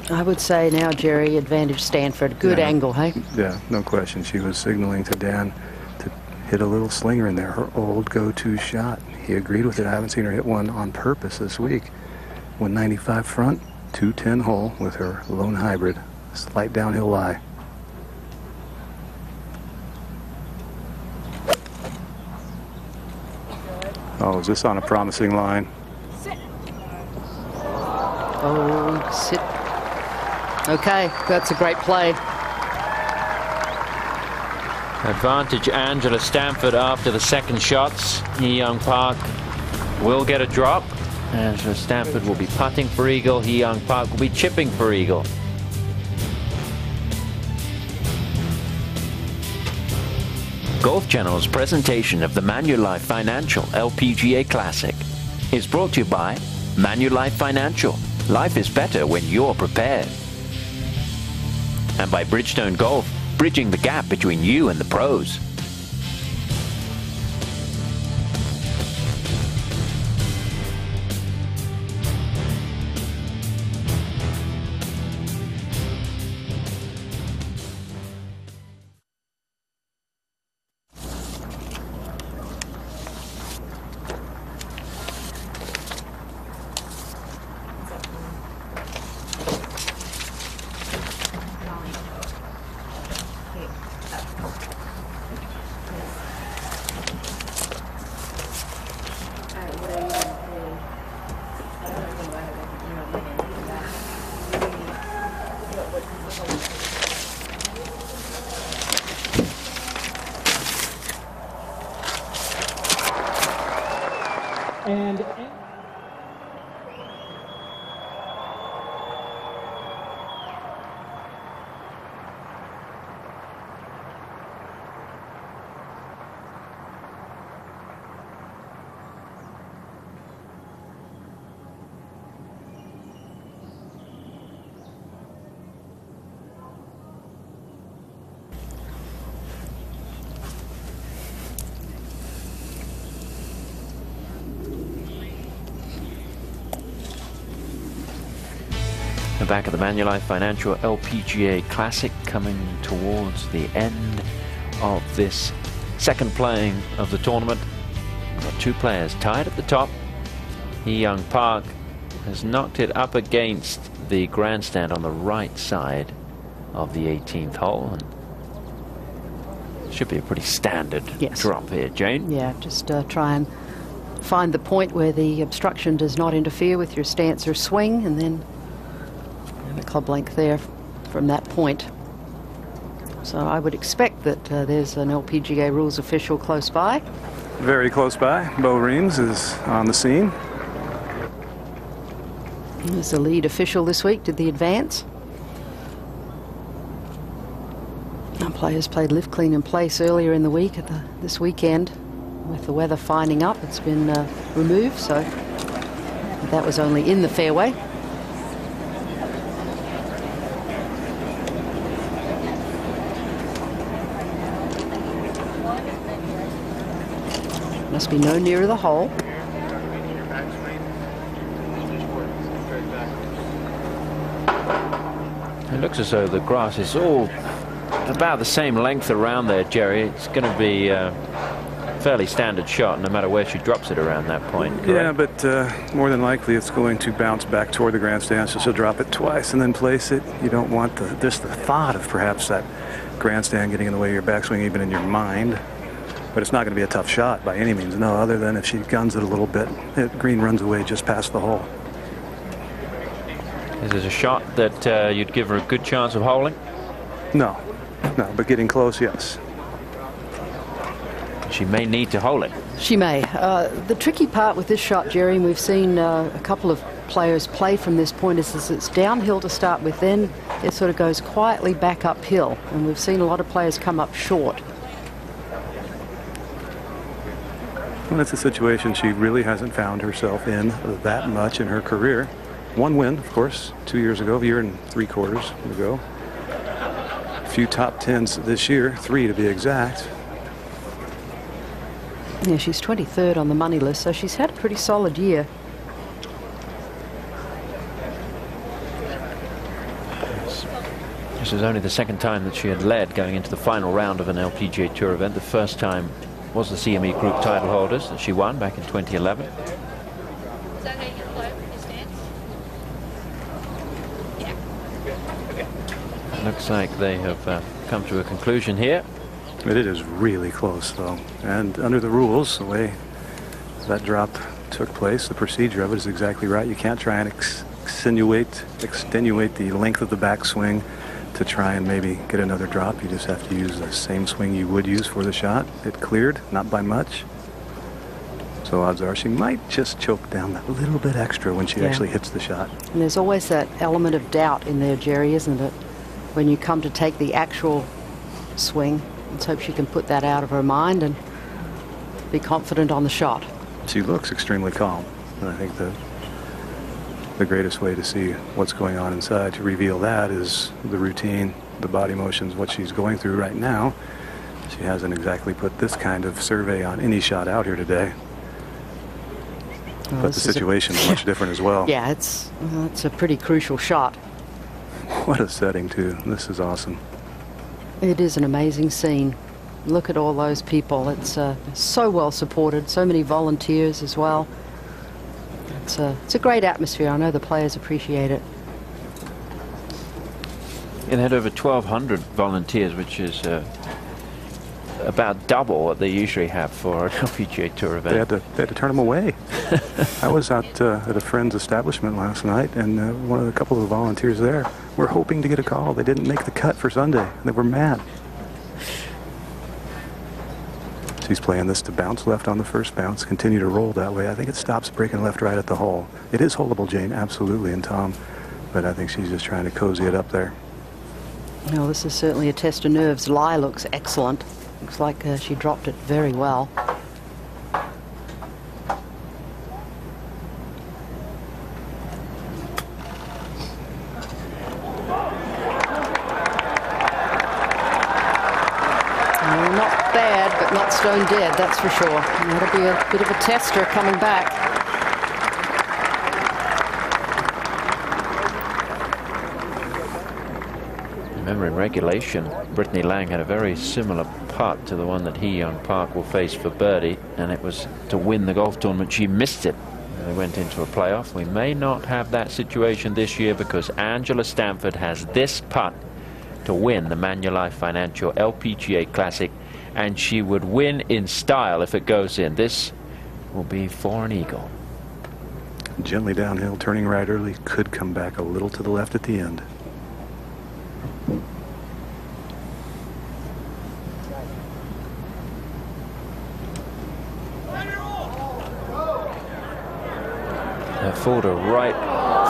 Speaker 4: I would say now, Jerry, advantage Stanford. Good angle, hey?
Speaker 1: Yeah, no question. She was signaling to Dan to hit a little slinger in there, her old go-to shot. He agreed with it. I haven't seen her hit one on purpose this week. 195 front, 210 hole with her lone hybrid. Slight downhill lie. Oh, is this on a promising line?
Speaker 4: Oh, sit. Okay, that's a great play.
Speaker 3: Advantage Angela Stanford after the second shots. Hee Young Park will get a drop. Angela Stanford will be putting for eagle. Hee Young Park will be chipping for eagle. Golf Channel's presentation of the Manulife Financial LPGA Classic is brought to you by Manulife Financial. Life is better when you're prepared. And by Bridgestone Golf, bridging the gap between you and the pros.
Speaker 10: And
Speaker 3: The back of the Manulife Financial LPGA Classic coming towards the end of this second playing of the tournament. We've got two players tied at the top. Hee Young Park has knocked it up against the grandstand on the right side of the 18th hole. And should be a pretty standard drop here, Jane.
Speaker 4: Yeah, just try and find the point where the obstruction does not interfere with your stance or swing, and then the club length there from that point. So I would expect that there's an LPGA rules official close by.
Speaker 1: Very close by. Bo Reams is on the scene.
Speaker 4: He was the lead official this week, did the advance. Our players played lift clean in place earlier in the week at this weekend. With the weather fining up, it's been removed, so that was only in the fairway. Must be no nearer the hole.
Speaker 3: It looks as though the grass is all about the same length around there, Jerry. It's going to be a fairly standard shot no matter where she drops it around that point. Correct?
Speaker 1: Yeah, but more than likely it's going to bounce back toward the grandstand, so she'll drop it twice and then place it. You don't want just the thought of perhaps that grandstand getting in the way of your backswing even in your mind. But it's not going to be a tough shot by any means, no, other than if she guns it a little bit, green runs away just past the hole.
Speaker 3: Is it a shot that you'd give her a good chance of holing?
Speaker 1: No, but getting close, yes.
Speaker 3: She may need to hole it.
Speaker 4: She may. The tricky part with this shot, Jerry, and we've seen a couple of players play from this point, is it's downhill to start with, then it sort of goes quietly back uphill, and we've seen a lot of players come up short.
Speaker 1: Well, that's a situation she really hasn't found herself in that much in her career. One win, of course, 2 years ago, a year and 3/4 ago. A few top tens this year, 3 to be exact.
Speaker 4: Yeah, she's 23rd on the money list, so she's had a pretty solid year.
Speaker 3: This is only the second time that she had led going into the final round of an LPGA Tour event. The first time was the CME Group title holders that she won back in 2011. Looks like they have come to a conclusion here.
Speaker 1: But it is really close, though. And under the rules, the way that drop took place, the procedure of it is exactly right. You can't try and extenuate the length of the backswing to try and maybe get another drop. You just have to use the same swing you would use for the shot. It cleared, not by much. So odds are she might just choke down that little bit extra when she actually hits the shot.
Speaker 4: And there's always that element of doubt in there, Jerry, isn't it? When you come to take the actual swing, let's hope she can put that out of her mind and be confident on the shot.
Speaker 1: She looks extremely calm. And I think the greatest way to see what's going on inside, to reveal that, is the routine, the body motions, what she's going through right now. She hasn't exactly put this kind of survey on any shot out here today. But the situation is much different as well.
Speaker 4: Yeah, it's a pretty crucial shot.
Speaker 1: What a setting, too. This is awesome.
Speaker 4: It is an amazing scene. Look at all those people. It's so well supported. So many volunteers as well. It's a great atmosphere. I know the players appreciate it.
Speaker 3: It had over 1,200 volunteers, which is about double what they usually have for an LPGA Tour event.
Speaker 1: They had to turn them away. I was out at a friend's establishment last night, and a couple of the volunteers there were hoping to get a call. They didn't make the cut for Sunday. They were mad. She's playing this to bounce left on the first bounce, continue to roll that way. I think it stops breaking left-right at the hole. It is holeable, Jane, absolutely, and Tom, but I think she's just trying to cozy it up there.
Speaker 4: No, this is certainly a test of nerves. Lie looks excellent. Looks like she dropped it very well. Not bad, but not stone dead, that's for sure. And that'll be a bit of a tester coming back.
Speaker 3: Remember, in regulation, Brittany Lang had a very similar putt to the one that Hee Young Park will face for birdie, and it was to win the golf tournament. She missed it. They went into a playoff. We may not have that situation this year because Angela Stanford has this putt to win the Manulife Financial LPGA Classic, and she would win in style if it goes in. This will be for an eagle.
Speaker 1: Gently downhill, turning right early, could come back a little to the left at the end.
Speaker 3: Full to right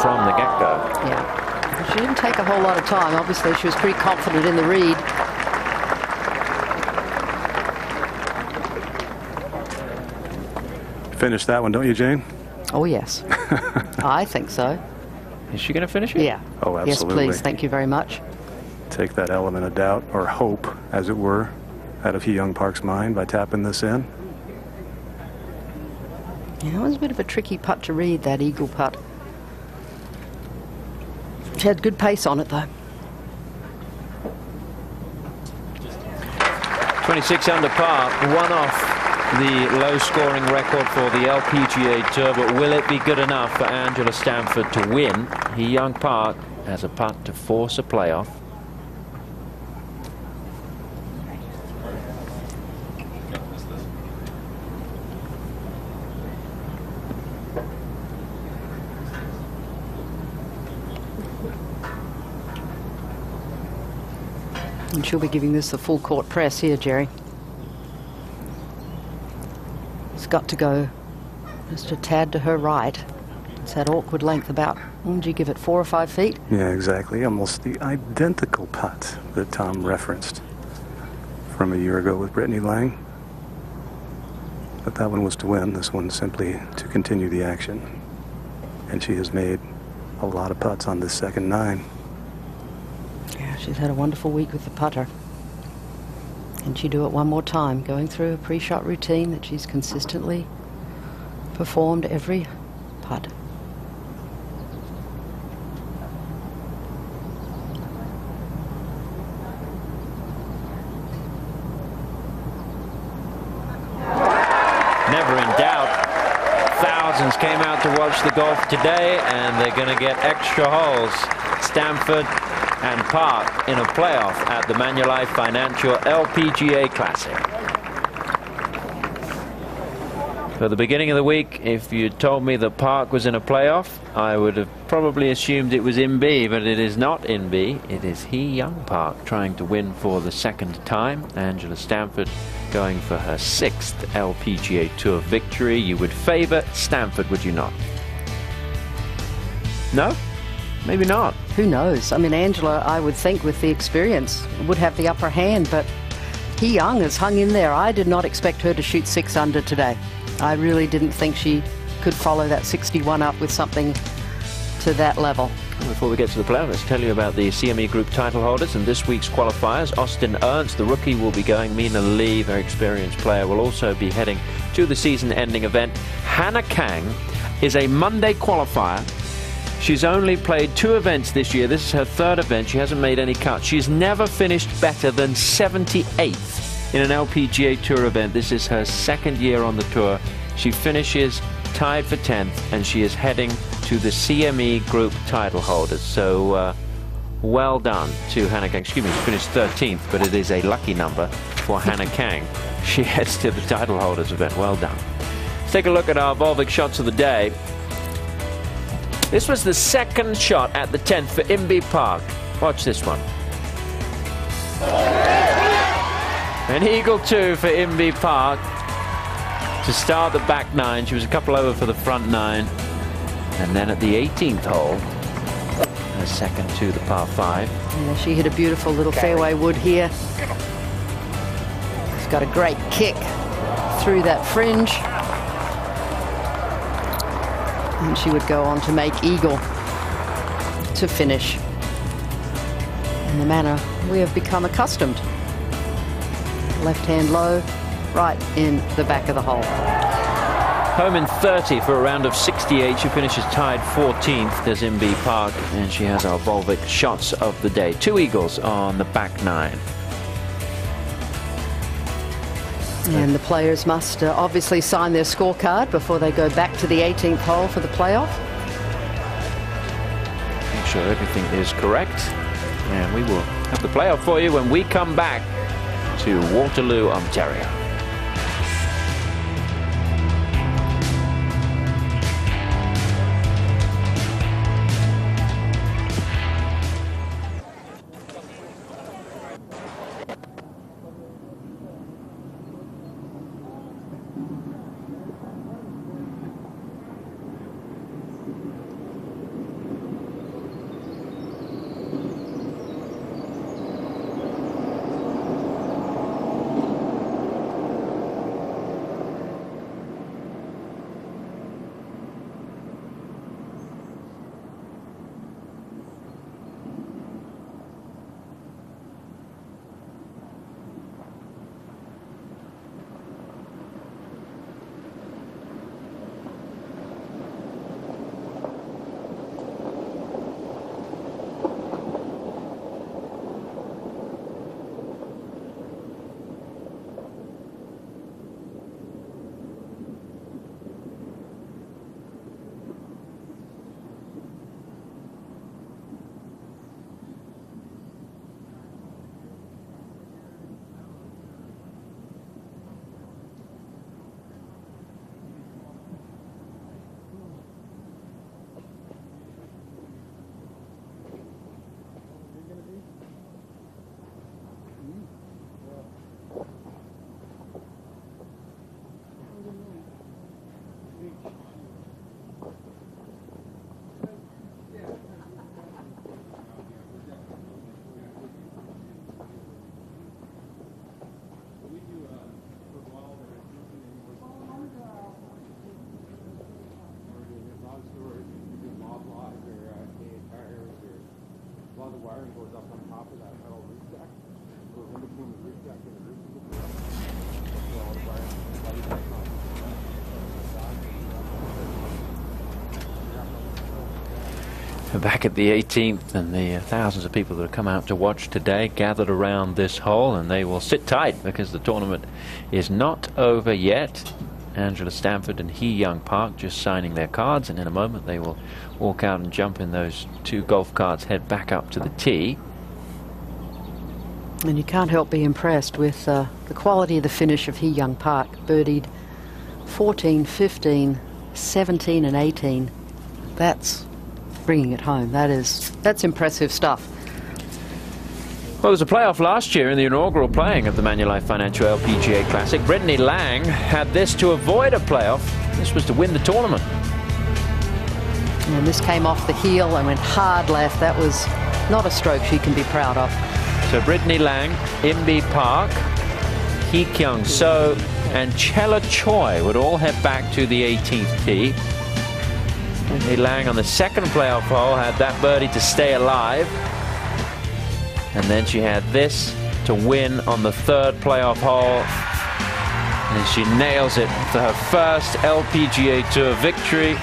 Speaker 3: from the get-go.
Speaker 4: Yeah, she didn't take a whole lot of time. Obviously, she was pretty confident in the read.
Speaker 1: Finish that one, don't you, Jane?
Speaker 4: Oh, yes. I think so.
Speaker 3: Is she going to finish it?
Speaker 4: Yeah.
Speaker 1: Oh, absolutely.
Speaker 4: Yes, please. Thank you very much.
Speaker 1: Take that element of doubt, or hope, as it were, out of Hee Young Park's mind by tapping this in.
Speaker 4: Yeah, it was a bit of a tricky putt to read, that eagle putt. She had good pace on it, though.
Speaker 3: 26 under par, one off the low-scoring record for the LPGA Tour, but will it be good enough for Angela Stanford to win? Hee Young Park has a putt to force a playoff.
Speaker 4: And she'll be giving this the full court press here, Jerry. It's got to go just a tad to her right. It's that awkward length about, would you give it 4 or 5 feet?
Speaker 1: Yeah, exactly. Almost the identical putt that Tom referenced from a year ago with Brittany Lang. But that one was to win. This one simply to continue the action. And she has made a lot of putts on this second 9.
Speaker 4: Yeah, she's had a wonderful week with the putter. Can she do it one more time, going through a pre-shot routine that she's consistently performed every putt?
Speaker 3: watch the golf today, and they're going to get extra holes. Stanford and Park in a playoff at the Manulife Financial LPGA Classic. For the beginning of the week, if you told me that Park was in a playoff, I would have probably assumed it was in B, but it is not in B. It is Hee Young Park trying to win for the second time. Angela Stanford going for her 6th LPGA Tour victory. You would favor Stanford, would you not? No? Maybe not.
Speaker 4: Who knows? I mean, Angela, I would think with the experience, would have the upper hand, but Hee Young has hung in there. I did not expect her to shoot 6 under today. I really didn't think she could follow that 61 up with something to that level.
Speaker 3: Before we get to the playoff, let's tell you about the CME Group title holders and this week's qualifiers. Austin Ernst, the rookie, will be going. Mina Lee, very experienced player, will also be heading to the season-ending event. Hannah Kang is a Monday qualifier. She's only played 2 events this year. This is her 3rd event. She hasn't made any cuts. She's never finished better than 78th in an LPGA Tour event. This is her 2nd year on the tour. She finishes tied for 10th, and she is heading to the CME Group title holders. So well done to Hannah Kang. Excuse me, she finished 13th, but it is a lucky number for Hannah Kang. She heads to the title holders event. Well done. Let's take a look at our Volvic shots of the day. This was the 2nd shot at the 10th for Inbee Park. Watch this one. An eagle 2 for Inbee Park to start the back 9. She was a couple over for the front 9. And then at the 18th hole, her 2nd to the par 5.
Speaker 4: Yeah, she hit a beautiful little fairway wood here. She's got a great kick through that fringe. And she would go on to make eagle to finish in the manner we have become accustomed. Left hand low, right in the back of the hole.
Speaker 3: Home in 30 for a round of 68. She finishes tied 14th as Inbee Park, and she has our Volvic shots of the day. 2 eagles on the back 9.
Speaker 4: And the players must obviously sign their scorecard before they go back to the 18th hole for the playoff.
Speaker 3: Make sure everything is correct. And we will have the playoff for you when we come back to Waterloo, Ontario. Back at the 18th, and the thousands of people that have come out to watch today gathered around this hole, and they will sit tight because the tournament is not over yet. Angela Stanford and Hee Young Park just signing their cards, and in a moment they will walk out and jump in those 2 golf carts, head back up to the tee.
Speaker 4: And you can't help be impressed with the quality of the finish of Hee Young Park. Birdied 14, 15, 17 and 18. That's bringing it home. That's impressive stuff.
Speaker 3: Well, there was a playoff last year in the inaugural playing of the Manulife Financial LPGA Classic. Brittany Lang had this to avoid a playoff. This was to win the tournament.
Speaker 4: And this came off the heel and went hard left. That was not a stroke she can be proud of.
Speaker 3: So Brittany Lang, Imbi Park, Hee Kyung So, and Chella Choi would all head back to the 18th tee. Brittany Lang on the second playoff hole had that birdie to stay alive. And then she had this to win on the third playoff hole. And she nails it for her first LPGA Tour victory.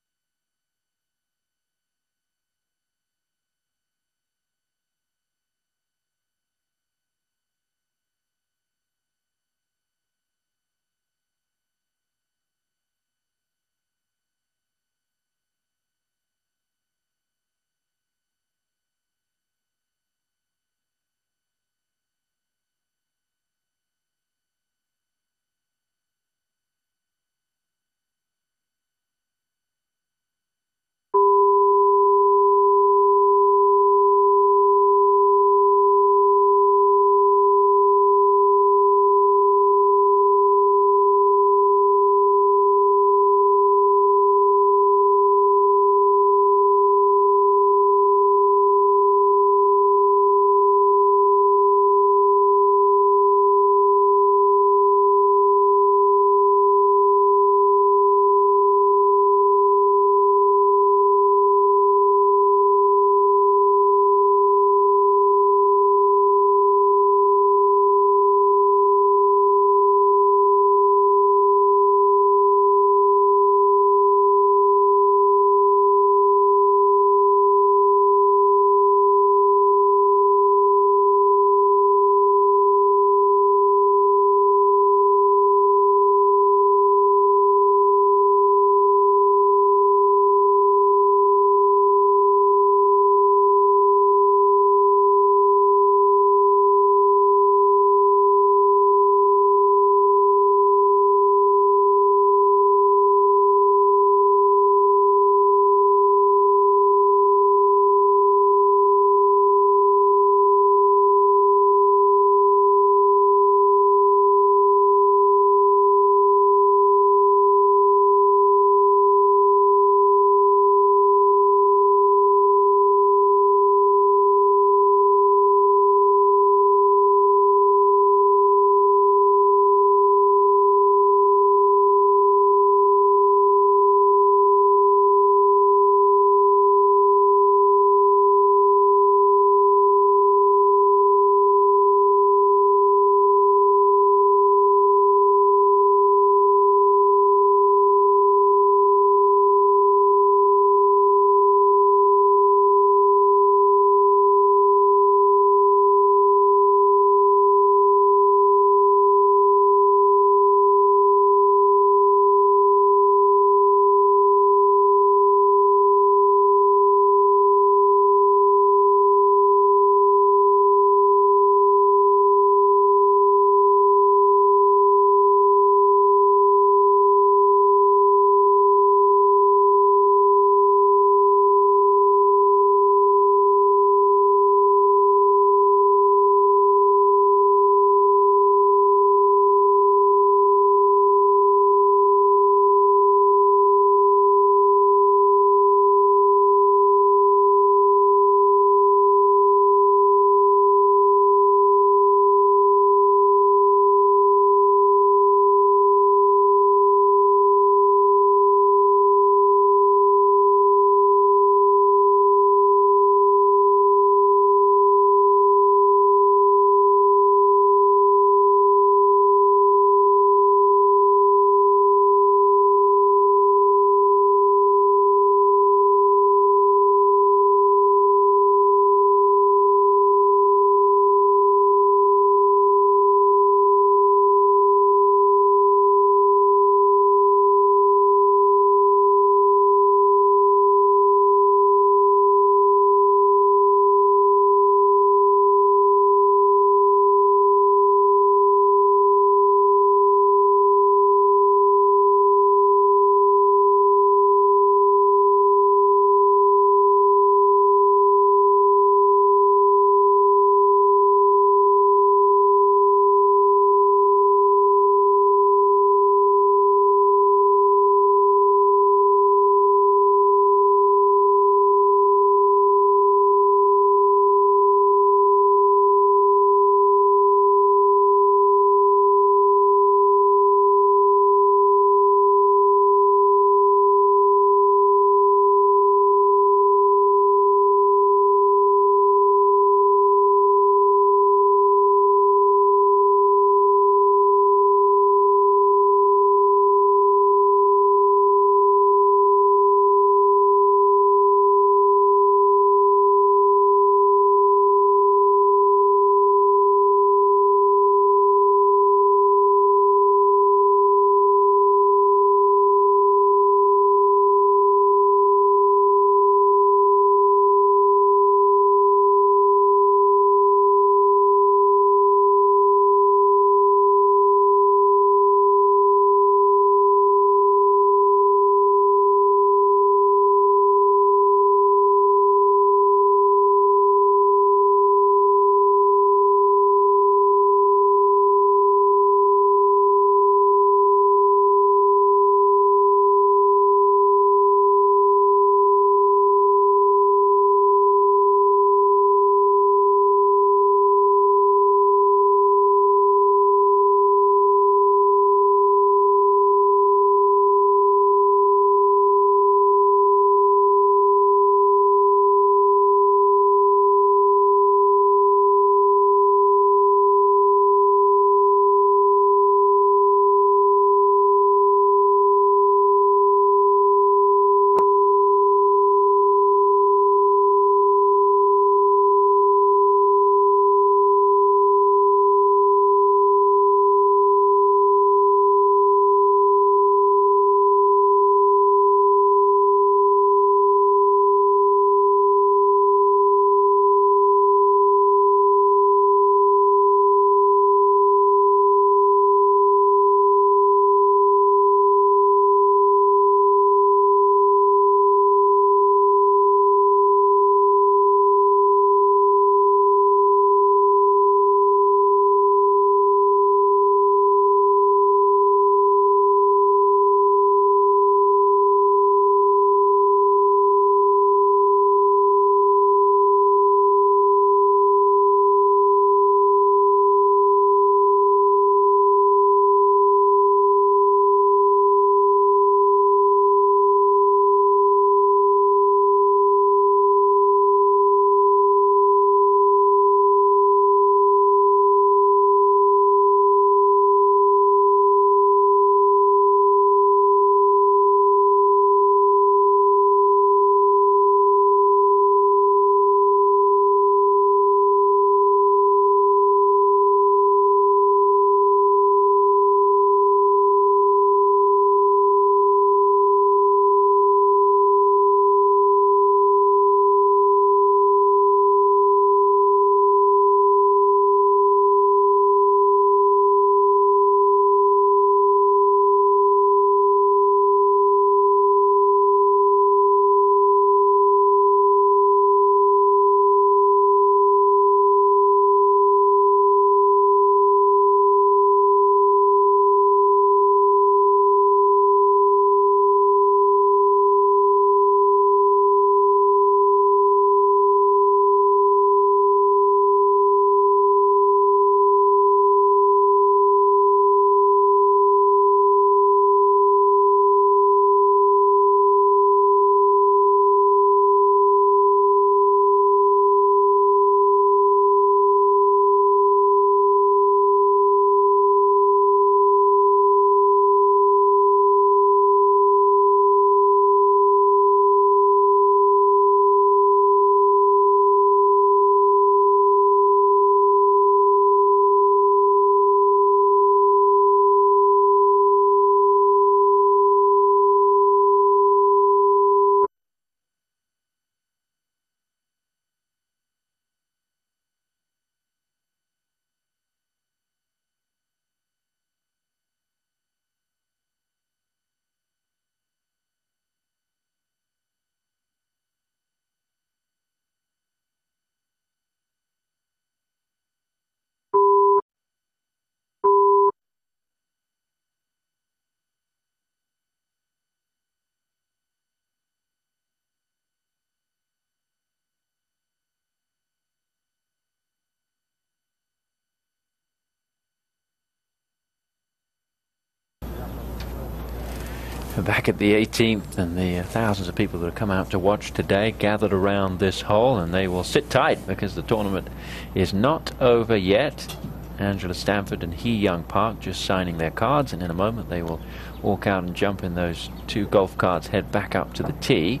Speaker 3: Back at the 18th, and the thousands of people that have come out to watch today gathered around this hole, and they will sit tight because the tournament is not over yet. Angela Stanford and Hee Young Park just signing their cards, and in a moment they will walk out and jump in those 2 golf carts, head back up to the tee.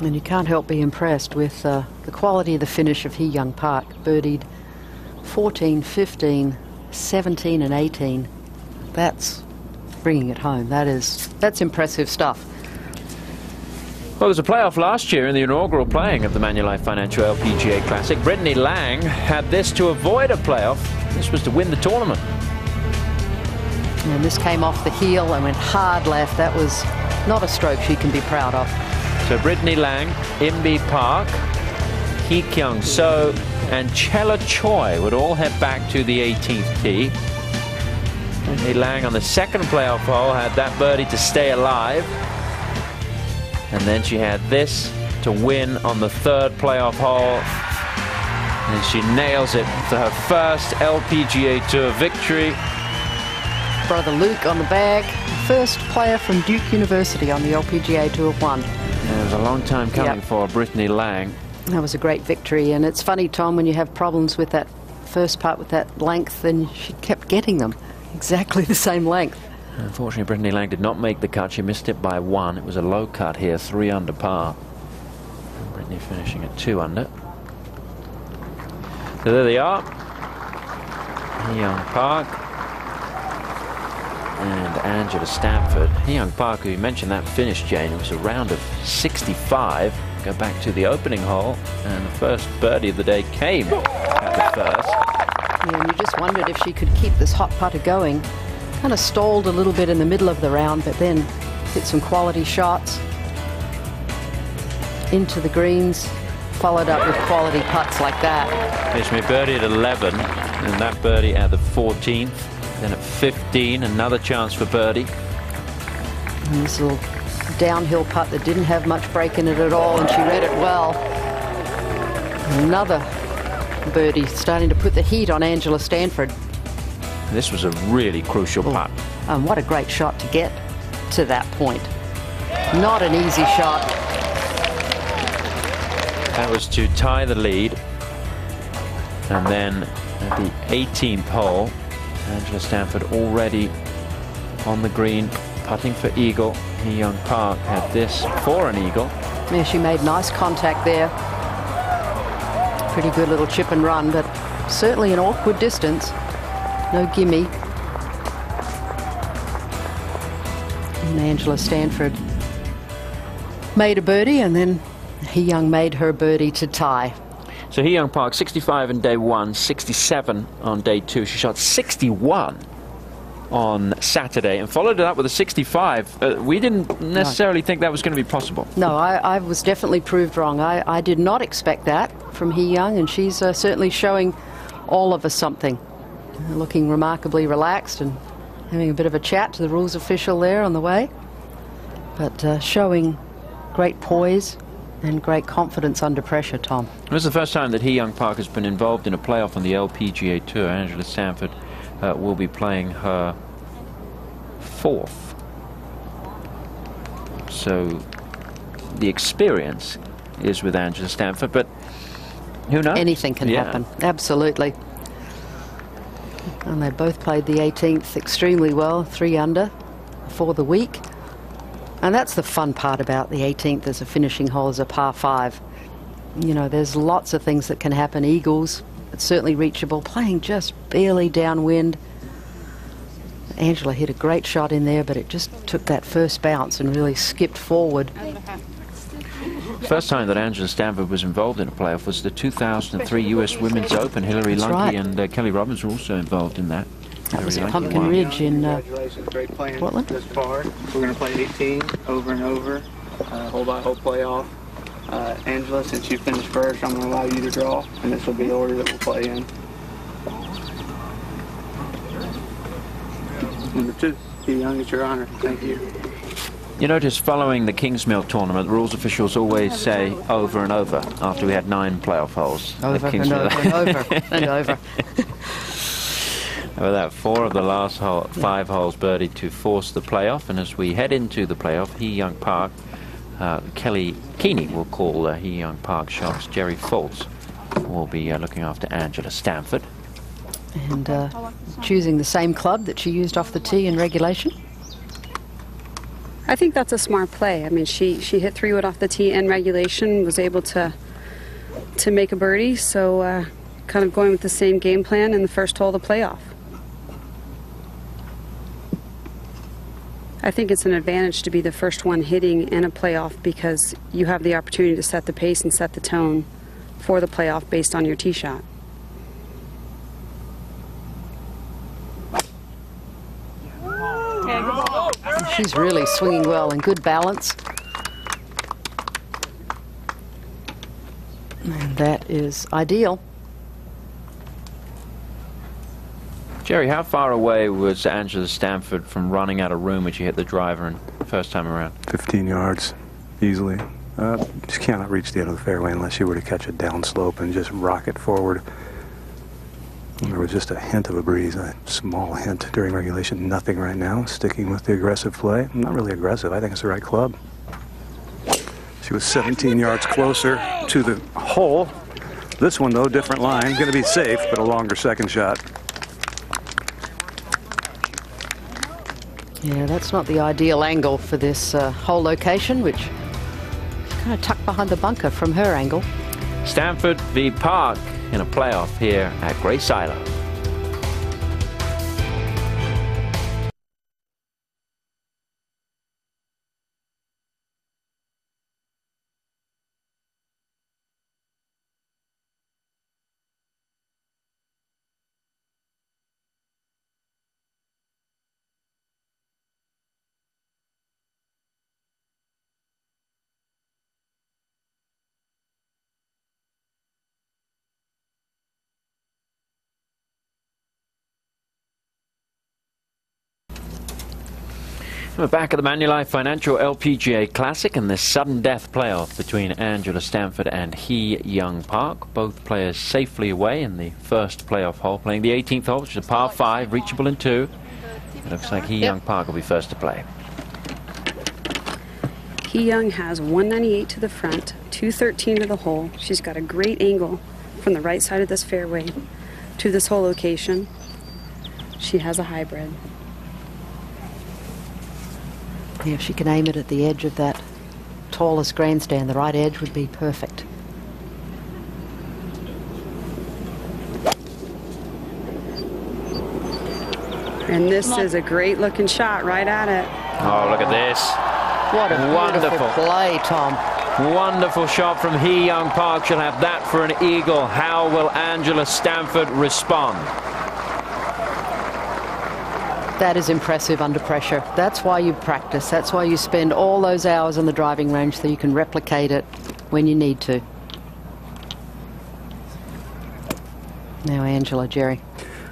Speaker 4: And you can't help be impressed with the quality of the finish of Hee Young Park. Birdied 14, 15, 17 and 18. That's bringing it home. That's impressive stuff.
Speaker 3: Well, there was a playoff last year in the inaugural playing of the Manulife Financial LPGA Classic. Brittany Lang had this to avoid a playoff. This was to win the tournament.
Speaker 4: And this came off the heel and went hard left. That was not a stroke she can be proud of.
Speaker 3: So Brittany Lang, Imbi Park, Hee Kyung So, and Chella Choi would all head back to the 18th tee. Brittany Lang on the second playoff hole had that birdie to stay alive. And then she had this to win on the third playoff hole. And she nails it for her first LPGA Tour victory.
Speaker 4: Brother Luke on the bag. First player from Duke University on the LPGA Tour won.
Speaker 3: It was a long time coming for Brittany Lang.
Speaker 4: That was a great victory. And it's funny, Tom, when you have problems with that first putt with that length, then she kept getting them. Exactly the same length.
Speaker 3: Unfortunately, Brittany Lang did not make the cut. She missed it by 1. It was a low cut here, 3 under par. And Brittany finishing at 2 under. So there they are. Hee Young Park and Angela Stanford. Hee Young Park, who you mentioned that finish, Jane, it was a round of 65. Go back to the opening hole, and the first birdie of the day came at the first.
Speaker 4: Yeah, and you just wondered if she could keep this hot putter going. Kind of stalled a little bit in the middle of the round, but then hit some quality shots into the greens, followed up with quality putts like that.
Speaker 3: Ishmael birdie at 11, and that birdie at the 14th. Then at 15, another chance for birdie.
Speaker 4: And this little downhill putt that didn't have much break in it at all, and she read it well. Another birdie starting to put the heat on Angela Stanford.
Speaker 3: This was a really crucial putt.
Speaker 4: And what a great shot to get to that point. Not an easy shot.
Speaker 3: That was to tie the lead. And then at the 18th hole, Angela Stanford already on the green, putting for eagle. Hee Young Park had this for an eagle.
Speaker 4: Yeah, she made nice contact there. Pretty good little chip and run, but certainly an awkward distance. No gimme. And Angela Stanford made a birdie, and then Hee Young made her birdie to tie.
Speaker 3: So Hee Young Park, 65 in day 1, 67 on day 2. She shot 61 on Saturday and followed it up with a 65. We didn't necessarily think that was going to be possible.
Speaker 4: No, I was definitely proved wrong. I did not expect that from Hee Young, and she's certainly showing all of us something. Looking remarkably relaxed and having a bit of a chat to the rules official there on the way, but showing great poise and great confidence under pressure, Tom.
Speaker 3: This is the first time that Hee Young Park has been involved in a playoff on the LPGA Tour. Angela Stanford will be playing her 4th. So the experience is with Angela Stanford, but who knows?
Speaker 4: Anything can happen, absolutely. And they both played the 18th extremely well, 3 under for the week. And that's the fun part about the 18th as a finishing hole, as a par 5. You know, there's lots of things that can happen. Eagles, it's certainly reachable. Playing just barely downwind. Angela hit a great shot in there, but it just took that first bounce and really skipped forward.
Speaker 3: First time that Angela Stanford was involved in a playoff was the 2003 US Women's Open. Hillary Lunke and Kelly Robbins were also involved in that.
Speaker 4: That was at Pumpkin Ridge in
Speaker 7: Congratulations, great playing
Speaker 4: Portland.
Speaker 7: this far. We're going to play 18 over and over, hole by hole playoff. Angela, since you finished first, I'm going to allow you to draw, and this will be the order that we'll play in. Number 2, Hee Young, it's your honor. Thank you.
Speaker 3: You notice following the Kingsmill tournament, the rules officials always say over and over after we had 9 playoff holes.
Speaker 4: Over and over and over and over.
Speaker 3: Over that 4 of the last 5 holes birdied to force the playoff. And as we head into the playoff, Hee Young Park, Kelly Keeney will call Hee Young Park shots. Jerry Foltz will be looking after Angela Stanford.
Speaker 4: And choosing the same club that she used off the tee in regulation.
Speaker 5: I think that's a smart play. I mean, she hit 3-wood off the tee in regulation, was able to make a birdie, so kind of going with the same game plan in the first hole of the playoff. I think it's an advantage to be the first one hitting in a playoff because you have the opportunity to set the pace and set the tone for the playoff based on your tee shot.
Speaker 4: She's really swinging well and good balance. And that is ideal.
Speaker 3: Jerry, how far away was Angela Stanford from running out of room when she hit the driver and first time around?
Speaker 1: 15 yards, easily. She cannot reach the end of the fairway unless she were to catch a downslope and just rocket forward. And there was just a hint of a breeze, a small hint during regulation. Nothing right now. Sticking with the aggressive play. Not really aggressive. I think it's the right club. She was 17 yards closer to the hole. This one, though, different line. Going to be safe, but a longer second shot.
Speaker 4: Yeah, that's not the ideal angle for this hole location, which is kind of tucked behind the bunker from her angle.
Speaker 3: Stanford v. Park in a playoff here at Grace Island. We're back at the Manulife Financial LPGA Classic and this sudden death playoff between Angela Stanford and Hee Young Park. Both players safely away in the first playoff hole, playing the 18th hole, which is a par 5, reachable in 2. It looks like Hee Young Park will be first to play.
Speaker 5: Hee Young has 198 to the front, 213 to the hole. She's got a great angle from the right side of this fairway to this hole location. She has a hybrid.
Speaker 4: Yeah, if she can aim it at the edge of that tallest grandstand, the right edge would be perfect.
Speaker 5: And this is a great looking shot right at it.
Speaker 3: Oh, look at this.
Speaker 4: What a wonderful play, Tom.
Speaker 3: Wonderful shot from Hee Young Park. She'll have that for an eagle. How will Angela Stanford respond?
Speaker 4: That is impressive under pressure. That's why you practice. That's why you spend all those hours on the driving range so you can replicate it when you need to. Now Angela, Jerry.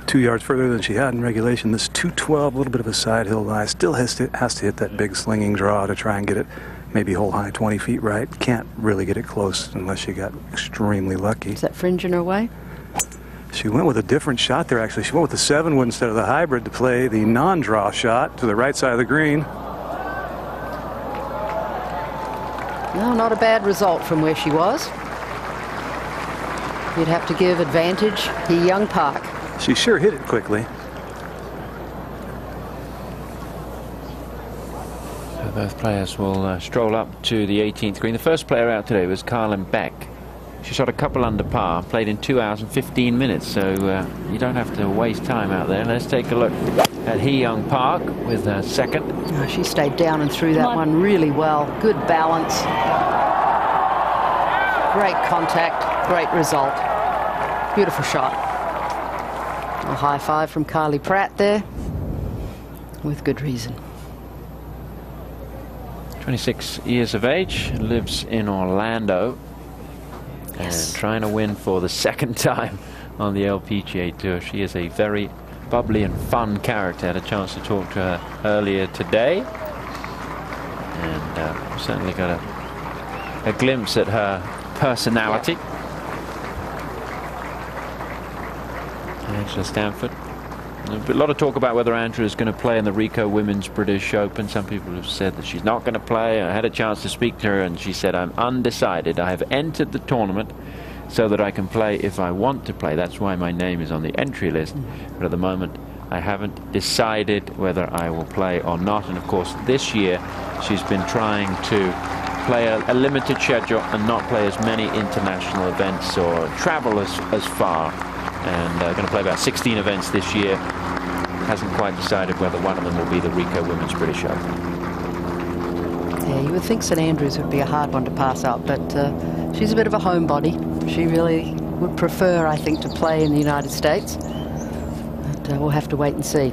Speaker 1: 2 yards further than she had in regulation. This 212, a little bit of a side hill lie. Still has to hit that big slinging draw to try and get it maybe hole high, 20 feet right. Can't really get it close unless she got extremely lucky.
Speaker 4: Is that fringe in her way?
Speaker 1: She went with a different shot there, actually. She went with the 7-wood instead of the hybrid to play the non-draw shot to the right side of the green.
Speaker 4: No, not a bad result from where she was. You'd have to give advantage Hee Young Park.
Speaker 1: She sure hit it quickly.
Speaker 3: So both players will stroll up to the 18th green. The first player out today was Carlin Beck. She shot a couple under par, played in 2 hours and 15 minutes, so you don't have to waste time out there. Let's take a look at Hee Young Park with her second.
Speaker 4: Oh, she stayed down and threw that one really well. Good balance. Great contact, great result. Beautiful shot. A high five from Carly Pratt there, with good reason.
Speaker 3: 26 years of age, lives in Orlando.
Speaker 4: Yes.
Speaker 3: And trying to win for the second time on the LPGA Tour. She is a very bubbly and fun character. Had a chance to talk to her earlier today. And certainly got a glimpse at her personality. Angela Stanford A lot of talk about whether Andrew is going to play in the Rico Women's British Open. Some people have said that she's not going to play. I had a chance to speak to her, and she said, I'm undecided. I have entered the tournament so that I can play if I want to play. That's why my name is on the entry list. But at the moment, I haven't decided whether I will play or not. And of course, this year, she's been trying to play a limited schedule and not play as many international events or travel as far. And going to play about 16 events this year. Hasn't quite decided whether one of them will be the Rico Women's British Open.
Speaker 4: Yeah, you would think St Andrews would be a hard one to pass up, but she's a bit of a homebody. She really would prefer, I think, to play in the United States. But we'll have to wait and see.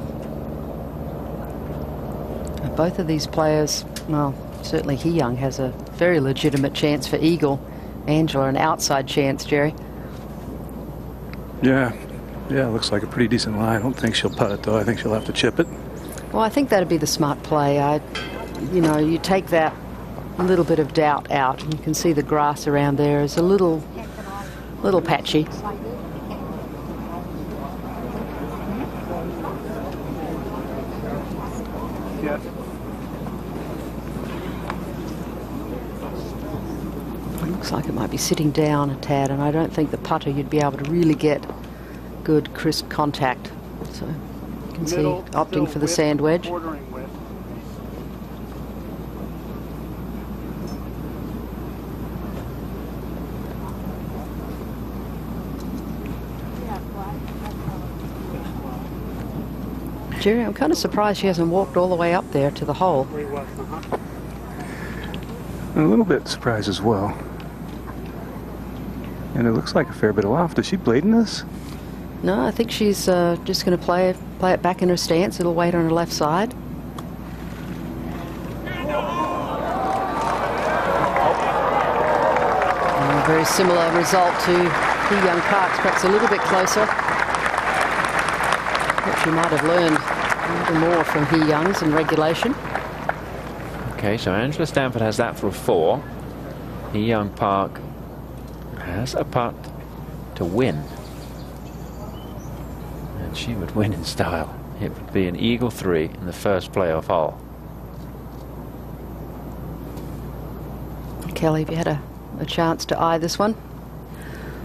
Speaker 4: Both of these players, well, certainly He Young has a very legitimate chance for eagle. Angela, an outside chance, Jerry.
Speaker 1: Yeah, looks like a pretty decent lie. I don't think she'll putt it, though. I think she'll have to chip it.
Speaker 4: Well, I think that'd be the smart play. You know, you take that little bit of doubt out, and you can see the grass around there is a little patchy.
Speaker 7: Yes.
Speaker 4: It looks like it might be sitting down a tad, and I don't think the putter you'd be able to really get good, crisp contact. So you can see opting for the sand wedge. Jerry, I'm kind of surprised she hasn't walked all the way up there to the hole.
Speaker 1: A little bit surprised as well. And it looks like a fair bit of loft. Is she blading this?
Speaker 4: No, I think she's just going to play it back in her stance. It'll wait on her left side. And a very similar result to He Young Park's, perhaps a little bit closer. But she might have learned a little more from He Young's in regulation.
Speaker 3: Okay, so Angela Stanford has that for a 4. He Young Park has a putt to win. And she would win in style. It would be an eagle 3 in the first playoff hole.
Speaker 4: Kelly, have you had a chance to eye this one?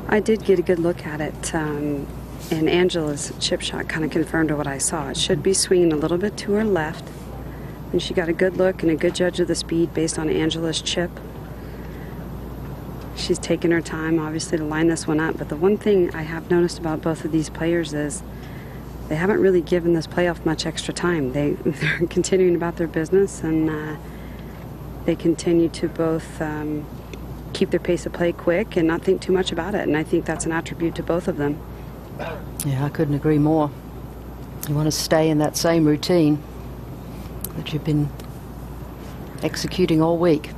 Speaker 5: I did get a good look at it, and Angela's chip shot kind of confirmed what I saw. It should be swinging a little bit to her left, and she got a good look and a good judge of the speed based on Angela's chip. She's taken her time, obviously, to line this one up, but the one thing I have noticed about both of these players is they haven't really given this playoff much extra time. They're continuing about their business, and they continue to both keep their pace of play quick and not think too much about it, and I think that's an attribute to both of them.
Speaker 4: Yeah, I couldn't agree more. You want to stay in that same routine that you've been executing all week.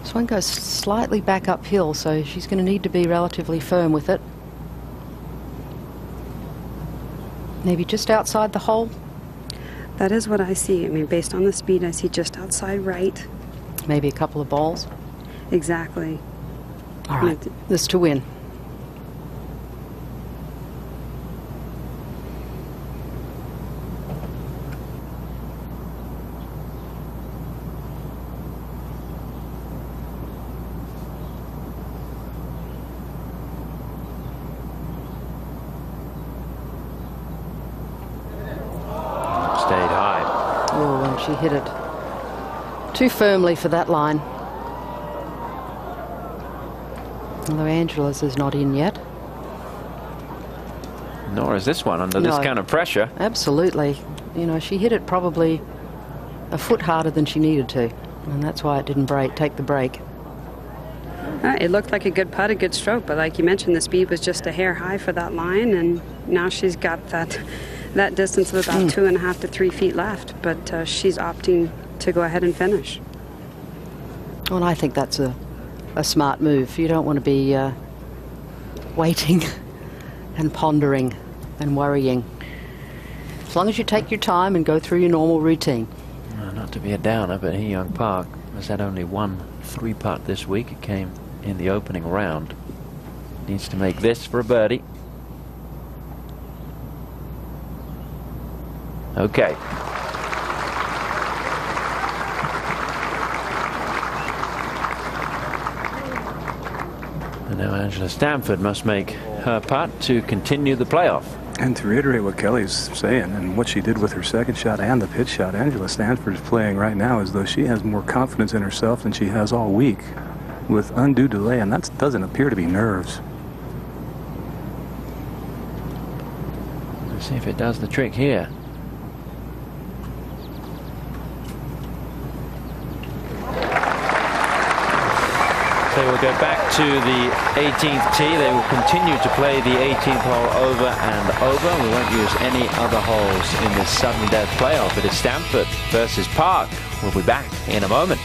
Speaker 4: This one goes slightly back uphill, so she's going to need to be relatively firm with it. Maybe just outside the hole?
Speaker 5: That is what I see. I mean, based on the speed, I see just outside right.
Speaker 4: Maybe a couple of balls?
Speaker 5: Exactly.
Speaker 4: All right, this to win. She hit it too firmly for that line. Although Angela's is not in yet.
Speaker 3: Nor is this one under this kind of pressure.
Speaker 4: Absolutely. You know, she hit it probably a foot harder than she needed to, and that's why it didn't take the break.
Speaker 5: It looked like a good putt, a good stroke, but like you mentioned, the speed was just a hair high for that line, and now she's got that distance of about 2.5 to 3 feet left, but she's opting to go ahead and finish.
Speaker 4: Well, I think that's a smart move. You don't want to be waiting and pondering and worrying. As long as you take your time and go through your normal routine.
Speaker 3: Not to be a downer, but He Young Park has had only one 3-putt this week. It came in the opening round. Needs to make this for a birdie. Okay. And now Angela Stanford must make her putt to continue the playoff.
Speaker 1: And to reiterate what Kelly's saying and what she did with her second shot and the pitch shot, Angela Stanford is playing right now as though she has more confidence in herself than she has all week, with undue delay, and that doesn't appear to be nerves.
Speaker 3: Let's see if it does the trick here. They will go back to the 18th tee. They will continue to play the 18th hole over and over. We won't use any other holes in this sudden death playoff. It is Stanford versus Park. We'll be back in a moment.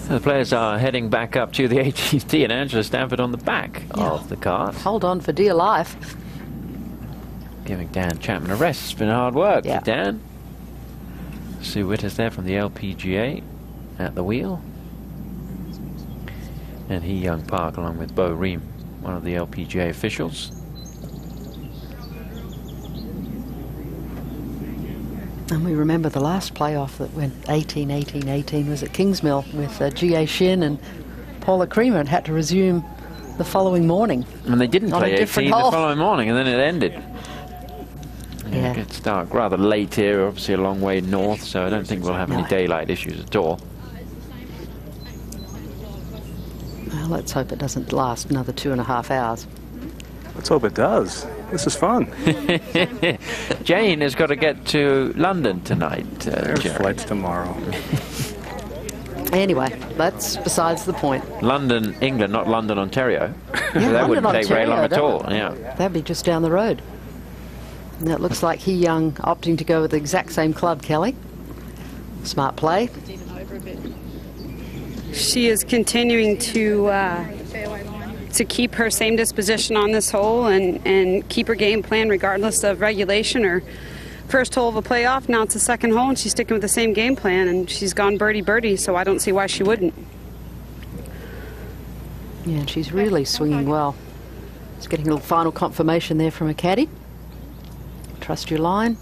Speaker 3: The players are heading back up to the 18th tee, and Angela Stanford on the back of the cart.
Speaker 4: Hold on for dear life.
Speaker 3: Giving Dan Chapman a rest. It's been hard work for Dan. Sue Witters there from the LPGA at the wheel. And Hee Young Park along with Bo Ream, one of the LPGA officials.
Speaker 4: And we remember the last playoff that went 18-18-18 was at Kingsmill with G.A. Shin and Paula Creamer, and had to resume the following morning.
Speaker 3: And they didn't play 18 the following morning, and then it ended.
Speaker 4: Yeah.
Speaker 3: It gets dark rather late here, obviously a long way north, so I don't think we'll have any daylight issues at all.
Speaker 4: Well, let's hope it doesn't last another 2.5 hours.
Speaker 1: Let's hope it does. This is fun.
Speaker 3: Jane has got to get to London tonight.
Speaker 1: There's flights tomorrow.
Speaker 4: Anyway, that's besides the point.
Speaker 3: London, England, not London, Ontario.
Speaker 4: Yeah,
Speaker 3: so that
Speaker 4: London,
Speaker 3: wouldn't take very long at all.
Speaker 4: Yeah, that'd be just down the road. And that looks like Hee Young opting to go with the exact same club, Kelly. Smart play.
Speaker 5: She is continuing to keep her same disposition on this hole and keep her game plan regardless of regulation or first hole of a playoff. Now it's the second hole and she's sticking with the same game plan, and she's gone birdie, so I don't see why she wouldn't.
Speaker 4: Yeah, and she's really swinging well. Just getting a little final confirmation there from a caddy. Trust your line.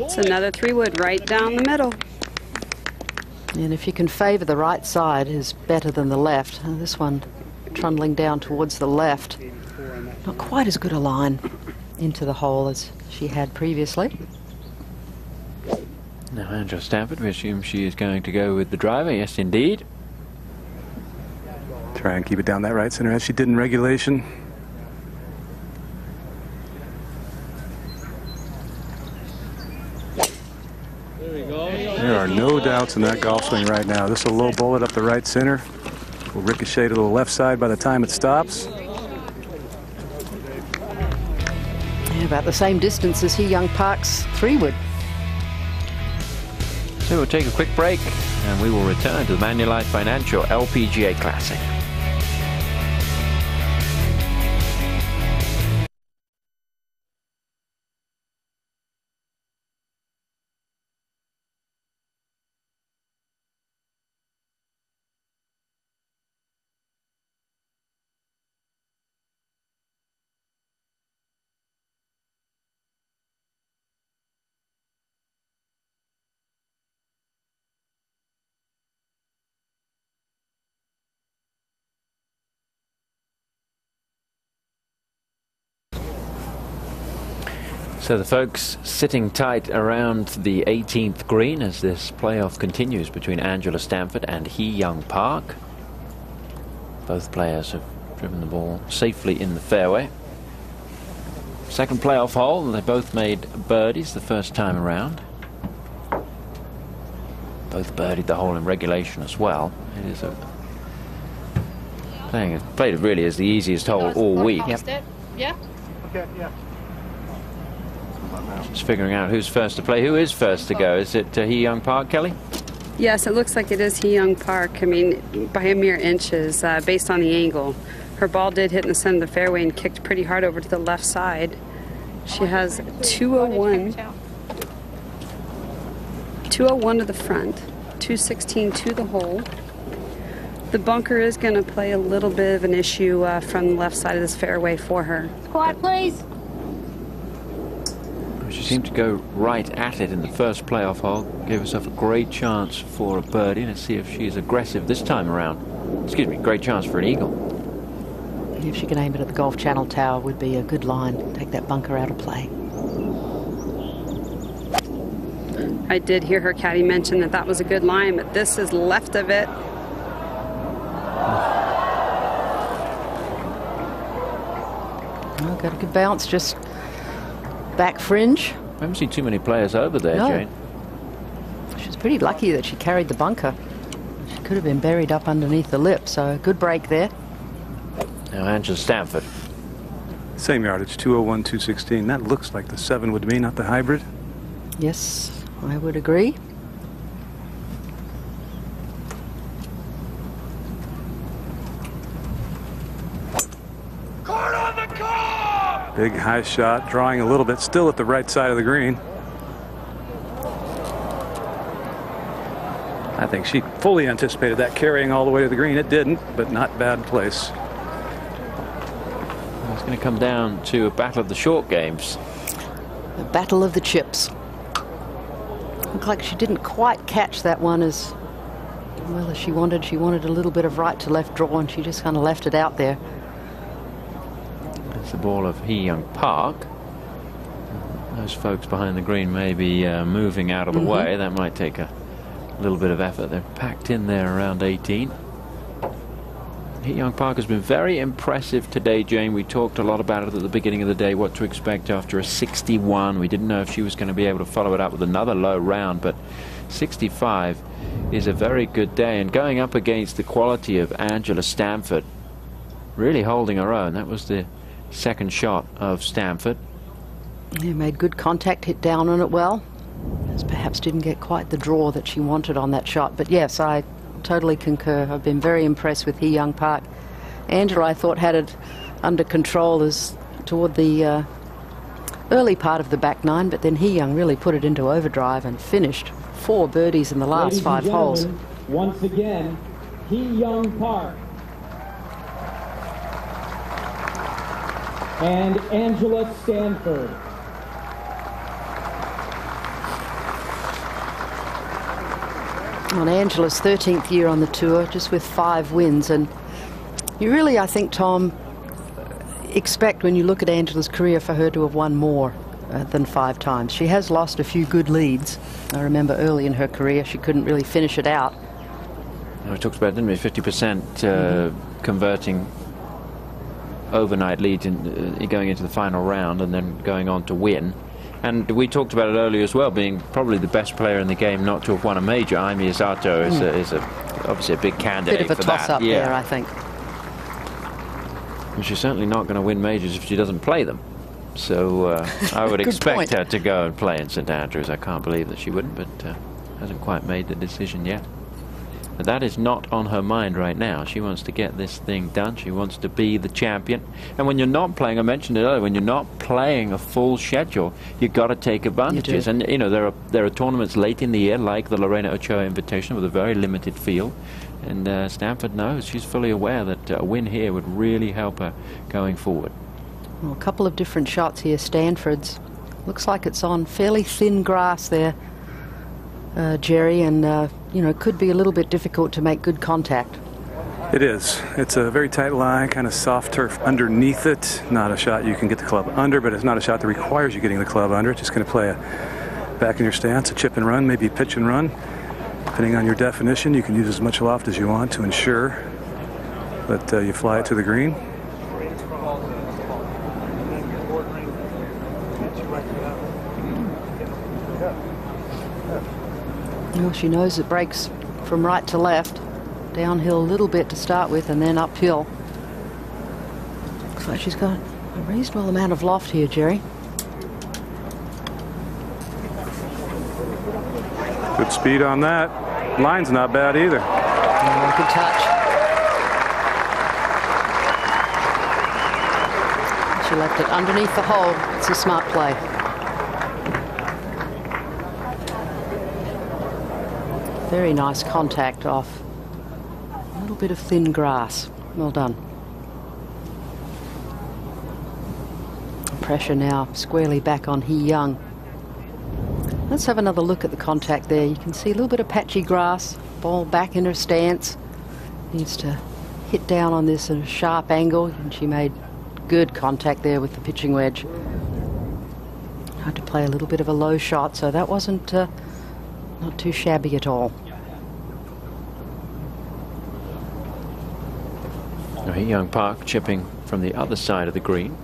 Speaker 5: It's another 3-wood right down the middle.
Speaker 4: And if you can favour the right side, is better than the left. This one trundling down towards the left. Not quite as good a line into the hole as she had previously.
Speaker 3: Now Angela Stanford, we assume she is going to go with the driver. Yes, indeed.
Speaker 1: Try and keep it down that right center as she did in regulation. There are no doubts in that golf swing right now. This will low bullet up the right center. Will ricochet to the left side by the time it stops.
Speaker 4: Yeah, about the same distance as Hee Young Park's 3-wood.
Speaker 3: So we'll take a quick break and we will return to the Manulife Financial LPGA Classic. So the folks sitting tight around the 18th green as this playoff continues between Angela Stanford and Hee Young Park. Both players have driven the ball safely in the fairway. Second playoff hole, and they both made birdies the first time around. Both birdied the hole in regulation as well. It is played it really as the easiest hole all week.
Speaker 8: Yep. Yeah.
Speaker 11: Okay, yeah.
Speaker 3: Just figuring out who's first to play. Who is first to go? Is it Hee Young Park, Kelly?
Speaker 5: Yes, it looks like it is Hee Young Park. I mean, by a mere inches, based on the angle. Her ball did hit in the center of the fairway and kicked pretty hard over to the left side. She has 201. 201 to the front, 216 to the hole. The bunker is going to play a little bit of an issue from the left side of this fairway for her.
Speaker 8: Quiet, please.
Speaker 3: She seemed to go right at it in the first playoff hole. Gave herself a great chance for a birdie. Let's see if she's aggressive this time around. Excuse me, great chance for an eagle.
Speaker 4: If she can aim it at the Golf Channel Tower, would be a good line. Take that bunker out of play.
Speaker 5: I did hear her caddy mention that was a good line, but this is left of it.
Speaker 4: Oh, got a good bounce, just back fringe.
Speaker 3: I haven't seen too many players over there,
Speaker 4: No.
Speaker 3: Jane.
Speaker 4: She's pretty lucky that she carried the bunker. She could have been buried up underneath the lip, so a good break there.
Speaker 3: Now Angela Stanford.
Speaker 1: Same yardage, 201, 216. That looks like the 7 would be, not the hybrid.
Speaker 4: Yes, I would agree.
Speaker 1: Big high shot, drawing a little bit, still at the right side of the green. I think she fully anticipated that carrying all the way to the green. It didn't, but not bad place.
Speaker 3: It's going to come down to a battle of the short games.
Speaker 4: The battle of the chips. Looked like she didn't quite catch that one as well as she wanted. She wanted a little bit of right to left draw, and she just kind of left it out there.
Speaker 3: It's the ball of Hee Young Park. Those folks behind the green may be moving out of the way. That might take a little bit of effort. They're packed in there around 18. Hee Young Park has been very impressive today, Jane. We talked a lot about it at the beginning of the day, what to expect after a 61. We didn't know if she was going to be able to follow it up with another low round, but 65 is a very good day. And going up against the quality of Angela Stanford, really holding her own. That was the second shot of Stanford.
Speaker 4: Yeah, made good contact, hit down on it well. Just perhaps didn't get quite the draw that she wanted on that shot. But yes, I totally concur. I've been very impressed with Hee Young Park. Angela, I thought, had it under control as toward the early part of the back nine, but then Hee Young really put it into overdrive and finished 4 birdies in the last 5 holes.
Speaker 10: Once again, Hee Young Park and Angela Stanford.
Speaker 4: On Angela's 13th year on the tour, just with 5 wins. And you really, I think, Tom, expect when you look at Angela's career for her to have won more than 5 times. She has lost a few good leads. I remember early in her career she couldn't really finish it out.
Speaker 3: We talked about, didn't we, 50% converting overnight leads in going into the final round and then going on to win. And we talked about it earlier as well, being probably the best player in the game not to have won a major. Aimi Isato is obviously a big candidate
Speaker 4: Bit of a
Speaker 3: for that.
Speaker 4: toss-up there, I think.
Speaker 3: And she's certainly not going to win majors if she doesn't play them. So I would expect her to go and play in St Andrews. I can't believe that she wouldn't, but hasn't quite made the decision yet. But that is not on her mind right now. She wants to get this thing done. She wants to be the champion. And when you're not playing, I mentioned it earlier, when you're not playing a full schedule, you've got to take advantages. And, you know, there are tournaments late in the year, like the Lorena Ochoa Invitational, with a very limited field. And Stanford knows, she's fully aware that a win here would really help her going forward.
Speaker 4: Well, a couple of different shots here. Stanford's looks like it's on fairly thin grass there, Jerry, and you know, could be a little bit difficult to make good contact.
Speaker 1: It is. It's a very tight lie, kind of soft turf underneath it. Not a shot you can get the club under, but it's not a shot that requires you getting the club under. It's just going to play back in your stance, a chip and run, maybe a pitch and run. Depending on your definition, you can use as much loft as you want to ensure that you fly it to the green.
Speaker 4: Well, she knows it breaks from right to left. Downhill a little bit to start with and then uphill. Looks like she's got a reasonable amount of loft here, Jerry.
Speaker 1: Good speed on that. Line's not bad either.
Speaker 4: Oh, good touch. She left it underneath the hole. It's a smart play. Very nice contact off a little bit of thin grass. Well done. Pressure now squarely back on Hee Young. Let's have another look at the contact there. You can see a little bit of patchy grass. Ball back in her stance. Needs to hit down on this at a sharp angle, and she made good contact there with the pitching wedge. Had to play a little bit of a low shot, so that wasn't not too shabby at all.
Speaker 3: Hee Young Park chipping from the other side of the green.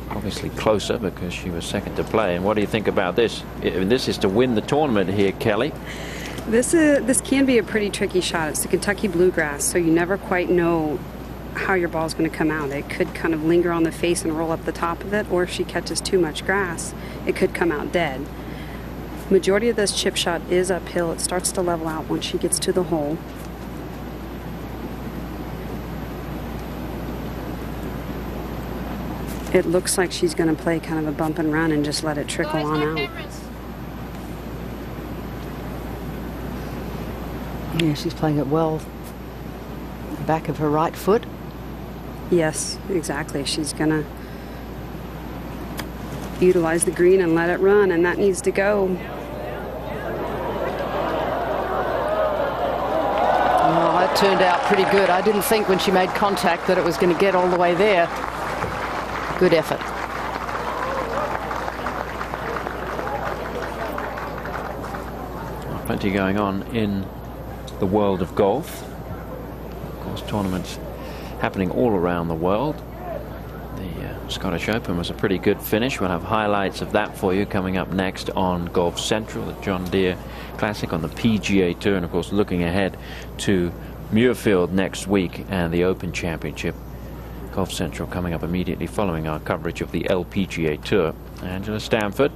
Speaker 3: Obviously closer because she was second to play. And what do you think about this? This is to win the tournament here, Kelly.
Speaker 5: This can be a pretty tricky shot. It's the Kentucky bluegrass, so you never quite know how your ball's going to come out. It could kind of linger on the face and roll up the top of it, or if she catches too much grass, it could come out dead. Majority of this chip shot is uphill. It starts to level out once she gets to the hole. It looks like she's going to play kind of a bump and run and just let it trickle on out.
Speaker 4: Yeah, she's playing it well. The back of her right foot.
Speaker 5: Yes, exactly. She's going to utilize the green and let it run, and that needs to go.
Speaker 4: Oh, that turned out pretty good. I didn't think when she made contact that it was going to get all the way there. Good effort.
Speaker 3: Plenty going on in the world of golf. Of course, tournaments happening all around the world. The Scottish Open was a pretty good finish. We'll have highlights of that for you coming up next on Golf Central, the John Deere Classic on the PGA Tour, and of course looking ahead to Muirfield next week and the Open Championship. Golf Central coming up immediately following our coverage of the LPGA Tour. Angela Stanford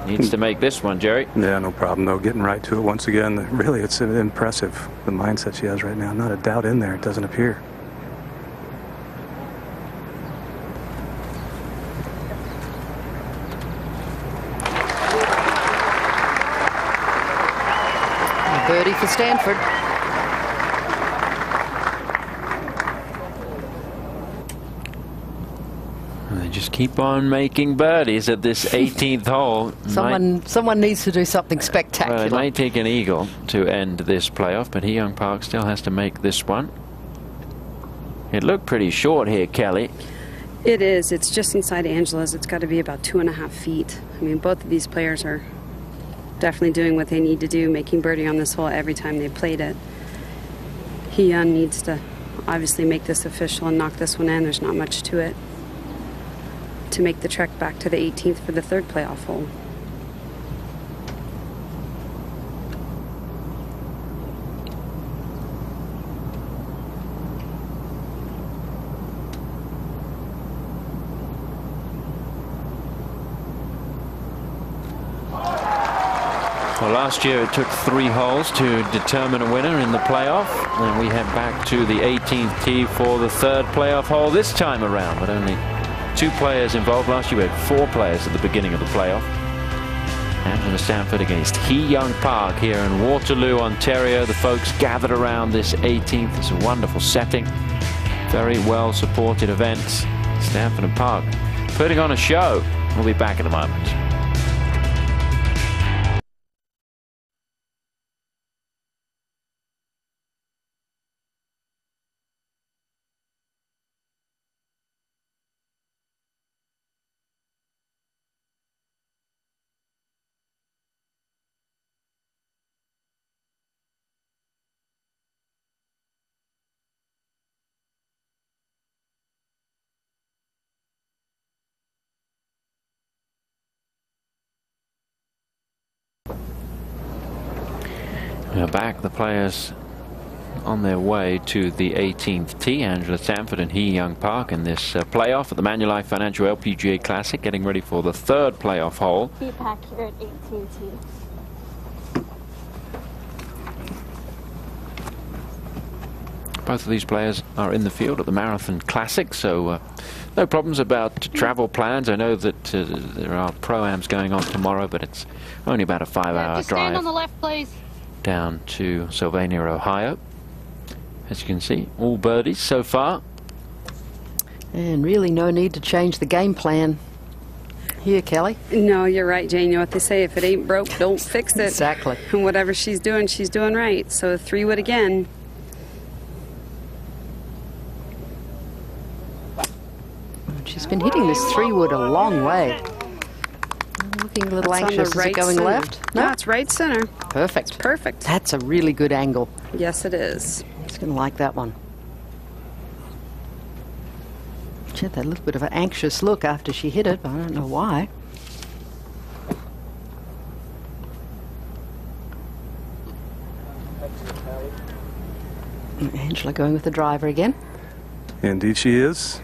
Speaker 3: needs to make this one, Jerry.
Speaker 1: Yeah, no problem, though. Getting right to it once again. Really, it's impressive, the mindset she has right now. Not a doubt in there, it doesn't appear.
Speaker 4: A birdie for Stanford.
Speaker 3: They just keep on making birdies at this 18th hole.
Speaker 4: Someone needs to do something spectacular.
Speaker 3: Well, it may take an eagle to end this playoff, but Hee Young Park still has to make this one. It looked pretty short here, Kelly.
Speaker 5: It is. It's just inside Angela's. It's got to be about 2.5 feet. I mean, both of these players are definitely doing what they need to do, making birdie on this hole every time they played it. Hee Young needs to obviously make this official and knock this one in. There's not much to it to make the trek back to the 18th for the third playoff hole.
Speaker 3: Well, last year it took 3 holes to determine a winner in the playoff. And we head back to the 18th tee for the third playoff hole this time around, but only 2 players involved. Last year we had 4 players at the beginning of the playoff. Angela Stanford against Hee Young Park here in Waterloo, Ontario. The folks gathered around this 18th. It's a wonderful setting. Very well supported event. Stanford and Park putting on a show. We'll be back in a moment. Now back the players on their way to the 18th tee. Angela Stanford and Hee Young Park in this playoff at the Manulife Financial LPGA Classic, getting ready for the third playoff hole.
Speaker 8: Be back here at 18 tee.
Speaker 3: Both of these players are in the field at the Marathon Classic, so no problems about travel plans. I know that there are pro-ams going on tomorrow, but it's only about a 5-hour
Speaker 8: stand
Speaker 3: drive
Speaker 8: on the left, please.
Speaker 3: down to Sylvania, Ohio. As you can see, all birdies so far.
Speaker 4: And really no need to change the game plan here, Kelly.
Speaker 5: No, you're right, Jane. You know what they say, if it ain't broke, don't fix it.
Speaker 4: Exactly.
Speaker 5: And whatever she's doing right. So 3-wood again.
Speaker 4: She's been hitting this 3-wood a long way. Looking a little
Speaker 5: That's on the
Speaker 4: anxious. Is
Speaker 5: right
Speaker 4: it going
Speaker 5: center.
Speaker 4: left?
Speaker 5: No, it's right center.
Speaker 4: Perfect.
Speaker 5: Perfect.
Speaker 4: That's a really good angle.
Speaker 5: Yes, it is.
Speaker 4: She's going to like that one. She had that little bit of an anxious look after she hit it, but I don't know why. Angela going with the driver again.
Speaker 1: Indeed she is.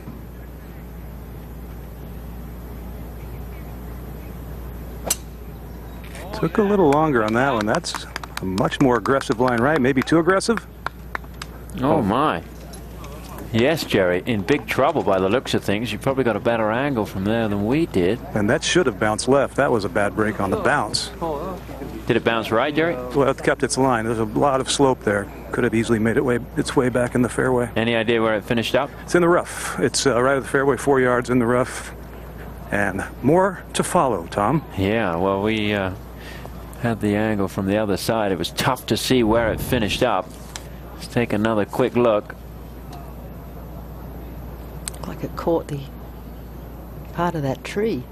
Speaker 1: Took a little longer on that one. That's a much more aggressive line right. Maybe too aggressive?
Speaker 3: Oh my. Yes, Jerry, in big trouble by the looks of things. You probably got a better angle from there than we did.
Speaker 1: And that should have bounced left. That was a bad break on the bounce.
Speaker 3: Did it bounce right, Jerry?
Speaker 1: Well, it kept its line. There's a lot of slope there. Could have easily made its way back in the fairway.
Speaker 3: Any idea where it finished up?
Speaker 1: It's in the rough. It's right at the fairway, 4 yards in the rough. And more to follow, Tom.
Speaker 3: Yeah, well, we had the angle from the other side. It was tough to see where it finished up. Let's take another quick look.
Speaker 4: Looked like it caught the part of that tree.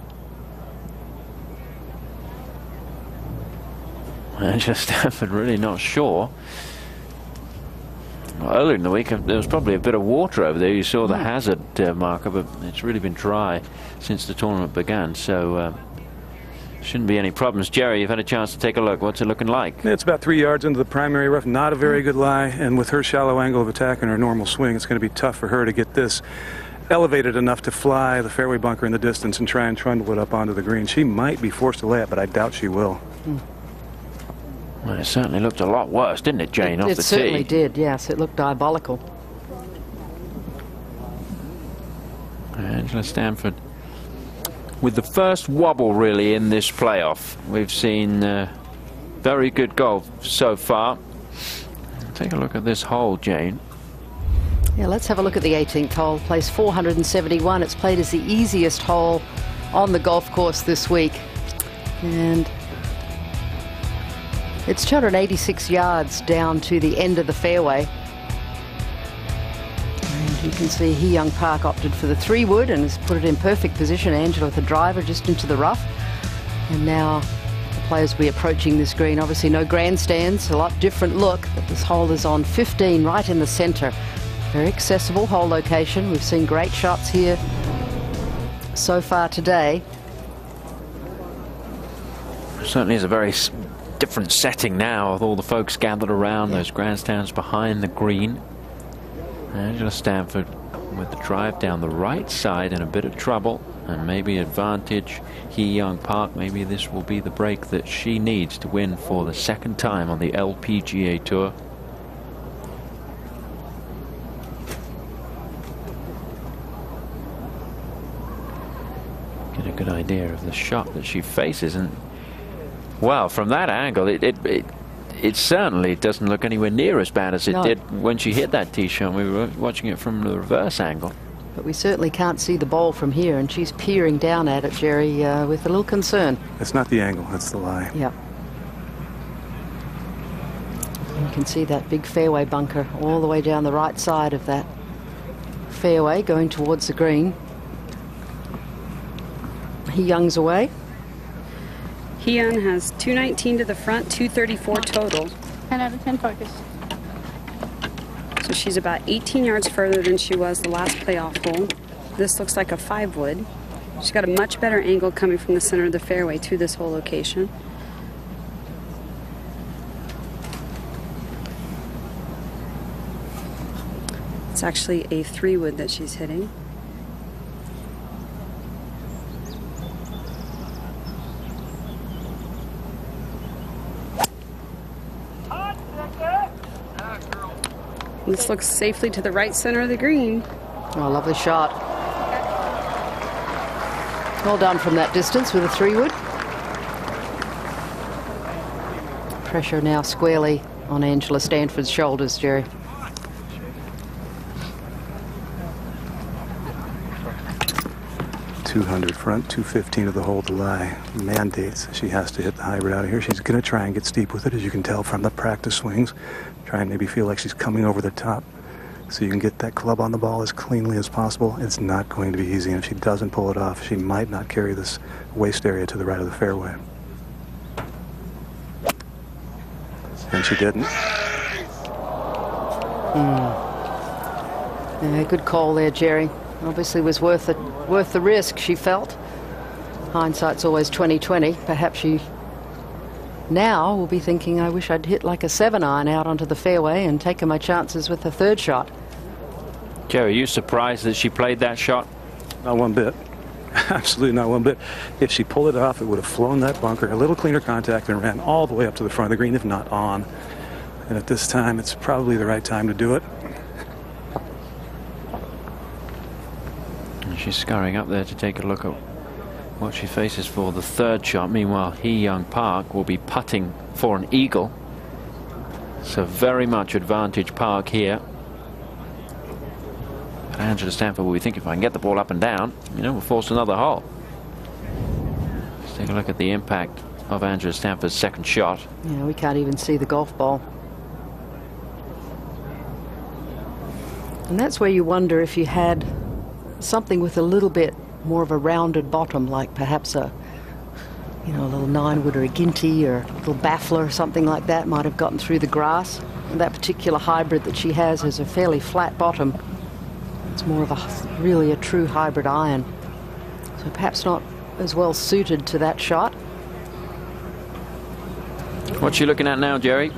Speaker 3: Angela Stanford really not sure. Well, earlier in the week there was probably a bit of water over there. You saw the hazard marker, but it's really been dry since the tournament began, so shouldn't be any problems. Jerry, you've had a chance to take a look. What's it looking like?
Speaker 1: It's about 3 yards into the primary rough. Not a very good lie, and with her shallow angle of attack and her normal swing, it's going to be tough for her to get this elevated enough to fly the fairway bunker in the distance and try and trundle it up onto the green. She might be forced to lay it, but I doubt she will.
Speaker 3: Well, it certainly looked a lot worse, didn't it, Jane, off the tee?
Speaker 4: It certainly did, yes. It looked diabolical.
Speaker 3: Angela Stanford with the first wobble, really, in this playoff. We've seen very good golf so far. Take a look at this hole, Jane.
Speaker 4: Yeah, let's have a look at the 18th hole. Plays 471. It's played as the easiest hole on the golf course this week. And it's 286 yards down to the end of the fairway. And you can see Hee Young Park opted for the 3-wood and has put it in perfect position. Angela with the driver just into the rough. And now the players will be approaching this green. Obviously no grandstands, a lot different look. But this hole is on 15 right in the centre. Very accessible hole location. We've seen great shots here so far today.
Speaker 3: Certainly is a very different setting now with all the folks gathered around, those grandstands behind the green. Angela Stanford with the drive down the right side in a bit of trouble, and maybe advantage Hee Young Park. Maybe this will be the break that she needs to win for the second time on the LPGA Tour. Get a good idea of the shot that she faces, and well, from that angle, it certainly doesn't look anywhere near as bad as it did when she hit that tee shot. We were watching it from the reverse angle.
Speaker 4: But we certainly can't see the ball from here, and she's peering down at it, Jerry, with a little concern.
Speaker 1: It's not the angle, that's the lie.
Speaker 4: Yep. You can see that big fairway bunker all the way down the right side of that fairway going towards the green. Hee Young's away.
Speaker 5: Hee Young has 219 to the front, 234 total.
Speaker 8: 10 out of 10 focus.
Speaker 5: So she's about 18 yards further than she was the last playoff hole. This looks like a 5-wood. She's got a much better angle coming from the center of the fairway to this hole location. It's actually a 3-wood that she's hitting. This looks safely to the right center of the green.
Speaker 4: Oh, lovely shot. Well done from that distance with a 3-wood. Pressure now squarely on Angela Stanford's shoulders, Jerry.
Speaker 1: .200 front, 215 of the hole to lie. Mandates she has to hit the hybrid out of here. She's going to try and get steep with it, as you can tell from the practice swings. Try and maybe feel like she's coming over the top so you can get that club on the ball as cleanly as possible. It's not going to be easy, and if she doesn't pull it off, she might not carry this waist area to the right of the fairway. And she didn't.
Speaker 4: Yeah, good call there, Jerry. Obviously was worth the risk, she felt. Hindsight's always 20/20. Perhaps she now will be thinking, I wish I'd hit like a 7-iron out onto the fairway and taken my chances with the third shot.
Speaker 3: Jerry, are you surprised that she played that shot?
Speaker 1: Not one bit. Absolutely not one bit. If she pulled it off, it would have flown that bunker, a little cleaner contact, and ran all the way up to the front of the green, if not on. And at this time, it's probably the right time to do it.
Speaker 3: And she's scurrying up there to take a look at what she faces for the third shot. Meanwhile, Hee Young Park will be putting for an eagle. So very much advantage Park here. But Angela Stanford will be thinking, if I can get the ball up and down, you know, we'll force another hole. Let's take a look at the impact of Angela Stanford's second shot.
Speaker 4: Yeah, we can't even see the golf ball. And that's where you wonder if you had something with a little bit more of a rounded bottom, like perhaps a, you know, a little 9-wood or a Ginty or a little baffler or something like that might have gotten through the grass. And that particular hybrid that she has a fairly flat bottom. It's more of a really a true hybrid iron. So perhaps not as well suited to that shot.
Speaker 3: What's she looking at now, Jerry?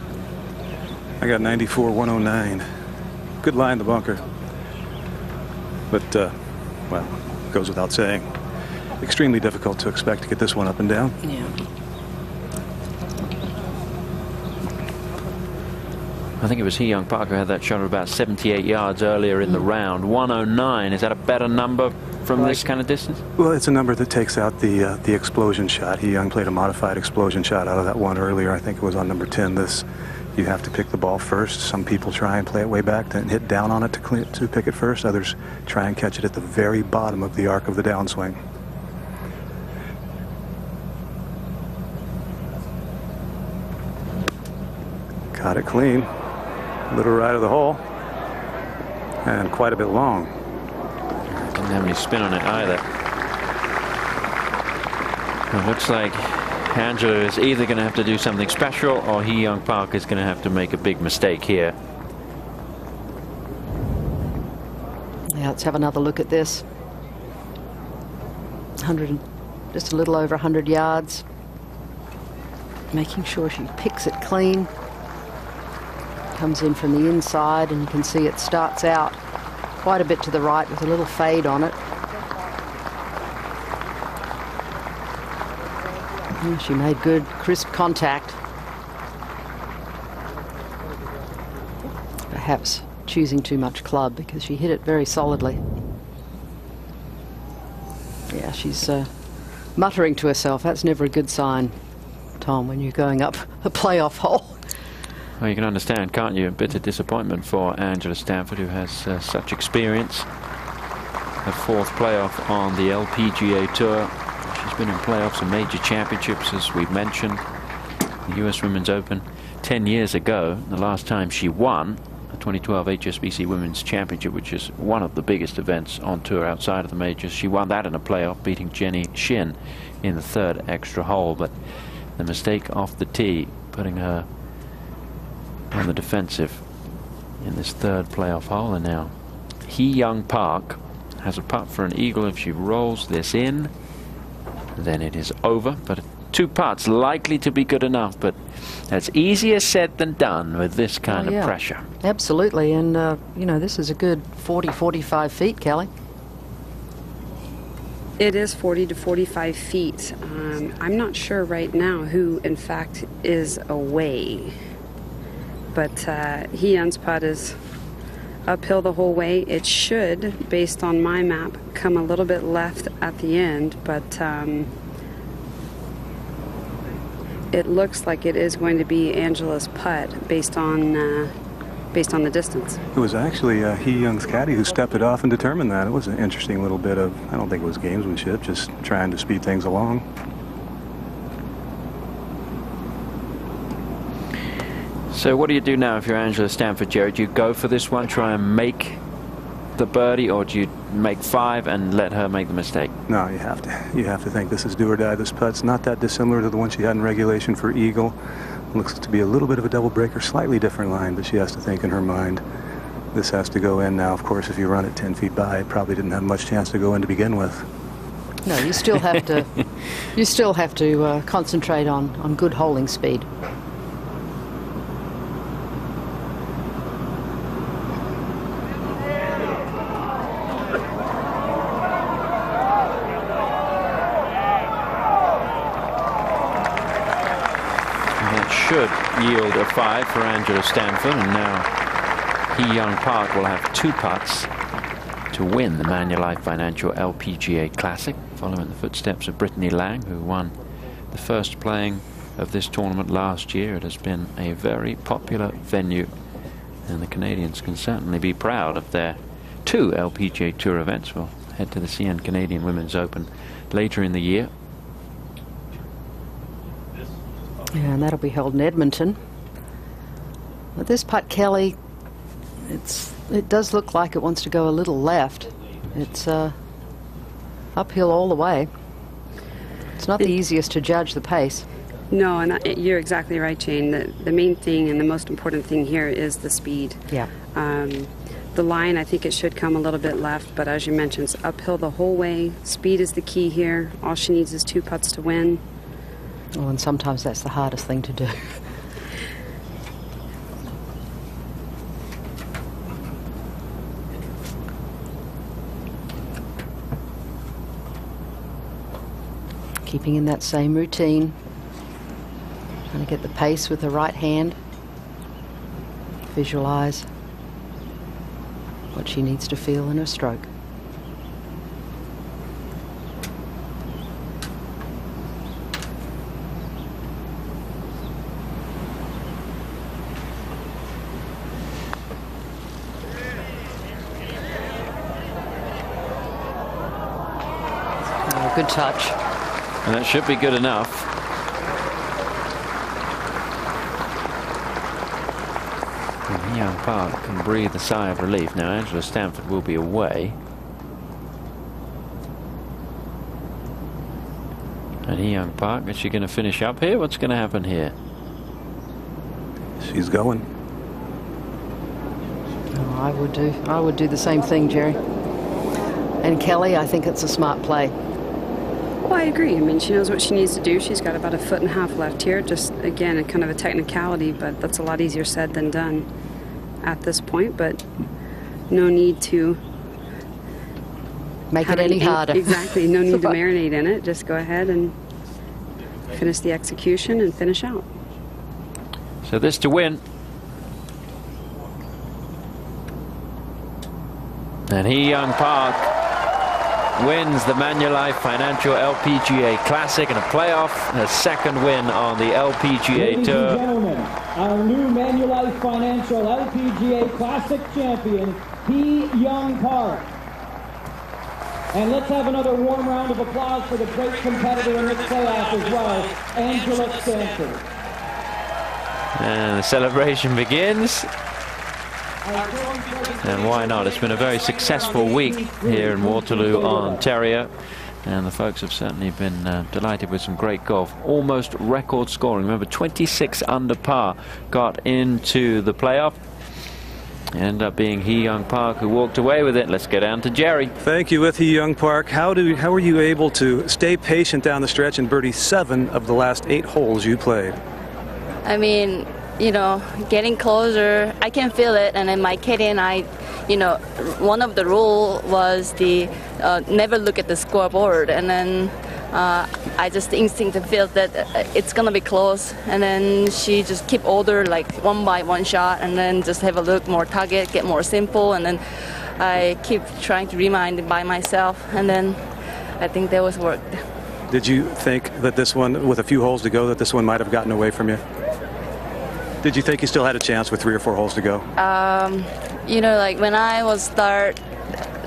Speaker 1: I got 94, 109. Good line in the bunker. But, well, goes without saying. Extremely difficult to expect to get this one up and down.
Speaker 4: Yeah.
Speaker 3: I think it was Hee Young Park who had that shot of about 78 yards earlier in the round. 109, is that a better number from this kind of distance?
Speaker 1: Well, it's a number that takes out the explosion shot. Hee Young played a modified explosion shot out of that one earlier. I think it was on number 10. This, you have to pick the ball first. Some people try and play it way back and hit down on it to pick it first. Others try and catch it at the very bottom of the arc of the downswing. Got it clean. Little right of the hole. And quite a bit long.
Speaker 3: Didn't have any spin on it either. It looks like Angela is either going to have to do something special, or Hee Young Park is going to have to make a big mistake here.
Speaker 4: Yeah, let's have another look at this. 100, just a little over 100 yards. Making sure she picks it clean. Comes in from the inside, and you can see it starts out quite a bit to the right with a little fade on it. Yeah, she made good, crisp contact. Perhaps choosing too much club because she hit it very solidly. Yeah, she's muttering to herself. That's never a good sign, Tom, when you're going up a playoff hole.
Speaker 3: Well, you can understand, can't you? A bit of disappointment for Angela Stanford, who has such experience. Her fourth playoff on the LPGA Tour. She's been in playoffs and major championships, as we've mentioned. The US Women's Open 10 years ago, the last time she won the 2012 HSBC Women's Championship, which is one of the biggest events on tour outside of the majors. She won that in a playoff, beating Jenny Shin in the third extra hole. But the mistake off the tee, putting her on the defensive in this third playoff hole. And now Hee Young Park has a putt for an eagle. If she rolls this in, then it is over, but 2 putts likely to be good enough, but that's easier said than done with this kind of pressure.
Speaker 4: Absolutely, and you know, this is a good 40-45 feet, Kelly.
Speaker 5: It is 40 to 45 feet. I'm not sure right now who, in fact, is away. But Hyun's putt is uphill the whole way. It should, based on my map, come a little bit left at the end, but it looks like it is going to be Angela's putt based on the distance.
Speaker 1: It was actually Hee Young's caddy who stepped it off and determined that. It was an interesting little bit of, I don't think it was gamesmanship, just trying to speed things along.
Speaker 3: So what do you do now if you're Angela Stanford, Jerry? Do you go for this one, try and make the birdie, or do you make 5 and let her make the mistake?
Speaker 1: No, you have to. You have to think this is do or die. This putt's not that dissimilar to the one she had in regulation for eagle. Looks to be a little bit of a double breaker, slightly different line, but she has to think in her mind this has to go in now. Of course, if you run it 10 feet by, it probably didn't have much chance to go in to begin with.
Speaker 4: No, you still have to. You still have to concentrate on good holding speed.
Speaker 3: Should yield a 5 for Angela Stanford, and now Hee Young Park will have 2 putts to win the Manulife Financial LPGA Classic, following the footsteps of Brittany Lang, who won the first playing of this tournament last year. It has been a very popular venue, and the Canadians can certainly be proud of their 2 LPGA Tour events. We'll head to the CN Canadian Women's Open later in the year.
Speaker 4: Yeah, and that'll be held in Edmonton. But this putt, Kelly, it does look like it wants to go a little left. It's uphill all the way. It's not the easiest to judge the pace.
Speaker 5: No, and you're exactly right, Jane. The main thing and the most important thing here is the speed.
Speaker 4: Yeah.
Speaker 5: The line, I think it should come a little bit left, but as you mentioned, it's uphill the whole way. Speed is the key here. All she needs is 2 putts to win.
Speaker 4: Well, and sometimes that's the hardest thing to do. Keeping in that same routine. Trying to get the pace with the right hand. Visualize what she needs to feel in her stroke. Good touch.
Speaker 3: And that should be good enough. And Young Park can breathe a sigh of relief. Now Angela Stanford will be away. And Young Park, is she going to finish up here? What's going to happen here?
Speaker 1: She's going.
Speaker 4: Oh, I would do the same thing, Jerry. And Kelly, I think it's a smart play.
Speaker 5: Well, I agree. I mean, she knows what she needs to do. She's got about 1.5 feet left here. Just, again, a kind of a technicality, but that's a lot easier said than done at this point. But no need to
Speaker 4: make it any harder.
Speaker 5: Exactly. No need to marinate in it. Just go ahead and finish the execution and finish out.
Speaker 3: So this to win. And Hee Young Park wins the Manulife Financial LPGA Classic in a playoff, her 2nd win on the LPGA Tour.
Speaker 10: Ladies and gentlemen, our new Manulife Financial LPGA Classic champion, Hee Young Park. And let's have another warm round of applause for the great competitor in this playoff as well, Angela Stanford.
Speaker 3: And the celebration begins. And why not? It's been a very successful week here in Waterloo, Ontario. And the folks have certainly been delighted with some great golf. Almost record scoring. Remember, 26 under par got into the playoff. Ended up being Hee Young Park who walked away with it. Let's go down to Jerry.
Speaker 1: Thank you. With Hee Young Park, how were you able to stay patient down the stretch and birdie 7 of the last 8 holes you played?
Speaker 6: I mean, you know, getting closer, I can feel it. And then my caddy and I, you know, one of the rule was the never look at the scoreboard. And then I just instinctively feel that it's gonna be close, and then she just keep order like one by one shot, and then just have a look more target, get more simple, and then I keep trying to remind by myself, and then I think that was worked.
Speaker 1: Did you think that this one, with a few holes to go, that this one might have gotten away from you? Did you think you still had a chance with 3 or 4 holes to go?
Speaker 6: You know, like when I was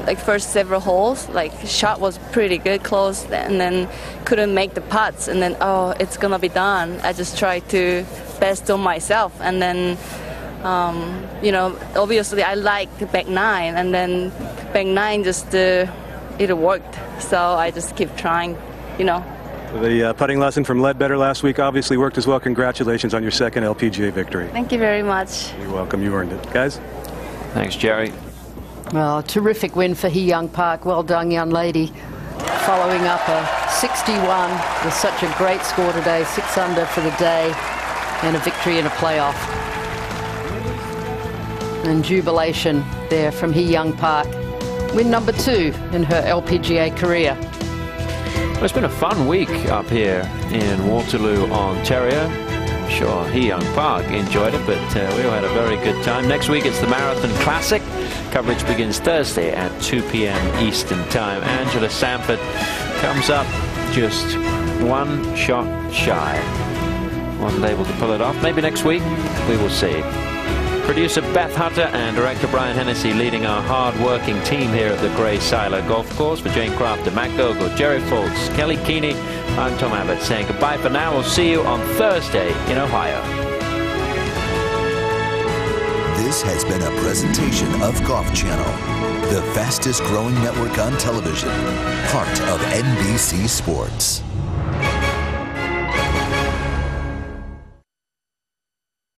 Speaker 6: like first several holes, like shot was pretty good, close, and then couldn't make the putts, and then it's gonna be done. I just tried to best on myself, and then you know, obviously I liked the back 9, and then back 9 just it worked, so I just keep trying, you know.
Speaker 1: The putting lesson from Ledbetter last week obviously worked as well. Congratulations on your 2nd LPGA victory.
Speaker 6: Thank you very much.
Speaker 1: You're welcome. You earned it. Guys?
Speaker 3: Thanks, Jerry.
Speaker 4: Well, a terrific win for Hee Young Park. Well done, young lady. Following up a 61 with such a great score today, 6 under for the day, and a victory in a playoff. And jubilation there from Hee Young Park. Win number 2 in her LPGA career.
Speaker 3: Well, it's been a fun week up here in Waterloo, Ontario. I'm sure Hee Young Park enjoyed it, but we all had a very good time. Next week it's the Marathon Classic. Coverage begins Thursday at 2 p.m. Eastern Time. Angela Sanford comes up just 1 shot shy. Wasn't able to pull it off. Maybe next week, we will see. Producer Beth Hutter and director Brian Hennessy leading our hard-working team here at the Gray Seiler Golf Course. For Jane Crafter, Matt Gogol, Jerry Foltz, Kelly Keeney, I'm Tom Abbott saying goodbye for now. We'll see you on Thursday in Ohio.
Speaker 12: This has been a presentation of Golf Channel, the fastest growing network on television, part of NBC Sports.